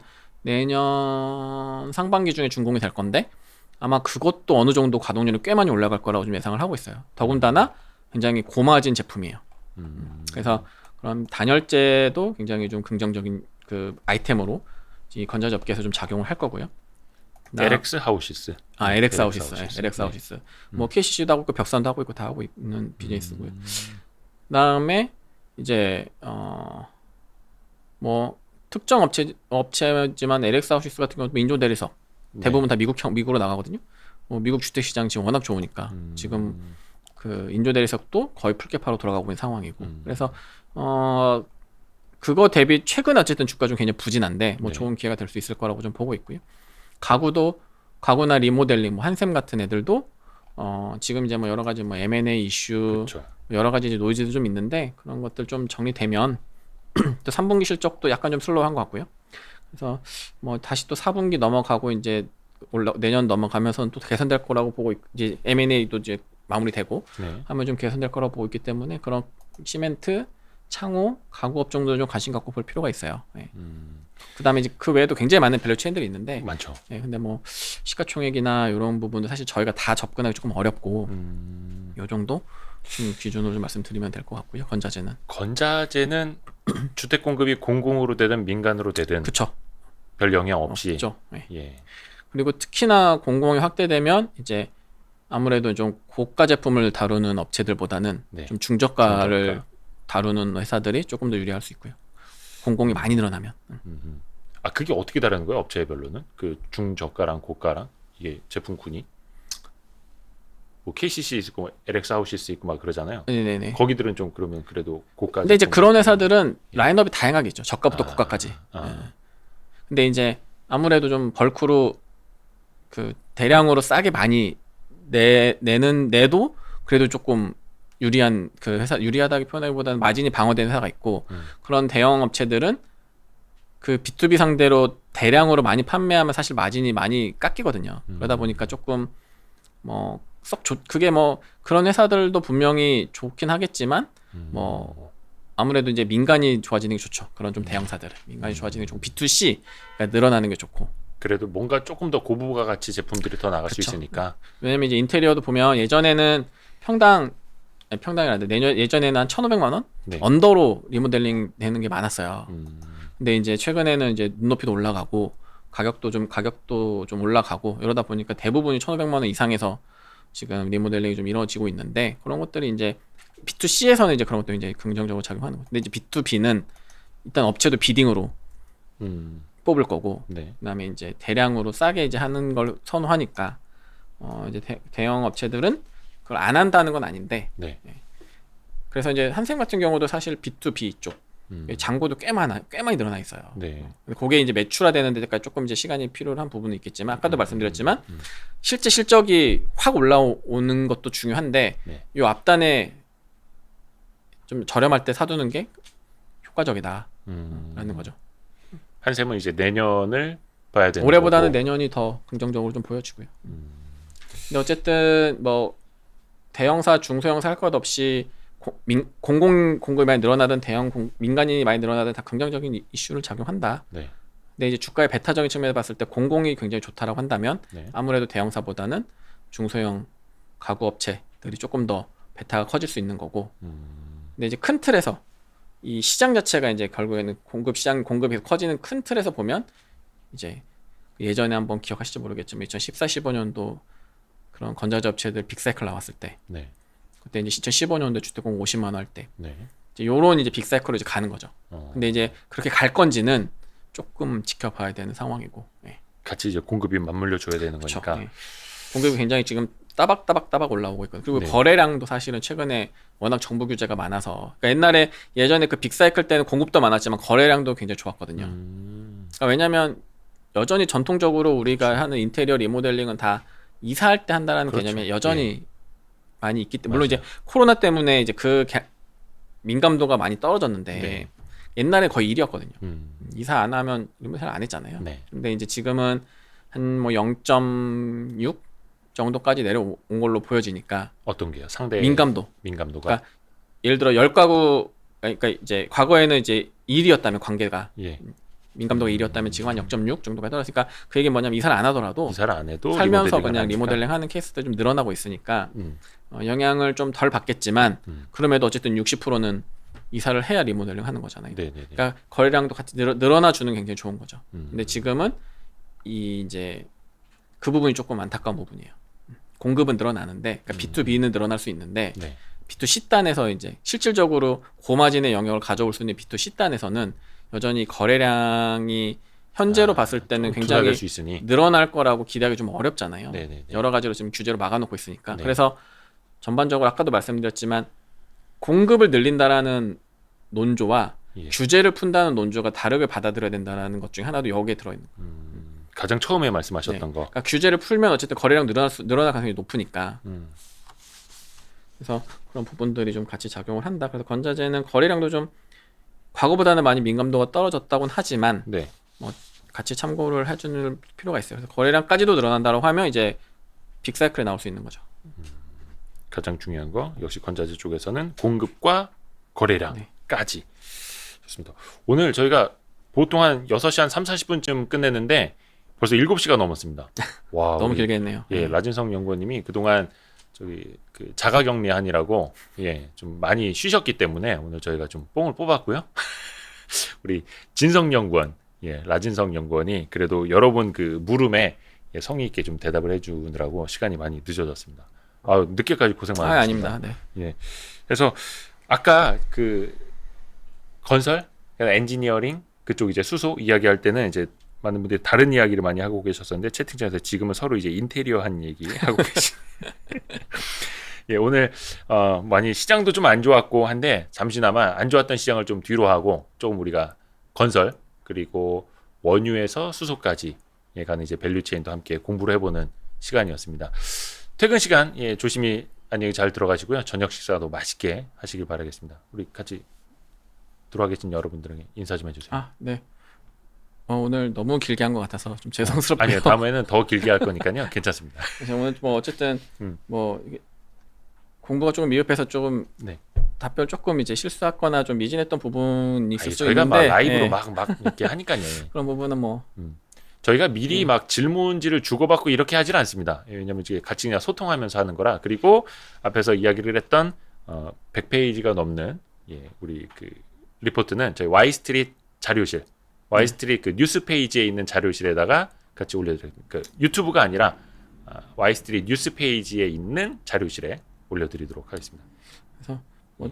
[SPEAKER 2] 상반기 중에 준공이 될 건데 아마 그것도 어느 정도 가동률이 꽤 많이 올라갈 거라고 좀 예상을 하고 있어요. 더군다나 굉장히 고마진 제품이에요. 그래서 그런 단열재도 굉장히 좀 긍정적인 그 아이템으로 이 건자재 업계에서 좀 작용을 할 거고요.
[SPEAKER 1] LX 하우시스.
[SPEAKER 2] LX 하우시스. LX 하우시스. 뭐 KCC도 하고 있고 벽산도 하고 있고 다 하고 있는 비즈니스고요. 그다음에 이제 뭐 특정 업체지만 LX 하우시스 같은 경우도 인조 대리석 대부분 다 미국으로 나가거든요. 뭐 미국 주택 시장 지금 워낙 좋으니까 지금 그 인조 대리석도 거의 풀개파로 돌아가고 있는 상황이고 그래서 그거 대비 최근 어쨌든 주가 좀 굉장히 부진한데 뭐 좋은 기회가 될 수 있을 거라고 좀 보고 있고요. 가구나 리모델링 뭐 한샘 같은 애들도 지금 이제 뭐 여러 가지 뭐 M&A 이슈
[SPEAKER 1] 그렇죠.
[SPEAKER 2] 여러 가지 이제 노이즈도 좀 있는데 그런 것들 좀 정리되면 또 3분기 실적도 약간 좀 슬로우한 것 같고요. 그래서 뭐 다시 또 4분기 넘어가고 이제 내년 넘어가면서는 또 개선될 거라고 보고 이제 M&A도 이제 마무리되고 하면 좀 개선될 거라고 보고 있기 때문에 그런 시멘트, 창호, 가구 업종도 좀 관심 갖고 볼 필요가 있어요. 네. 그다음에 이제 그 외에도 굉장히 많은 밸류 체인들이 있는데
[SPEAKER 1] 많죠.
[SPEAKER 2] 네, 근데 뭐 시가총액이나 이런 부분도 사실 저희가 다 접근하기 조금 어렵고 요 정도 기준으로 좀 말씀드리면 될 것 같고요. 건자재는
[SPEAKER 1] 주택 공급이 공공으로 되든 민간으로 되든
[SPEAKER 2] 그쵸.
[SPEAKER 1] 별 영향 없이.
[SPEAKER 2] 없죠. 네.
[SPEAKER 1] 예.
[SPEAKER 2] 그리고 특히나 공공이 확대되면 이제 아무래도 좀 고가 제품을 다루는 업체들보다는 좀 중저가를 다루는 회사들이 조금 더 유리할 수 있고요. 공공이 많이 늘어나면.
[SPEAKER 1] 아 그게 어떻게 다르는 거예요? 업체별로는 그 중저가랑 고가랑 이게 제품군이 뭐 KCC 있고 LX 하우시스 있고 막 그러잖아요.
[SPEAKER 2] 네네네.
[SPEAKER 1] 거기들은 좀 그러면 그래도 고가.
[SPEAKER 2] 근데 이제 그런 회사들은 라인업이 다양하게 있죠. 저가부터 고가까지. 네. 근데 이제 아무래도 좀 벌크로 그 대량으로 싸게 많이 내도 그래도 조금 유리한 그 회사 유리하다기 표현하기보다는 마진이 방어된 회사가 있고 그런 대형 업체들은 그 B2B 상대로 대량으로 많이 판매하면 사실 마진이 많이 깎이거든요. 그러다 보니까 조금 뭐 그게 뭐 그런 회사들도 분명히 좋긴 하겠지만 뭐 아무래도 이제 민간이 좋아지는 게 좋죠. 그런 좀 대형사들은 민간이 좋아지는 게 좋고 B2C가 늘어나는 게 좋고.
[SPEAKER 1] 그래도 뭔가 조금 더 고부가 가치 제품들이 더 나갈 수
[SPEAKER 2] 그쵸.
[SPEAKER 1] 있으니까.
[SPEAKER 2] 왜냐면 이제 인테리어도 보면 예전에는 평당이란데 예전에는 한 1,500만 원
[SPEAKER 1] 네.
[SPEAKER 2] 언더로 리모델링 되는 게 많았어요.
[SPEAKER 1] 음,
[SPEAKER 2] 근데 이제 최근에는 이제 눈높이도 올라가고 가격도 좀 올라가고 이러다 보니까 대부분이 1,500만 원 이상에서 지금 리모델링이 좀 이루어지고 있는데 그런 것들이 이제 B2C에서는 이제 그런 것들이 이제 긍정적으로 작용하는 거죠. 근데 이제 B2B는 일단 업체도 비딩으로 뽑을 거고
[SPEAKER 1] 네.
[SPEAKER 2] 그다음에 이제 대량으로 싸게 이제 하는 걸 선호하니까 이제 대형 업체들은 그걸 안 한다는 건 아닌데
[SPEAKER 1] 네.
[SPEAKER 2] 그래서 이제 한샘 같은 경우도 사실 B2B 쪽 잔고도 꽤 많이 늘어나 있어요.
[SPEAKER 1] 네.
[SPEAKER 2] 근데 그게 이제 매출화되는 데까지 조금 이제 시간이 필요한 부분은 있겠지만 아까도 말씀드렸지만 실제 실적이 확 올라오는 것도 중요한데
[SPEAKER 1] 네.
[SPEAKER 2] 이 앞단에 좀 저렴할 때 사두는 게 효과적이다라는 거죠.
[SPEAKER 1] 한샘은 이제 내년을 봐야 되는
[SPEAKER 2] 올해보다는
[SPEAKER 1] 거고.
[SPEAKER 2] 내년이 더 긍정적으로 좀 보여지고요. 근데 어쨌든 뭐 대형사, 중소형사 할 것 없이 공공 공급이 많이 늘어나든 민간이 많이 늘어나든 다 긍정적인 이슈를 작용한다.
[SPEAKER 1] 네.
[SPEAKER 2] 근데 이제 주가의 베타적인 측면에서 봤을 때 공공이 굉장히 좋다라고 한다면
[SPEAKER 1] 네.
[SPEAKER 2] 아무래도 대형사보다는 중소형 가구 업체들이 조금 더 베타가 커질 수 있는 거고. 근데 이제 큰 틀에서 이 시장 자체가 이제 결국에는 공급이 커지는 큰 틀에서 보면 이제 예전에 한번 기억하실지 모르겠지만 2014, 15년도 그런 건자재 업체들 빅사이클 나왔을 때
[SPEAKER 1] 네.
[SPEAKER 2] 그때 이제 2015년도 주택공급 50만 원 할 때
[SPEAKER 1] 네.
[SPEAKER 2] 이제 요런 이제 빅사이클로 이제 가는 거죠.
[SPEAKER 1] 어.
[SPEAKER 2] 근데 이제 그렇게 갈 건지는 조금 지켜봐야 되는 상황이고. 예.
[SPEAKER 1] 같이 이제 공급이 맞물려 줘야 되는
[SPEAKER 2] 그쵸.
[SPEAKER 1] 거니까.
[SPEAKER 2] 예. 공급이 굉장히 지금 따박 올라오고 있거든요. 그리고
[SPEAKER 1] 네.
[SPEAKER 2] 거래량도 사실은 최근에 워낙 정부 규제가 많아서 그러니까 예전에 그 빅사이클 때는 공급도 많았지만 거래량도 굉장히 좋았거든요. 그러니까 왜냐하면 여전히 전통적으로 우리가 하는 인테리어 리모델링은 다 이사할 때 한다라는
[SPEAKER 1] 그렇죠.
[SPEAKER 2] 개념이 여전히 많이 있기 때문에 물론
[SPEAKER 1] 맞아요.
[SPEAKER 2] 이제 코로나 때문에 이제 민감도가 많이 떨어졌는데
[SPEAKER 1] 네.
[SPEAKER 2] 옛날에 거의 1이었거든요.
[SPEAKER 1] 음.
[SPEAKER 2] 이사 안 하면 리모델 안 했잖아요.
[SPEAKER 1] 네.
[SPEAKER 2] 근데 이제 지금은 한 뭐 0.6 정도까지 내려온 걸로 보여지니까
[SPEAKER 1] 어떤 게요? 상대
[SPEAKER 2] 민감도가
[SPEAKER 1] 민감도가
[SPEAKER 2] 예를 들어 10가구 그러니까 이제 과거에는 이제 1이었다면 관계가
[SPEAKER 1] 예.
[SPEAKER 2] 민감도가 1이었다면 지금 한 0.6 정도가 떨어졌으니까 그 얘기는 뭐냐면 이사를 안 하더라도
[SPEAKER 1] 이사를 안 해도
[SPEAKER 2] 살면서
[SPEAKER 1] 리모델링을
[SPEAKER 2] 그냥
[SPEAKER 1] 하니까.
[SPEAKER 2] 리모델링 하는 케이스도 좀 늘어나고 있으니까
[SPEAKER 1] 음.
[SPEAKER 2] 영향을 좀 덜 받겠지만 그럼에도 어쨌든 60%는 이사를 해야 리모델링 하는 거잖아요.
[SPEAKER 1] 네네네.
[SPEAKER 2] 그러니까 거래량도 같이 늘어나 주는 게 굉장히 좋은 거죠. 근데 지금은 이제 그 부분이 조금 안타까운 부분이에요. 공급은 늘어나는데 그러니까 B2B는 늘어날 수 있는데
[SPEAKER 1] 네.
[SPEAKER 2] B2C 단에서 이제 실질적으로 고마진의 영역을 가져올 수 있는 B2C 단에서는 여전히 거래량이 현재로 봤을 때는
[SPEAKER 1] 좀
[SPEAKER 2] 굉장히
[SPEAKER 1] 둔화될 수 있으니.
[SPEAKER 2] 늘어날 거라고 기대하기 좀 어렵잖아요.
[SPEAKER 1] 네네네.
[SPEAKER 2] 여러 가지로 지금 규제로 막아놓고 있으니까.
[SPEAKER 1] 네.
[SPEAKER 2] 그래서 전반적으로 아까도 말씀드렸지만 공급을 늘린다라는 논조와
[SPEAKER 1] 예.
[SPEAKER 2] 규제를 푼다는 논조가 다르게 받아들여야 된다는 것 중에 하나도 여기에 들어있는 거예요.
[SPEAKER 1] 가장 처음에 말씀하셨던 거.
[SPEAKER 2] 그러니까 규제를 풀면 어쨌든 거래량 늘어날 가능성이 높으니까. 그래서 그런 부분들이 좀 같이 작용을 한다. 그래서 건자재는 거래량도 좀 과거보다는 많이 민감도가 떨어졌다고는 하지만
[SPEAKER 1] 네.
[SPEAKER 2] 뭐 같이 참고를 해줄 필요가 있어요. 그래서 거래량까지도 늘어난다고 하면 이제 빅사이클에 나올 수 있는 거죠.
[SPEAKER 1] 가장 중요한 거 역시 건자재 쪽에서는 공급과 거래량까지. 좋습니다. 오늘 저희가 보통 한 6시 한 3, 40분쯤 끝냈는데 벌써 7시가 넘었습니다. 와,
[SPEAKER 2] 너무
[SPEAKER 1] 우리,
[SPEAKER 2] 길게 했네요.
[SPEAKER 1] 예, 라진성 연구원님이 그동안 저기 그 자가격리하느라고 좀 많이 쉬셨기 때문에 오늘 저희가 좀 뽕을 뽑았고요. 우리 진성 연구원, 라진성 연구원이 그래도 여러분 그 물음에 성의 있게 좀 대답을 해주느라고 시간이 많이 늦어졌습니다. 늦게까지 고생 많으셨습니다.
[SPEAKER 2] 아닙니다. 네.
[SPEAKER 1] 예. 그래서 아까 그 건설, 엔지니어링 그쪽 이제 수소 이야기할 때는 이제 많은 분들이 다른 이야기를 많이 하고 계셨었는데 채팅창에서 지금은 서로 이제 인테리어 한 얘기 하고 계신. 예, 오늘 많이 시장도 좀 안 좋았고 한데 잠시나마 안 좋았던 시장을 좀 뒤로 하고 조금 우리가 건설 그리고 원유에서 수소까지 가는 이제 밸류체인도 함께 공부를 해보는 시간이었습니다. 퇴근 시간 조심히 안녕히 잘 들어가시고요. 저녁 식사도 맛있게 하시길 바라겠습니다. 우리 같이 들어와 계신 여러분들에게 인사 좀 해주세요.
[SPEAKER 2] 네. 오늘 너무 길게 한 것 같아서 좀 죄송스럽고요.
[SPEAKER 1] 아니요, 다음에는 더 길게 할 거니까요. 괜찮습니다.
[SPEAKER 2] 그래서 오늘 뭐 어쨌든
[SPEAKER 1] 음.
[SPEAKER 2] 뭐 이게 공부가 조금 미흡해서 조금
[SPEAKER 1] 네.
[SPEAKER 2] 답변 조금 이제 실수했거나 좀 미진했던 부분이 있을
[SPEAKER 1] 아니,
[SPEAKER 2] 수
[SPEAKER 1] 저희가
[SPEAKER 2] 있는데
[SPEAKER 1] 막 라이브로
[SPEAKER 2] 예,
[SPEAKER 1] 막 이렇게 하니까요.
[SPEAKER 2] 그런 부분은 뭐
[SPEAKER 1] 저희가 미리 막 질문지를 주고받고 이렇게 하질 않습니다. 왜냐하면 이제 같이 그냥 소통하면서 하는 거라. 그리고 앞에서 이야기를 했던 100페이지가 넘는 우리 그 리포트는 저희 와이스트릿 자료실, 와이스트릿 그 뉴스 페이지에 있는 자료실에다가 같이 올려드립니다. 그 유튜브가 아니라 와이스트릿 뉴스 페이지에 있는 자료실에 올려드리도록 하겠습니다.
[SPEAKER 2] 그래서 뭐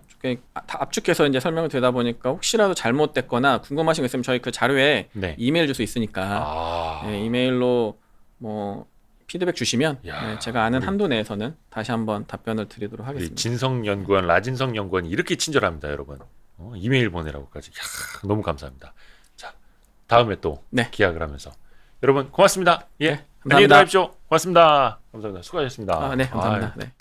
[SPEAKER 2] 다 압축해서 이제 설명을 드리다 보니까 혹시라도 잘못됐거나 궁금하신 거 있으면 저희 그 자료에
[SPEAKER 1] 네.
[SPEAKER 2] 이메일 주소 있으니까
[SPEAKER 1] 아,
[SPEAKER 2] 예, 이메일로 뭐 피드백 주시면
[SPEAKER 1] 야,
[SPEAKER 2] 예, 제가 아는
[SPEAKER 1] 우리-
[SPEAKER 2] 한도 내에서는 다시 한번 답변을 드리도록
[SPEAKER 1] 우리
[SPEAKER 2] 하겠습니다.
[SPEAKER 1] 진성 연구원, 라진성 연구원이 이렇게 친절합니다, 여러분. 이메일 보내라고까지. 이야, 너무 감사합니다. 자, 다음에 또
[SPEAKER 2] 네.
[SPEAKER 1] 기약을 하면서 여러분 고맙습니다. 예,
[SPEAKER 2] 네,
[SPEAKER 1] 안녕히
[SPEAKER 2] 감사합니다.
[SPEAKER 1] 들어가십시오. 고맙습니다. 감사합니다. 수고하셨습니다.
[SPEAKER 2] 네, 감사합니다.
[SPEAKER 1] 아유.
[SPEAKER 2] 네.